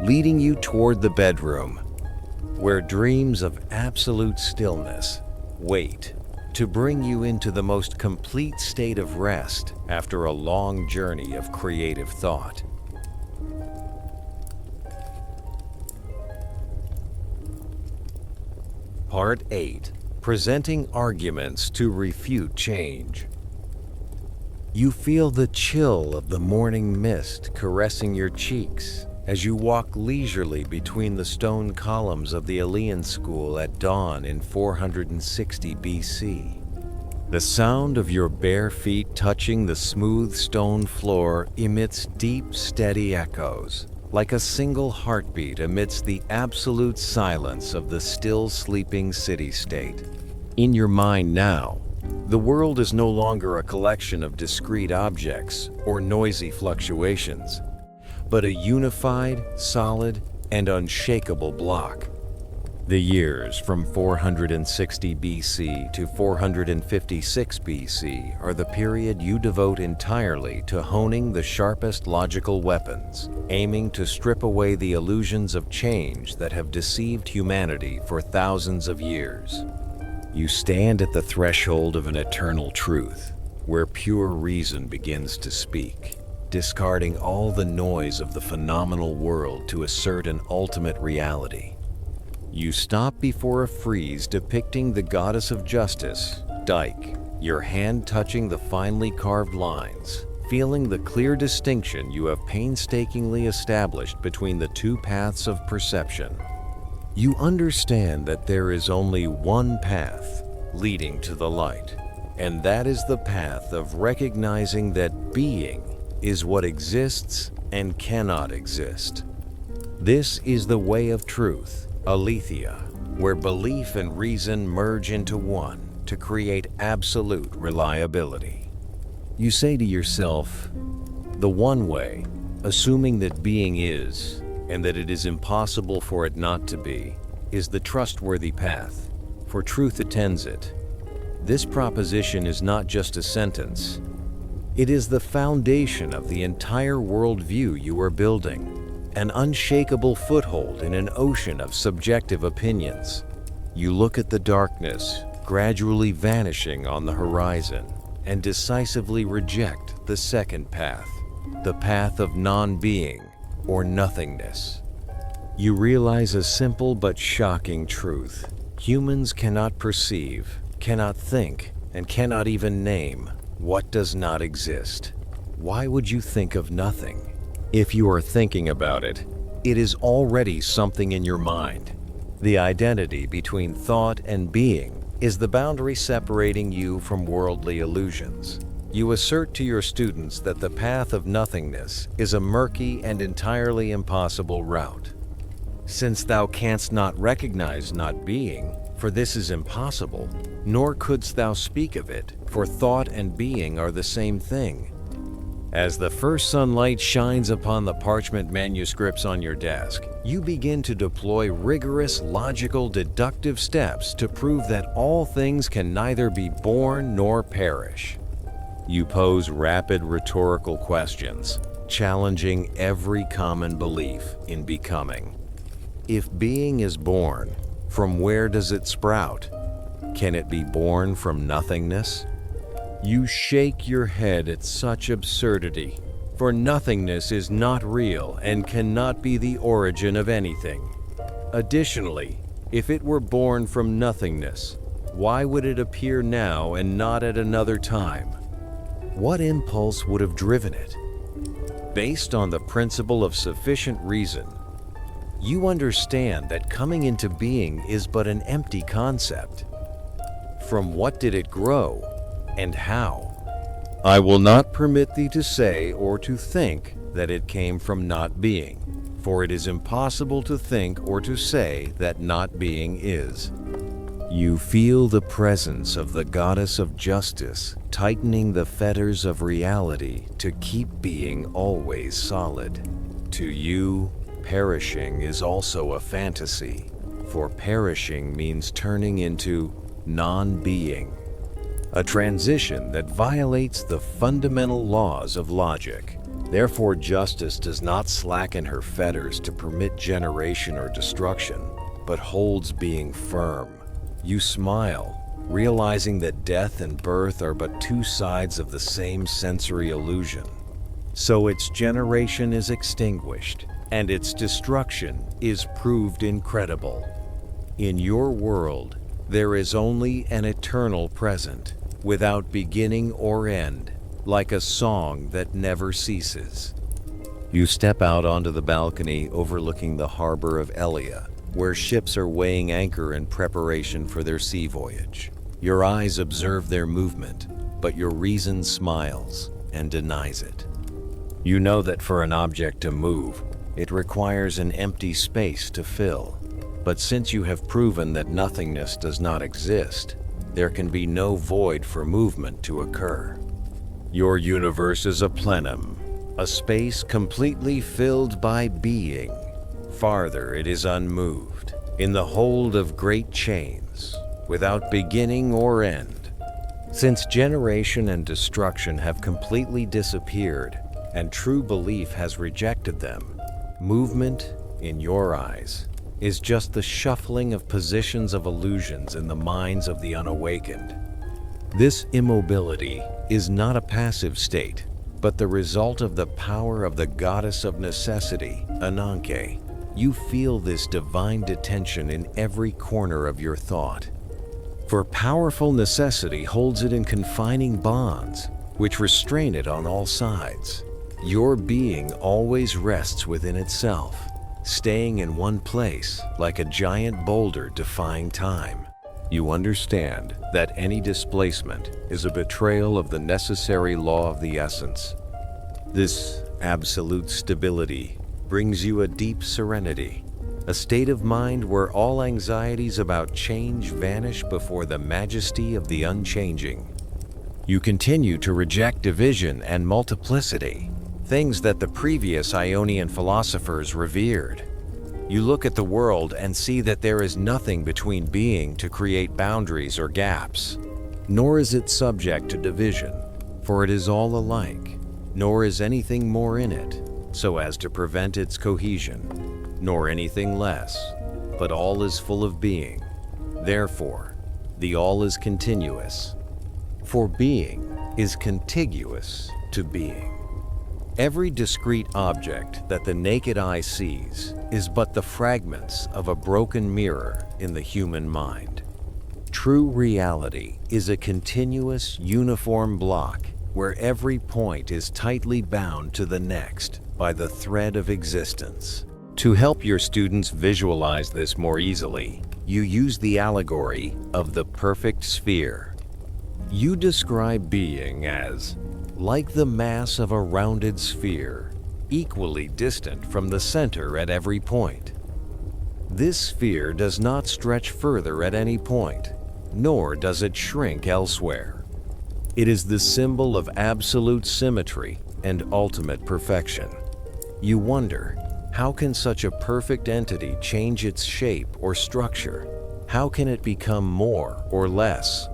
leading you toward the bedroom, where dreams of absolute stillness wait to bring you into the most complete state of rest after a long journey of creative thought. Part 8. Presenting arguments to refute change. You feel the chill of the morning mist caressing your cheeks as you walk leisurely between the stone columns of the Elean school at dawn in 460 BC. The sound of your bare feet touching the smooth stone floor emits deep, steady echoes, like a single heartbeat amidst the absolute silence of the still sleeping city-state. In your mind now, the world is no longer a collection of discrete objects or noisy fluctuations, but a unified, solid, and unshakable block. The years from 460 BC to 456 BC are the period you devote entirely to honing the sharpest logical weapons, aiming to strip away the illusions of change that have deceived humanity for thousands of years. You stand at the threshold of an eternal truth, where pure reason begins to speak, discarding all the noise of the phenomenal world to assert an ultimate reality. You stop before a frieze depicting the goddess of justice, Dike, your hand touching the finely carved lines, feeling the clear distinction you have painstakingly established between the two paths of perception. You understand that there is only one path leading to the light, and that is the path of recognizing that being is what exists and cannot exist. This is the way of truth, Aletheia, where belief and reason merge into one to create absolute reliability. You say to yourself, the one way, assuming that being is, and that it is impossible for it not to be, is the trustworthy path, for truth attends it. This proposition is not just a sentence. It is the foundation of the entire worldview you are building, an unshakable foothold in an ocean of subjective opinions. You look at the darkness gradually vanishing on the horizon and decisively reject the second path, the path of non-being or nothingness. You realize a simple but shocking truth. Humans cannot perceive, cannot think, and cannot even name what does not exist. Why would you think of nothing? If you are thinking about it, it is already something in your mind. The identity between thought and being is the boundary separating you from worldly illusions. You assert to your students that the path of nothingness is a murky and entirely impossible route. Since thou canst not recognize not being, for this is impossible, nor couldst thou speak of it, for thought and being are the same thing. As the first sunlight shines upon the parchment manuscripts on your desk, you begin to deploy rigorous, logical, deductive steps to prove that all things can neither be born nor perish. You pose rapid rhetorical questions, challenging every common belief in becoming. If being is born, from where does it sprout? Can it be born from nothingness? You shake your head at such absurdity, for nothingness is not real and cannot be the origin of anything. Additionally, if it were born from nothingness, why would it appear now and not at another time? What impulse would have driven it? Based on the principle of sufficient reason, you understand that coming into being is but an empty concept. From what did it grow, and how? I will not permit thee to say or to think that it came from not being, for it is impossible to think or to say that not being is. You feel the presence of the goddess of justice, tightening the fetters of reality to keep being always solid. To you, perishing is also a fantasy, for perishing means turning into non-being, a transition that violates the fundamental laws of logic. Therefore, justice does not slacken her fetters to permit generation or destruction, but holds being firm. You smile, realizing that death and birth are but two sides of the same sensory illusion. So its generation is extinguished, and its destruction is proved incredible. In your world, there is only an eternal present, without beginning or end, like a song that never ceases. You step out onto the balcony overlooking the harbor of Elia, where ships are weighing anchor in preparation for their sea voyage. Your eyes observe their movement, but your reason smiles and denies it. You know that for an object to move, it requires an empty space to fill. But since you have proven that nothingness does not exist, there can be no void for movement to occur. Your universe is a plenum, a space completely filled by being. Farther, it is unmoved, in the hold of great chains, without beginning or end. Since generation and destruction have completely disappeared, and true belief has rejected them, movement, in your eyes, is just the shuffling of positions of illusions in the minds of the unawakened. This immobility is not a passive state, but the result of the power of the goddess of necessity, Ananke. You feel this divine detention in every corner of your thought. For powerful necessity holds it in confining bonds, which restrain it on all sides. Your being always rests within itself, staying in one place like a giant boulder defying time. You understand that any displacement is a betrayal of the necessary law of the essence. This absolute stability brings you a deep serenity, a state of mind where all anxieties about change vanish before the majesty of the unchanging. You continue to reject division and multiplicity, things that the previous Ionian philosophers revered. You look at the world and see that there is nothing between being to create boundaries or gaps, nor is it subject to division, for it is all alike, nor is anything more in it, so as to prevent its cohesion, nor anything less, but all is full of being. Therefore, the all is continuous, for being is contiguous to being. Every discrete object that the naked eye sees is but the fragments of a broken mirror in the human mind. True reality is a continuous, uniform block where every point is tightly bound to the next by the thread of existence. To help your students visualize this more easily, you use the allegory of the perfect sphere. You describe being as like the mass of a rounded sphere, equally distant from the center at every point. This sphere does not stretch further at any point, nor does it shrink elsewhere. It is the symbol of absolute symmetry and ultimate perfection. You wonder, how can such a perfect entity change its shape or structure? How can it become more or less?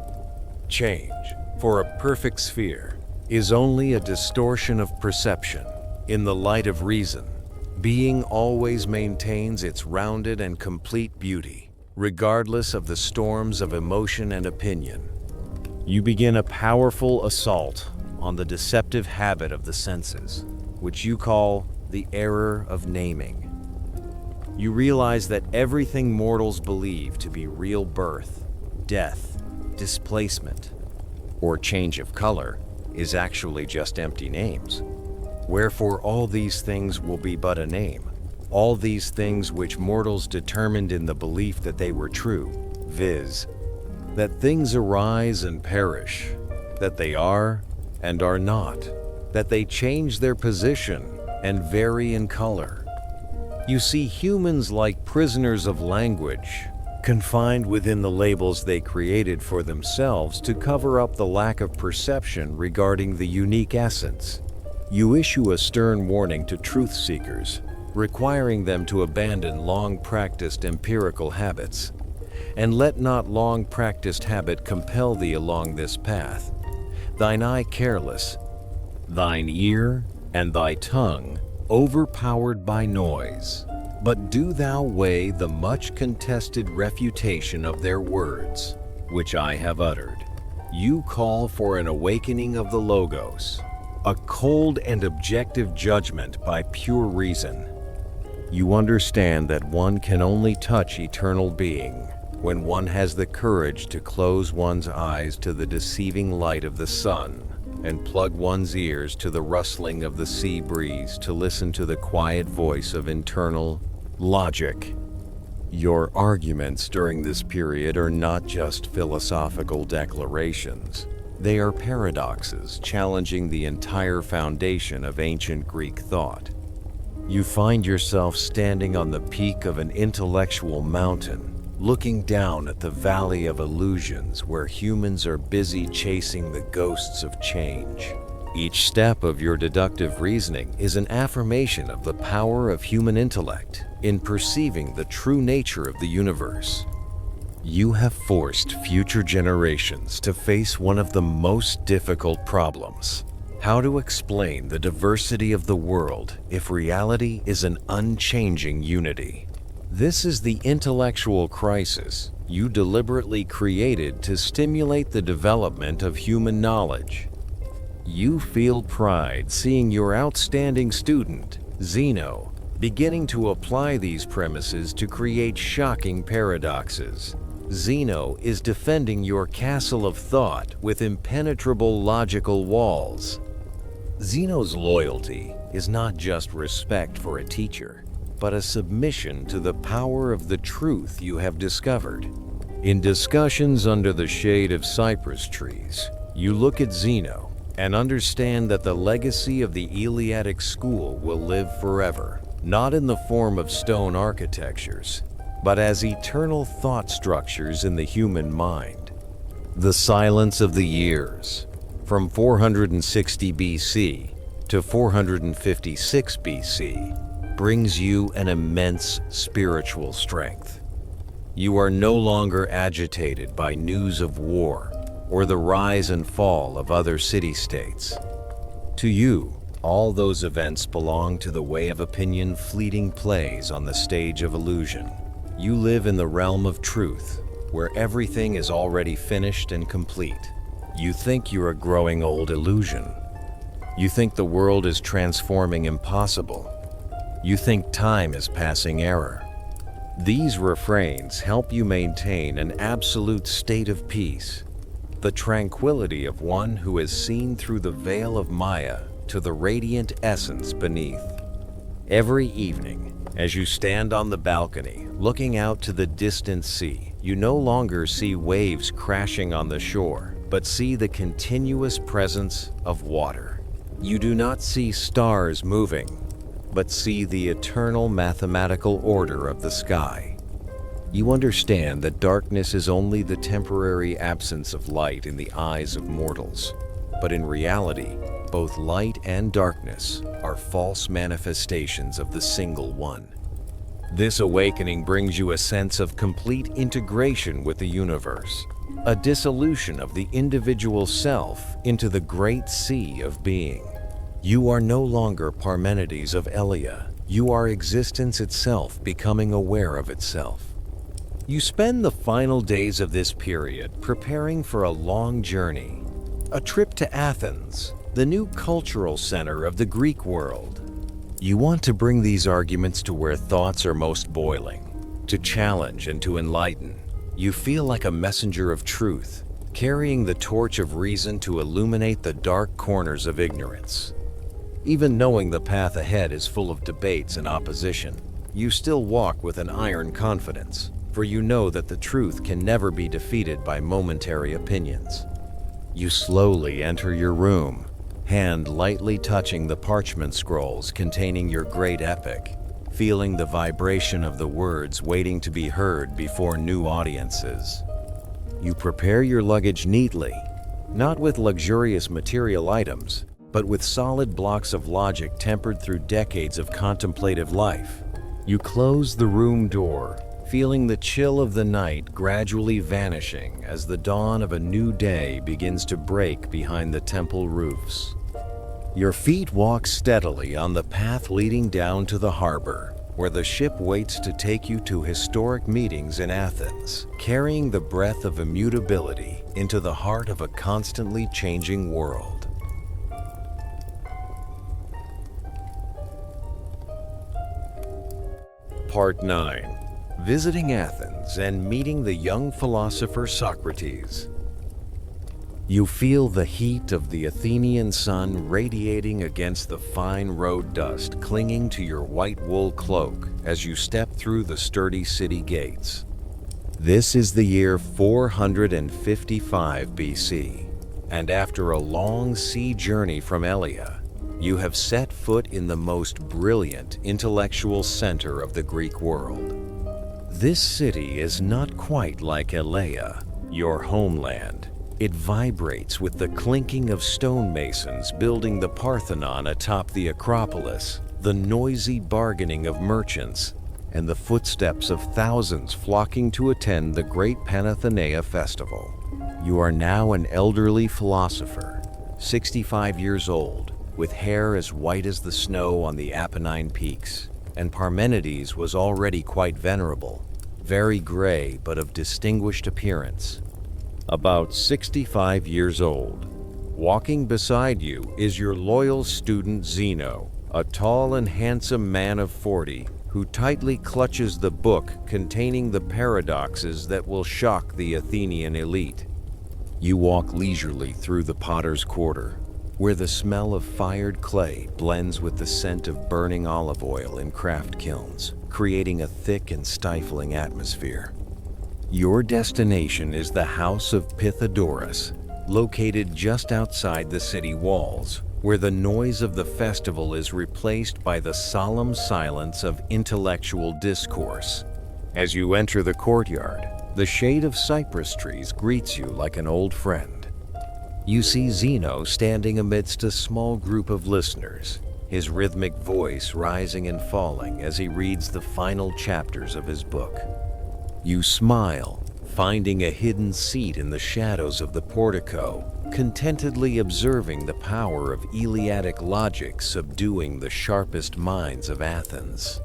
Change, for a perfect sphere, is only a distortion of perception. In the light of reason, being always maintains its rounded and complete beauty, regardless of the storms of emotion and opinion. You begin a powerful assault on the deceptive habit of the senses, which you call the error of naming. You realize that everything mortals believe to be real birth, death, displacement, or change of color is actually just empty names. Wherefore all these things will be but a name, all these things which mortals determined in the belief that they were true, viz., that things arise and perish, that they are and are not, that they change their position and vary in color. You see humans like prisoners of language, confined within the labels they created for themselves to cover up the lack of perception regarding the unique essence. You issue a stern warning to truth seekers, requiring them to abandon long-practiced empirical habits. And let not long-practiced habit compel thee along this path. Thine eye careless, thine ear and thy tongue overpowered by noise. But do thou weigh the much contested refutation of their words, which I have uttered. You call for an awakening of the Logos, a cold and objective judgment by pure reason. You understand that one can only touch eternal being when one has the courage to close one's eyes to the deceiving light of the sun and plug one's ears to the rustling of the sea breeze to listen to the quiet voice of internal logic. Your arguments during this period are not just philosophical declarations. They are paradoxes challenging the entire foundation of ancient Greek thought. You find yourself standing on the peak of an intellectual mountain, looking down at the valley of illusions where humans are busy chasing the ghosts of change. Each step of your deductive reasoning is an affirmation of the power of human intellect in perceiving the true nature of the universe. You have forced future generations to face one of the most difficult problems: how to explain the diversity of the world if reality is an unchanging unity. This is the intellectual crisis you deliberately created to stimulate the development of human knowledge. You feel pride seeing your outstanding student, Zeno, beginning to apply these premises to create shocking paradoxes. Zeno is defending your castle of thought with impenetrable logical walls. Zeno's loyalty is not just respect for a teacher, but a submission to the power of the truth you have discovered. In discussions under the shade of cypress trees, you look at Zeno and understand that the legacy of the Eleatic school will live forever, not in the form of stone architectures, but as eternal thought structures in the human mind. The silence of the years, from 460 BC to 456 BC, brings you an immense spiritual strength. You are no longer agitated by news of war or the rise and fall of other city-states. To you, all those events belong to the way of opinion fleeting plays on the stage of illusion. You live in the realm of truth, where everything is already finished and complete. You think you're a growing old illusion. You think the world is transforming impossible. You think time is passing error. These refrains help you maintain an absolute state of peace, the tranquility of one who has seen through the veil of Maya to the radiant essence beneath. Every evening, as you stand on the balcony, looking out to the distant sea, you no longer see waves crashing on the shore, but see the continuous presence of water. You do not see stars moving, but see the eternal mathematical order of the sky. You understand that darkness is only the temporary absence of light in the eyes of mortals, but in reality, both light and darkness are false manifestations of the single one. This awakening brings you a sense of complete integration with the universe, a dissolution of the individual self into the great sea of being. You are no longer Parmenides of Elea. You are existence itself becoming aware of itself. You spend the final days of this period preparing for a long journey, a trip to Athens, the new cultural center of the Greek world. You want to bring these arguments to where thoughts are most boiling, to challenge and to enlighten. You feel like a messenger of truth, carrying the torch of reason to illuminate the dark corners of ignorance. Even knowing the path ahead is full of debates and opposition, you still walk with an iron confidence, for you know that the truth can never be defeated by momentary opinions. You slowly enter your room, hand lightly touching the parchment scrolls containing your great epic, feeling the vibration of the words waiting to be heard before new audiences. You prepare your luggage neatly, not with luxurious material items, but with solid blocks of logic tempered through decades of contemplative life. You close the room door, feeling the chill of the night gradually vanishing as the dawn of a new day begins to break behind the temple roofs. Your feet walk steadily on the path leading down to the harbor, where the ship waits to take you to historic meetings in Athens, carrying the breath of immutability into the heart of a constantly changing world. Part 9. Visiting Athens and meeting the young philosopher Socrates. You feel the heat of the Athenian sun radiating against the fine road dust clinging to your white wool cloak as you step through the sturdy city gates. This is the year 455 BC, and after a long sea journey from Elea, you have set foot in the most brilliant intellectual center of the Greek world. This city is not quite like Elea, your homeland. It vibrates with the clinking of stonemasons building the Parthenon atop the Acropolis, the noisy bargaining of merchants, and the footsteps of thousands flocking to attend the great Panathenaea festival. You are now an elderly philosopher, 65 years old, with hair as white as the snow on the Apennine peaks, and Parmenides was already quite venerable, very gray but of distinguished appearance. About 65 years old. Walking beside you is your loyal student Zeno, a tall and handsome man of 40 who tightly clutches the book containing the paradoxes that will shock the Athenian elite. You walk leisurely through the potter's quarter, where the smell of fired clay blends with the scent of burning olive oil in craft kilns, creating a thick and stifling atmosphere. Your destination is the house of Pythagoras, located just outside the city walls, where the noise of the festival is replaced by the solemn silence of intellectual discourse. As you enter the courtyard, the shade of cypress trees greets you like an old friend. You see Zeno standing amidst a small group of listeners, his rhythmic voice rising and falling as he reads the final chapters of his book. You smile, finding a hidden seat in the shadows of the portico, contentedly observing the power of Eleatic logic subduing the sharpest minds of Athens.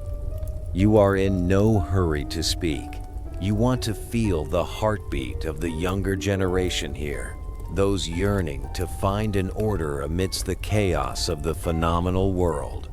You are in no hurry to speak. You want to feel the heartbeat of the younger generation here, those yearning to find an order amidst the chaos of the phenomenal world.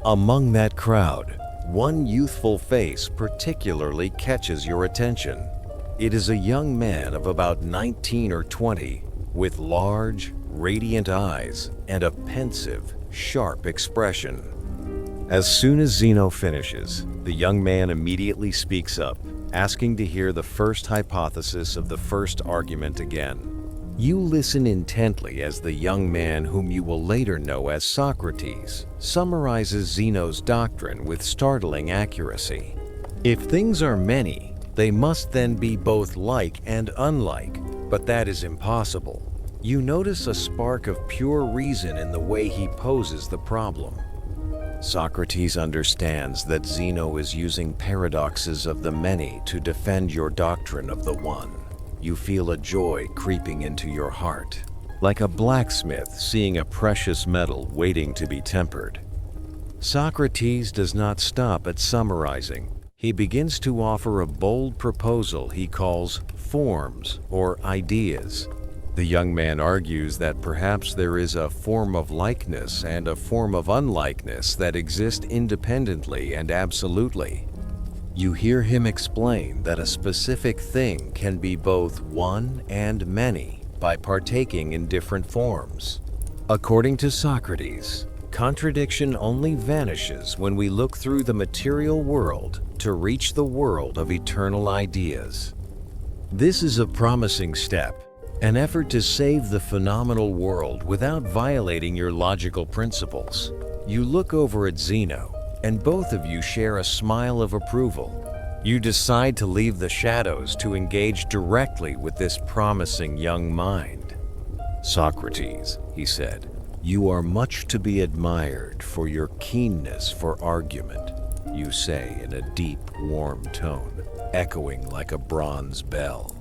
Among that crowd, one youthful face particularly catches your attention. It is a young man of about 19 or 20, with large, radiant eyes and a pensive, sharp expression. As soon as Zeno finishes, the young man immediately speaks up, asking to hear the first hypothesis of the first argument again. You listen intently as the young man, whom you will later know as Socrates, summarizes Zeno's doctrine with startling accuracy. If things are many, they must then be both like and unlike, but that is impossible. You notice a spark of pure reason in the way he poses the problem. Socrates understands that Zeno is using paradoxes of the many to defend your doctrine of the one. You feel a joy creeping into your heart, like a blacksmith seeing a precious metal waiting to be tempered. Socrates does not stop at summarizing. He begins to offer a bold proposal he calls forms or ideas. The young man argues that perhaps there is a form of likeness and a form of unlikeness that exist independently and absolutely. You hear him explain that a specific thing can be both one and many by partaking in different forms. According to Socrates, contradiction only vanishes when we look through the material world to reach the world of eternal ideas. This is a promising step, an effort to save the phenomenal world without violating your logical principles. You look over at Zeno, and both of you share a smile of approval. You decide to leave the shadows to engage directly with this promising young mind. "Socrates," he said, "you are much to be admired for your keenness for argument," you say in a deep, warm tone, echoing like a bronze bell.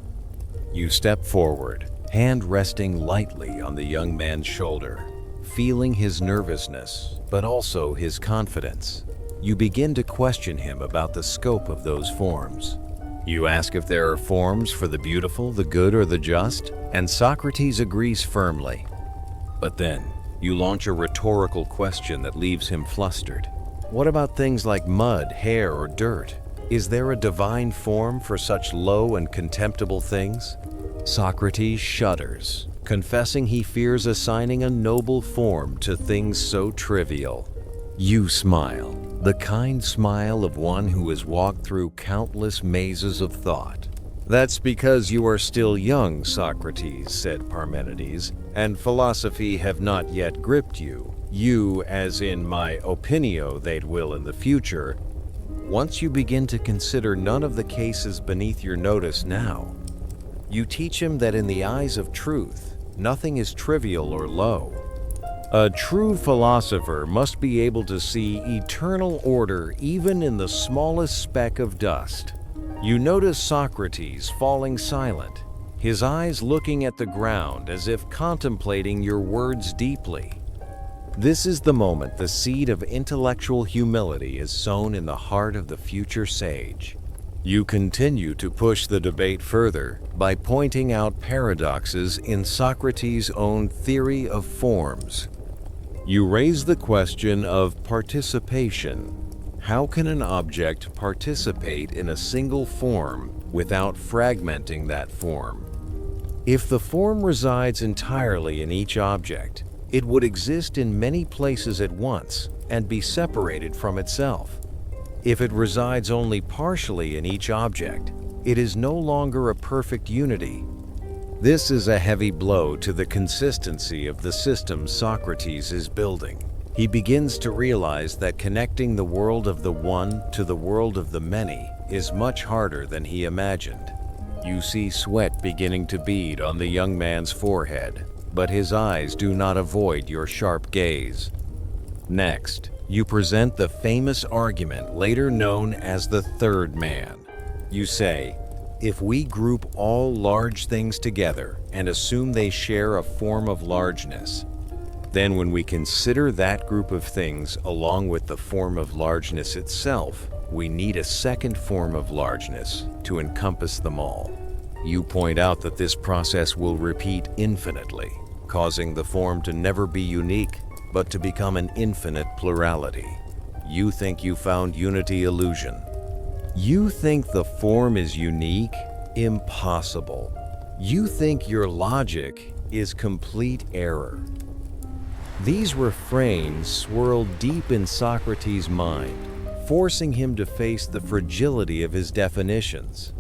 You step forward, hand resting lightly on the young man's shoulder, feeling his nervousness, but also his confidence. You begin to question him about the scope of those forms. You ask if there are forms for the beautiful, the good, or the just, and Socrates agrees firmly. But then, you launch a rhetorical question that leaves him flustered. What about things like mud, hair, or dirt? Is there a divine form for such low and contemptible things? Socrates shudders, confessing he fears assigning a noble form to things so trivial. You smile, the kind smile of one who has walked through countless mazes of thought. "That's because you are still young, Socrates," said Parmenides, "and philosophy have not yet gripped you. You, as in my opinio they'd will in the future. Once you begin to consider none of the cases beneath your notice now, you teach him that in the eyes of truth, nothing is trivial or low. A true philosopher must be able to see eternal order even in the smallest speck of dust." You notice Socrates falling silent, his eyes looking at the ground as if contemplating your words deeply. This is the moment the seed of intellectual humility is sown in the heart of the future sage. You continue to push the debate further by pointing out paradoxes in Socrates' own theory of forms. You raise the question of participation. How can an object participate in a single form without fragmenting that form? If the form resides entirely in each object, it would exist in many places at once and be separated from itself. If it resides only partially in each object, it is no longer a perfect unity. This is a heavy blow to the consistency of the system Socrates is building. He begins to realize that connecting the world of the one to the world of the many is much harder than he imagined. You see sweat beginning to bead on the young man's forehead, but his eyes do not avoid your sharp gaze. Next, you present the famous argument later known as the third man. You say, if we group all large things together and assume they share a form of largeness, then when we consider that group of things along with the form of largeness itself, we need a second form of largeness to encompass them all. You point out that this process will repeat infinitely, causing the form to never be unique, but to become an infinite plurality. You think you found unity illusion. You think the form is unique? Impossible. You think your logic is complete error. These refrains swirl deep in Socrates' mind, forcing him to face the fragility of his definitions.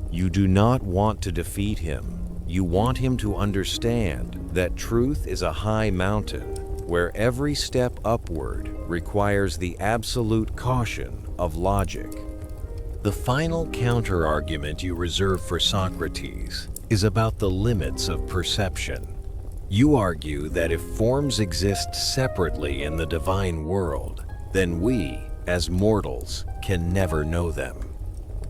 You do not want to defeat him. You want him to understand that truth is a high mountain where every step upward requires the absolute caution of logic. The final counter-argument you reserve for Socrates is about the limits of perception. You argue that if forms exist separately in the divine world, then we, as mortals, can never know them.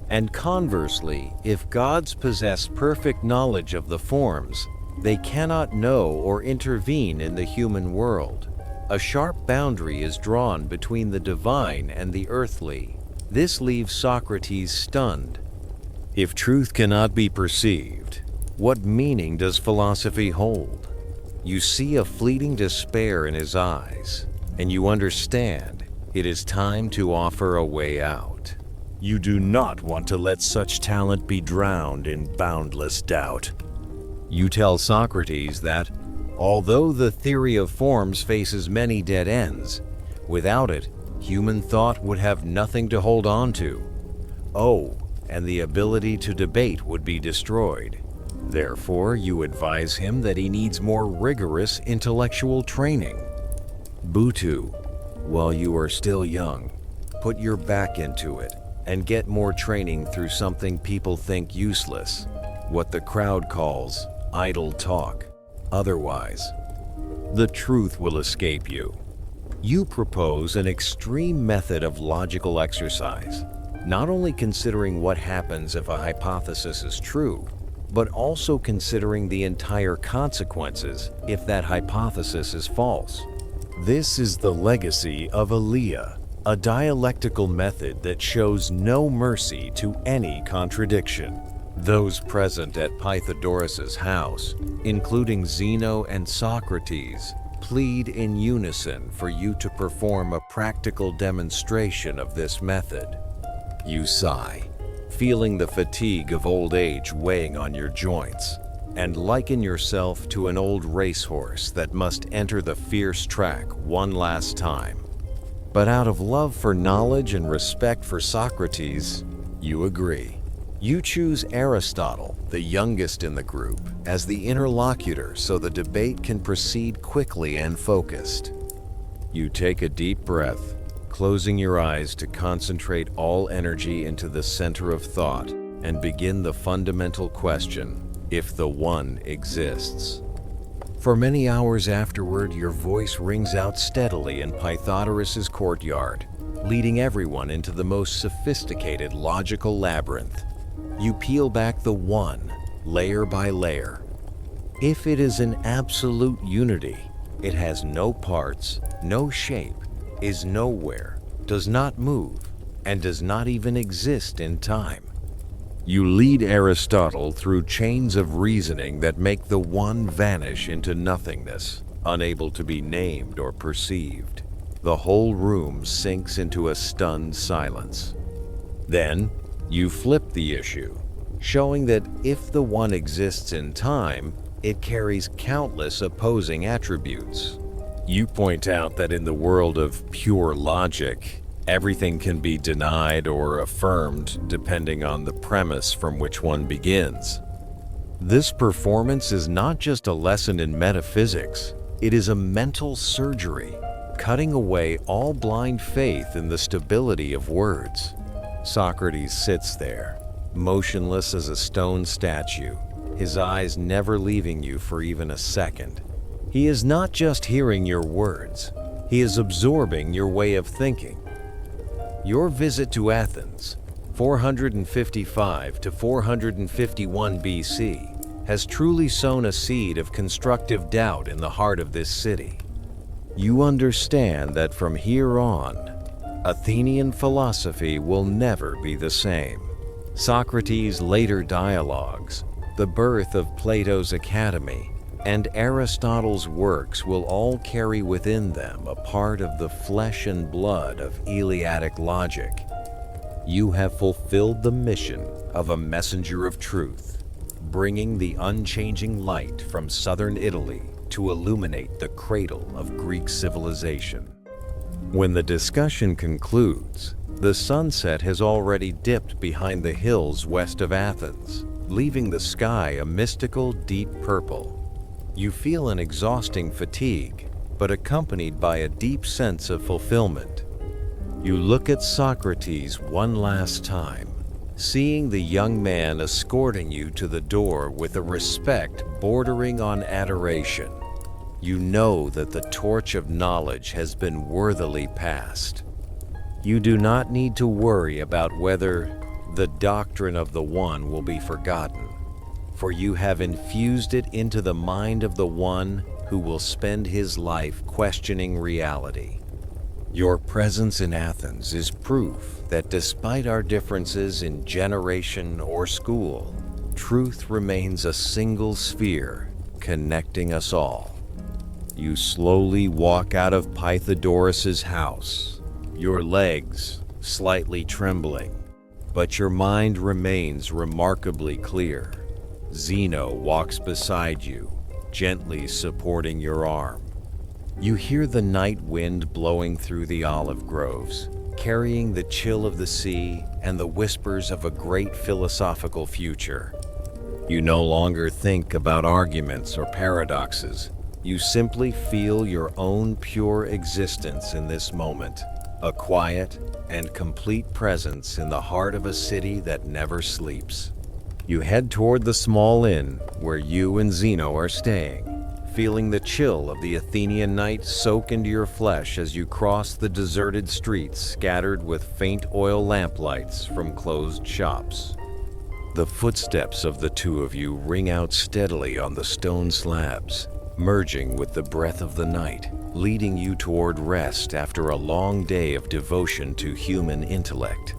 And conversely, if gods possess perfect knowledge of the forms, they cannot know or intervene in the human world. A sharp boundary is drawn between the divine and the earthly. This leaves Socrates stunned. If truth cannot be perceived, what meaning does philosophy hold? You see a fleeting despair in his eyes, and you understand it is time to offer a way out. You do not want to let such talent be drowned in boundless doubt. You tell Socrates that, although the theory of forms faces many dead ends, without it, human thought would have nothing to hold on to. Oh, and the ability to debate would be destroyed. Therefore, you advise him that he needs more rigorous intellectual training. Butu, while you are still young, put your back into it, and get more training through something people think useless, what the crowd calls idle talk. Otherwise, the truth will escape you. You propose an extreme method of logical exercise, not only considering what happens if a hypothesis is true, but also considering the entire consequences if that hypothesis is false. This is the legacy of Aleia, a dialectical method that shows no mercy to any contradiction. Those present at Pythodoras's house, including Zeno and Socrates, plead in unison for you to perform a practical demonstration of this method. You sigh, feeling the fatigue of old age weighing on your joints, and liken yourself to an old racehorse that must enter the fierce track one last time. But out of love for knowledge and respect for Socrates, you agree. You choose Aristotle, the youngest in the group, as the interlocutor so the debate can proceed quickly and focused. You take a deep breath, closing your eyes to concentrate all energy into the center of thought and begin the fundamental question, if the One exists. For many hours afterward, your voice rings out steadily in Pythodoras's courtyard, leading everyone into the most sophisticated logical labyrinth. You peel back the One, layer by layer. If it is an absolute unity, it has no parts, no shape, is nowhere, does not move, and does not even exist in time. You lead Aristotle through chains of reasoning that make the One vanish into nothingness, unable to be named or perceived. The whole room sinks into a stunned silence. Then, you flip the issue, showing that if the One exists in time, it carries countless opposing attributes. You point out that in the world of pure logic, everything can be denied or affirmed depending on the premise from which one begins. This performance is not just a lesson in metaphysics, it is a mental surgery, cutting away all blind faith in the stability of words. Socrates sits there, motionless as a stone statue, his eyes never leaving you for even a second. He is not just hearing your words, he is absorbing your way of thinking. Your visit to Athens, 455 to 451 BC, has truly sown a seed of constructive doubt in the heart of this city. You understand that from here on, Athenian philosophy will never be the same. Socrates' later dialogues, the birth of Plato's Academy, and Aristotle's works will all carry within them a part of the flesh and blood of Eleatic logic. You have fulfilled the mission of a messenger of truth, bringing the unchanging light from southern Italy to illuminate the cradle of Greek civilization. When the discussion concludes, the sunset has already dipped behind the hills west of Athens, leaving the sky a mystical deep purple. You feel an exhausting fatigue, but accompanied by a deep sense of fulfillment. You look at Socrates one last time, seeing the young man escorting you to the door with a respect bordering on adoration. You know that the torch of knowledge has been worthily passed. You do not need to worry about whether the doctrine of the One will be forgotten, for you have infused it into the mind of the One who will spend his life questioning reality. Your presence in Athens is proof that despite our differences in generation or school, truth remains a single sphere connecting us all. You slowly walk out of Pythodoras's house, your legs slightly trembling, but your mind remains remarkably clear. Zeno walks beside you, gently supporting your arm. You hear the night wind blowing through the olive groves, carrying the chill of the sea and the whispers of a great philosophical future. You no longer think about arguments or paradoxes. You simply feel your own pure existence in this moment. a quiet and complete presence in the heart of a city that never sleeps. You head toward the small inn where you and Zeno are staying, feeling the chill of the Athenian night soak into your flesh as you cross the deserted streets scattered with faint oil lamplights from closed shops. The footsteps of the two of you ring out steadily on the stone slabs, merging with the breath of the night, leading you toward rest after a long day of devotion to human intellect.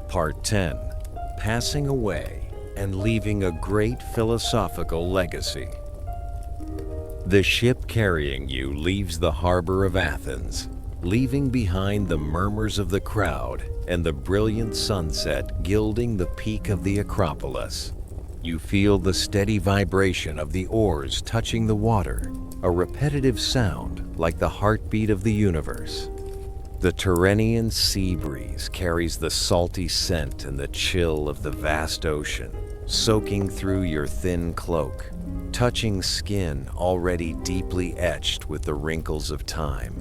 Part 10. Passing away and leaving a great philosophical legacy. The ship carrying you leaves the harbor of Athens, leaving behind the murmurs of the crowd and the brilliant sunset gilding the peak of the Acropolis. You feel the steady vibration of the oars touching the water, a repetitive sound like the heartbeat of the universe. The Tyrrhenian sea breeze carries the salty scent and the chill of the vast ocean, soaking through your thin cloak, touching skin already deeply etched with the wrinkles of time.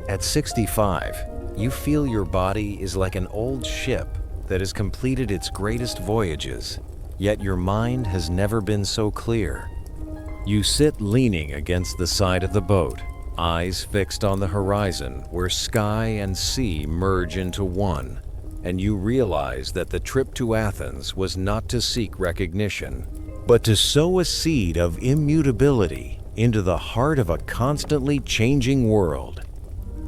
At 65, you feel your body is like an old ship that has completed its greatest voyages, yet your mind has never been so clear. You sit leaning against the side of the boat, eyes fixed on the horizon where sky and sea merge into one, and you realize that the trip to Athens was not to seek recognition, but to sow a seed of immutability into the heart of a constantly changing world.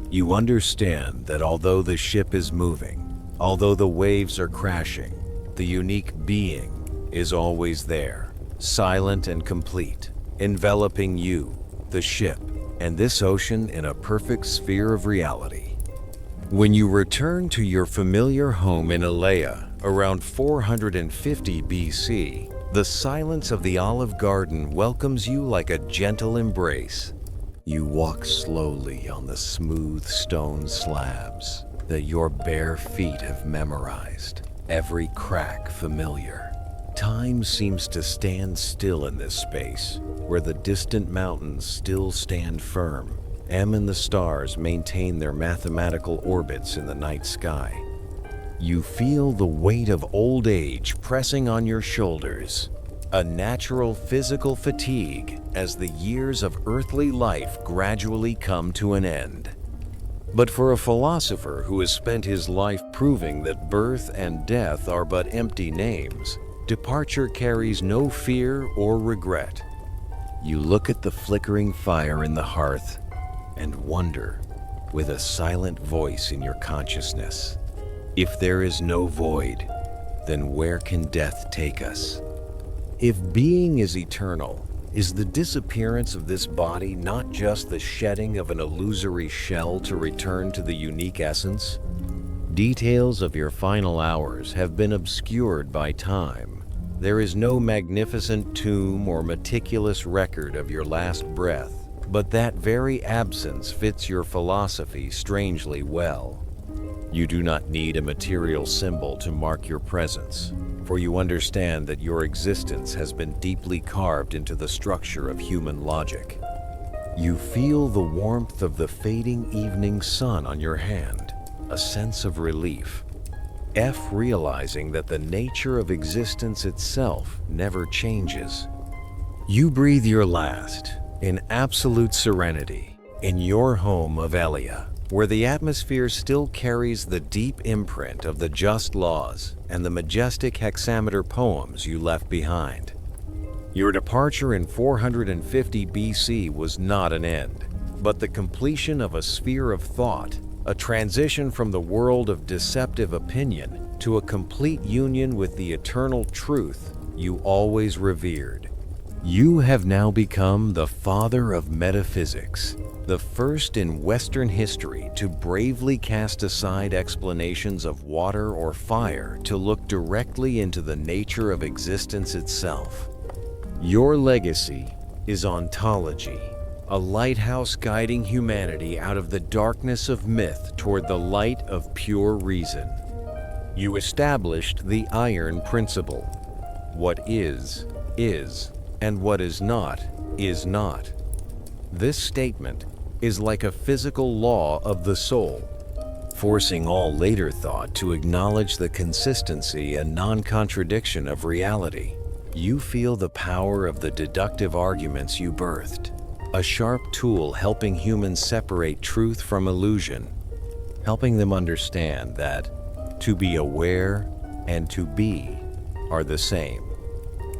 You understand that although the ship is moving, although the waves are crashing, the unique being is always there, silent and complete, enveloping you, the ship, and this ocean in a perfect sphere of reality. When you return to your familiar home in Elea around 450 BC, the silence of the Olive Garden welcomes you like a gentle embrace. You walk slowly on the smooth stone slabs that your bare feet have memorized, every crack familiar. Time seems to stand still in this space, where the distant mountains still stand firm, and the stars maintain their mathematical orbits in the night sky. You feel the weight of old age pressing on your shoulders, a natural physical fatigue as the years of earthly life gradually come to an end. But for a philosopher who has spent his life proving that birth and death are but empty names, departure carries no fear or regret. You look at the flickering fire in the hearth and wonder, with a silent voice in your consciousness, if there is no void, then where can death take us? If being is eternal, is the disappearance of this body not just the shedding of an illusory shell to return to the unique essence? Details of your final hours have been obscured by time. There is no magnificent tomb or meticulous record of your last breath, but that very absence fits your philosophy strangely well. You do not need a material symbol to mark your presence, for you understand that your existence has been deeply carved into the structure of human logic. You feel the warmth of the fading evening sun on your hand, a sense of relief. Realizing that the nature of existence itself never changes. You breathe your last, in absolute serenity, in your home of Elea, where the atmosphere still carries the deep imprint of the just laws and the majestic hexameter poems you left behind. Your departure in 450 BC was not an end, but the completion of a sphere of thought, a transition from the world of deceptive opinion to a complete union with the eternal truth you always revered. You have now become the father of metaphysics, the first in Western history to bravely cast aside explanations of water or fire to look directly into the nature of existence itself. Your legacy is ontology, a lighthouse guiding humanity out of the darkness of myth toward the light of pure reason. You established the iron principle. What is, and what is not, is not. This statement is like a physical law of the soul, forcing all later thought to acknowledge the consistency and non-contradiction of reality. You feel the power of the deductive arguments you birthed, a sharp tool helping humans separate truth from illusion, helping them understand that to be aware and to be are the same.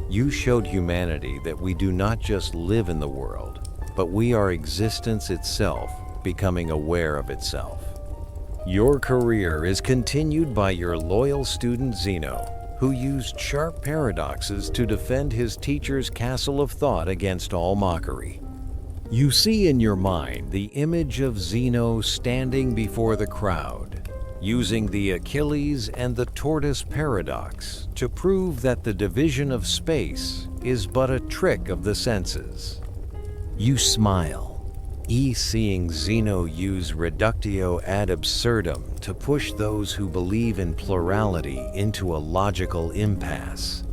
You showed humanity that we do not just live in the world, but we are existence itself, becoming aware of itself. Your career is continued by your loyal student Zeno, who used sharp paradoxes to defend his teacher's castle of thought against all mockery. You see in your mind the image of Zeno standing before the crowd, using the Achilles and the tortoise paradox to prove that the division of space is but a trick of the senses. You smile, seeing Zeno use reductio ad absurdum to push those who believe in plurality into a logical impasse.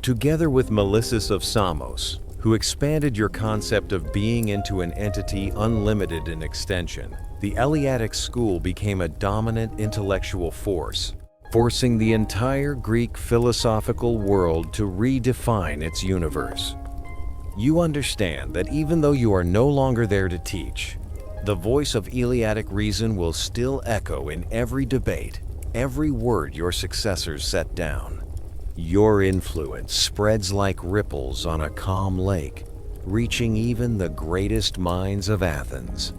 Together with Melissus of Samos, who expanded your concept of being into an entity unlimited in extension, the Eleatic school became a dominant intellectual force, forcing the entire Greek philosophical world to redefine its universe. You understand that even though you are no longer there to teach, the voice of Eleatic reason will still echo in every debate, every word your successors set down. Your influence spreads like ripples on a calm lake, reaching even the greatest minds of Athens.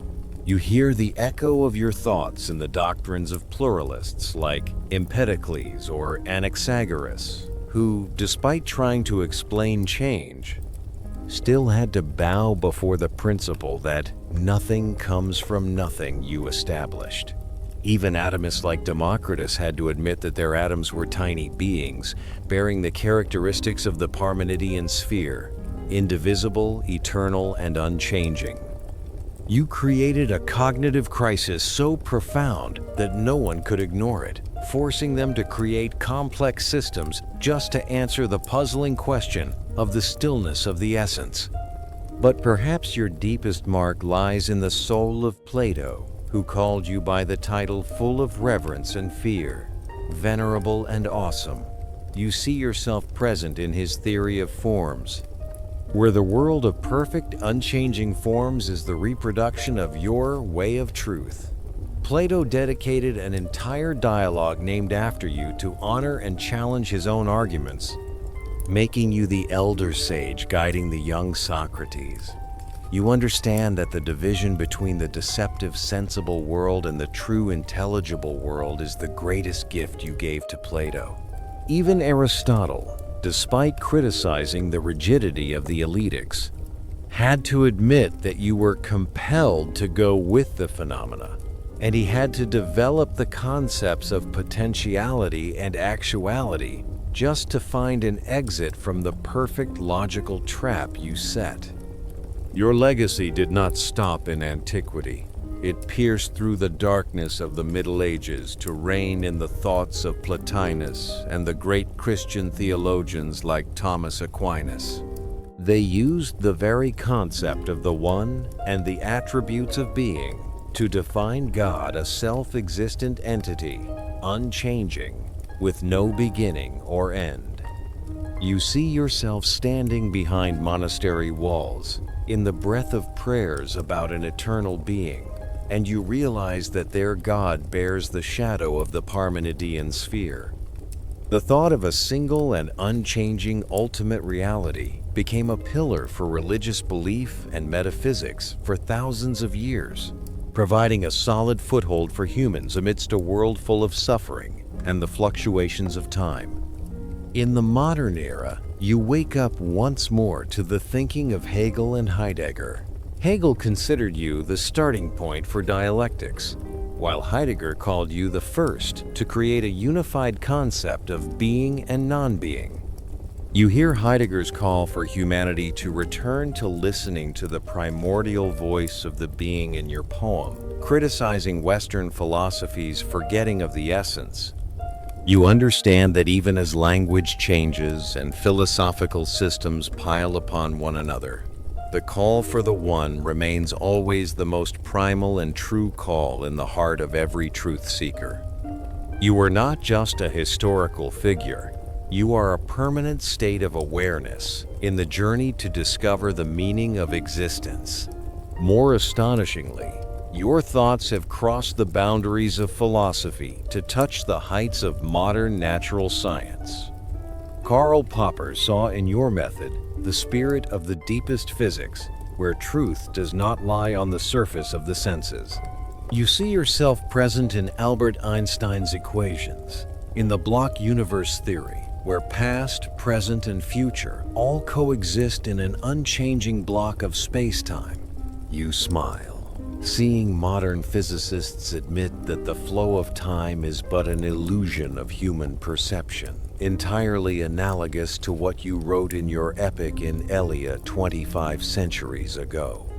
You hear the echo of your thoughts in the doctrines of pluralists like Empedocles or Anaxagoras, who, despite trying to explain change, still had to bow before the principle that nothing comes from nothing you established. Even atomists like Democritus had to admit that their atoms were tiny beings, bearing the characteristics of the Parmenidean sphere, indivisible, eternal, and unchanging. You created a cognitive crisis so profound that no one could ignore it, forcing them to create complex systems just to answer the puzzling question of the stillness of the essence. But perhaps your deepest mark lies in the soul of Plato, who called you by the title full of reverence and fear, venerable and awesome. You see yourself present in his theory of forms, where the world of perfect, unchanging forms is the reproduction of your way of truth. Plato dedicated an entire dialogue named after you to honor and challenge his own arguments, making you the elder sage guiding the young Socrates. You understand that the division between the deceptive, sensible world and the true, intelligible world is the greatest gift you gave to Plato. Even Aristotle, despite criticizing the rigidity of the Eleatics, had to admit that you were compelled to go with the phenomena, and he had to develop the concepts of potentiality and actuality just to find an exit from the perfect logical trap you set. Your legacy did not stop in antiquity. It pierced through the darkness of the Middle Ages to reign in the thoughts of Plotinus and the great Christian theologians like Thomas Aquinas. They used the very concept of the One and the attributes of being to define God, a self-existent entity, unchanging, with no beginning or end. You see yourself standing behind monastery walls, in the breath of prayers about an eternal being, and you realize that their God bears the shadow of the Parmenidean sphere. The thought of a single and unchanging ultimate reality became a pillar for religious belief and metaphysics for thousands of years, providing a solid foothold for humans amidst a world full of suffering and the fluctuations of time. In the modern era, you wake up once more to the thinking of Hegel and Heidegger. Hegel considered you the starting point for dialectics, while Heidegger called you the first to create a unified concept of being and non-being. You hear Heidegger's call for humanity to return to listening to the primordial voice of the being in your poem, criticizing Western philosophy's forgetting of the essence. You understand that even as language changes and philosophical systems pile upon one another, the call for the one remains always the most primal and true call in the heart of every truth seeker. You are not just a historical figure. You are a permanent state of awareness in the journey to discover the meaning of existence. More astonishingly, your thoughts have crossed the boundaries of philosophy to touch the heights of modern natural science. Karl Popper saw in your method the spirit of the deepest physics, where truth does not lie on the surface of the senses. You see yourself present in Albert Einstein's equations, in the block universe theory, where past, present, and future all coexist in an unchanging block of space-time. You smile, seeing modern physicists admit that the flow of time is but an illusion of human perception, entirely analogous to what you wrote in your epic in Elia 25 centuries ago.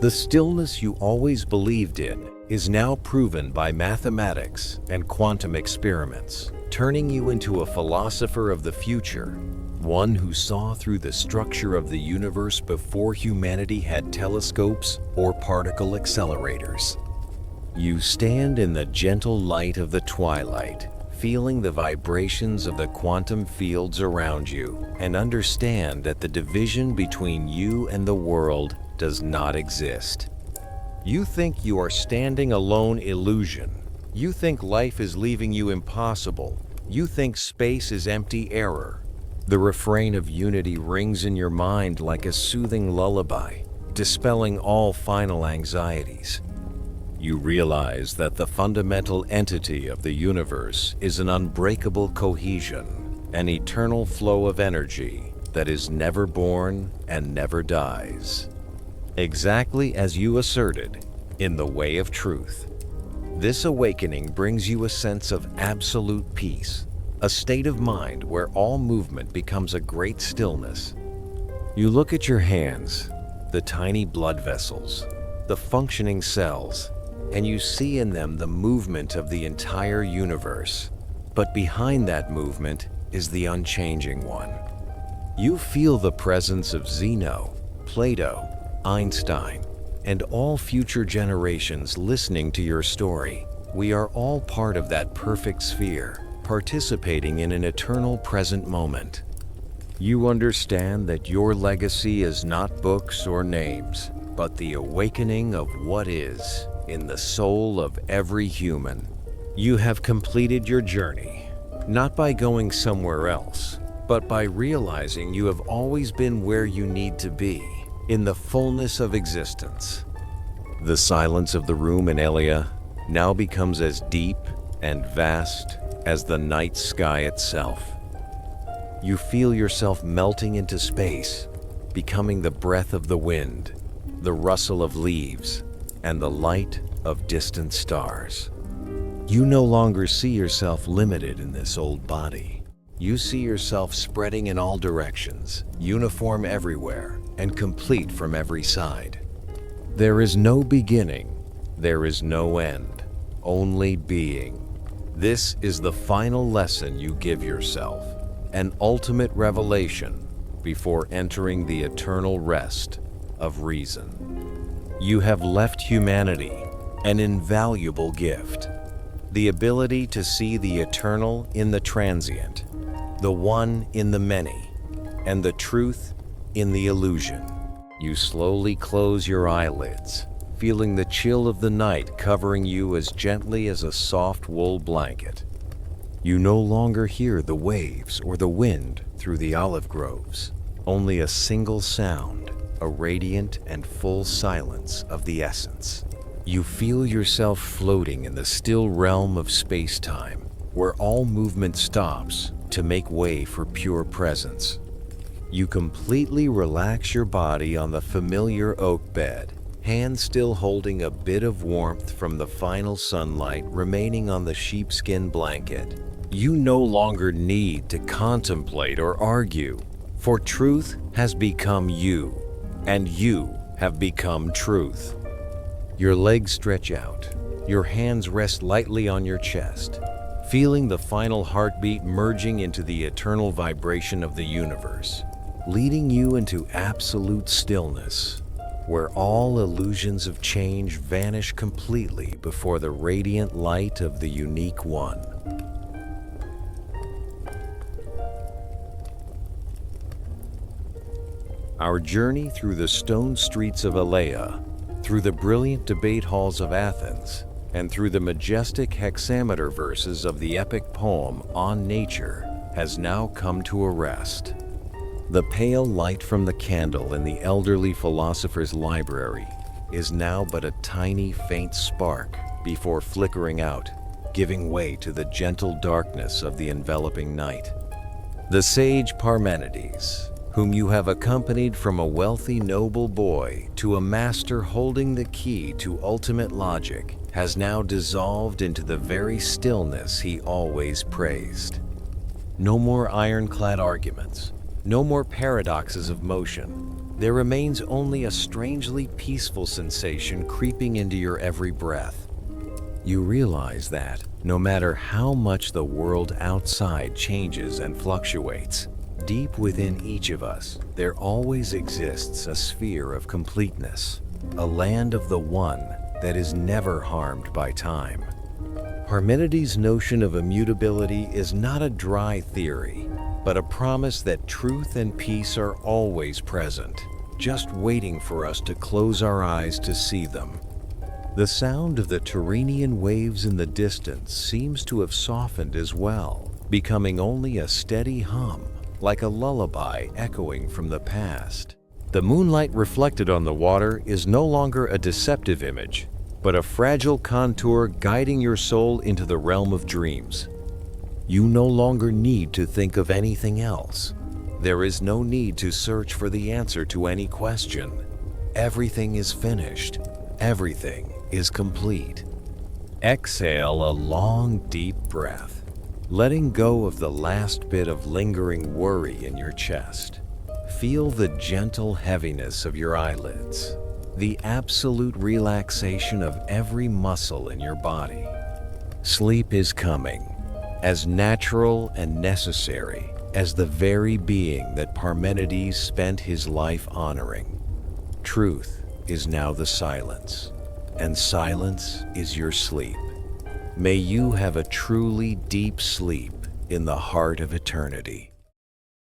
The stillness you always believed in is now proven by mathematics and quantum experiments, turning you into a philosopher of the future, one who saw through the structure of the universe before humanity had telescopes or particle accelerators. You stand in the gentle light of the twilight, feeling the vibrations of the quantum fields around you, and understand that the division between you and the world does not exist. You think you are standing alone illusion. You think life is leaving you impossible. You think space is empty error. The refrain of unity rings in your mind like a soothing lullaby, dispelling all final anxieties. You realize that the fundamental entity of the universe is an unbreakable cohesion, an eternal flow of energy that is never born and never dies. Exactly as you asserted, in the way of truth. This awakening brings you a sense of absolute peace, a state of mind where all movement becomes a great stillness. You look at your hands, the tiny blood vessels, the functioning cells, and you see in them the movement of the entire universe. But behind that movement is the unchanging one. You feel the presence of Zeno, Plato, Einstein, and all future generations listening to your story. We are all part of that perfect sphere, participating in an eternal present moment. You understand that your legacy is not books or names, but the awakening of what is in the soul of every human. You have completed your journey, not by going somewhere else, but by realizing you have always been where you need to be, in the fullness of existence. The silence of the room in Elia now becomes as deep and vast as the night sky itself. You feel yourself melting into space, becoming the breath of the wind, the rustle of leaves, and the light of distant stars. You no longer see yourself limited in this old body. You see yourself spreading in all directions, uniform everywhere, and complete from every side. There is no beginning, there is no end, only being. This is the final lesson you give yourself, an ultimate revelation before entering the eternal rest of reason. You have left humanity an invaluable gift, the ability to see the eternal in the transient, the one in the many, and the truth in the illusion. You slowly close your eyelids, feeling the chill of the night covering you as gently as a soft wool blanket. You no longer hear the waves or the wind through the olive groves, only a single sound, a radiant and full silence of the essence. You feel yourself floating in the still realm of space-time, where all movement stops to make way for pure presence. You completely relax your body on the familiar oak bed, hands still holding a bit of warmth from the final sunlight remaining on the sheepskin blanket. You no longer need to contemplate or argue, for truth has become you, and you have become truth. Your legs stretch out, your hands rest lightly on your chest, feeling the final heartbeat merging into the eternal vibration of the universe, leading you into absolute stillness, where all illusions of change vanish completely before the radiant light of the unique one. Our journey through the stone streets of Alea, through the brilliant debate halls of Athens, and through the majestic hexameter verses of the epic poem On Nature has now come to a rest. The pale light from the candle in the elderly philosopher's library is now but a tiny faint spark before flickering out, giving way to the gentle darkness of the enveloping night. The sage Parmenides, whom you have accompanied from a wealthy noble boy to a master holding the key to ultimate logic, has now dissolved into the very stillness he always praised. No more ironclad arguments, no more paradoxes of motion. There remains only a strangely peaceful sensation creeping into your every breath. You realize that, no matter how much the world outside changes and fluctuates, deep within each of us, there always exists a sphere of completeness, a land of the one that is never harmed by time. Parmenides' notion of immutability is not a dry theory, but a promise that truth and peace are always present, just waiting for us to close our eyes to see them. The sound of the Tyrrhenian waves in the distance seems to have softened as well, becoming only a steady hum, like a lullaby echoing from the past. The moonlight reflected on the water is no longer a deceptive image, but a fragile contour guiding your soul into the realm of dreams. You no longer need to think of anything else. There is no need to search for the answer to any question. Everything is finished. Everything is complete. Exhale a long, deep breath, letting go of the last bit of lingering worry in your chest. Feel the gentle heaviness of your eyelids, the absolute relaxation of every muscle in your body. Sleep is coming, as natural and necessary as the very being that Parmenides spent his life honoring. Truth is now the silence, and silence is your sleep. May you have a truly deep sleep in the heart of eternity.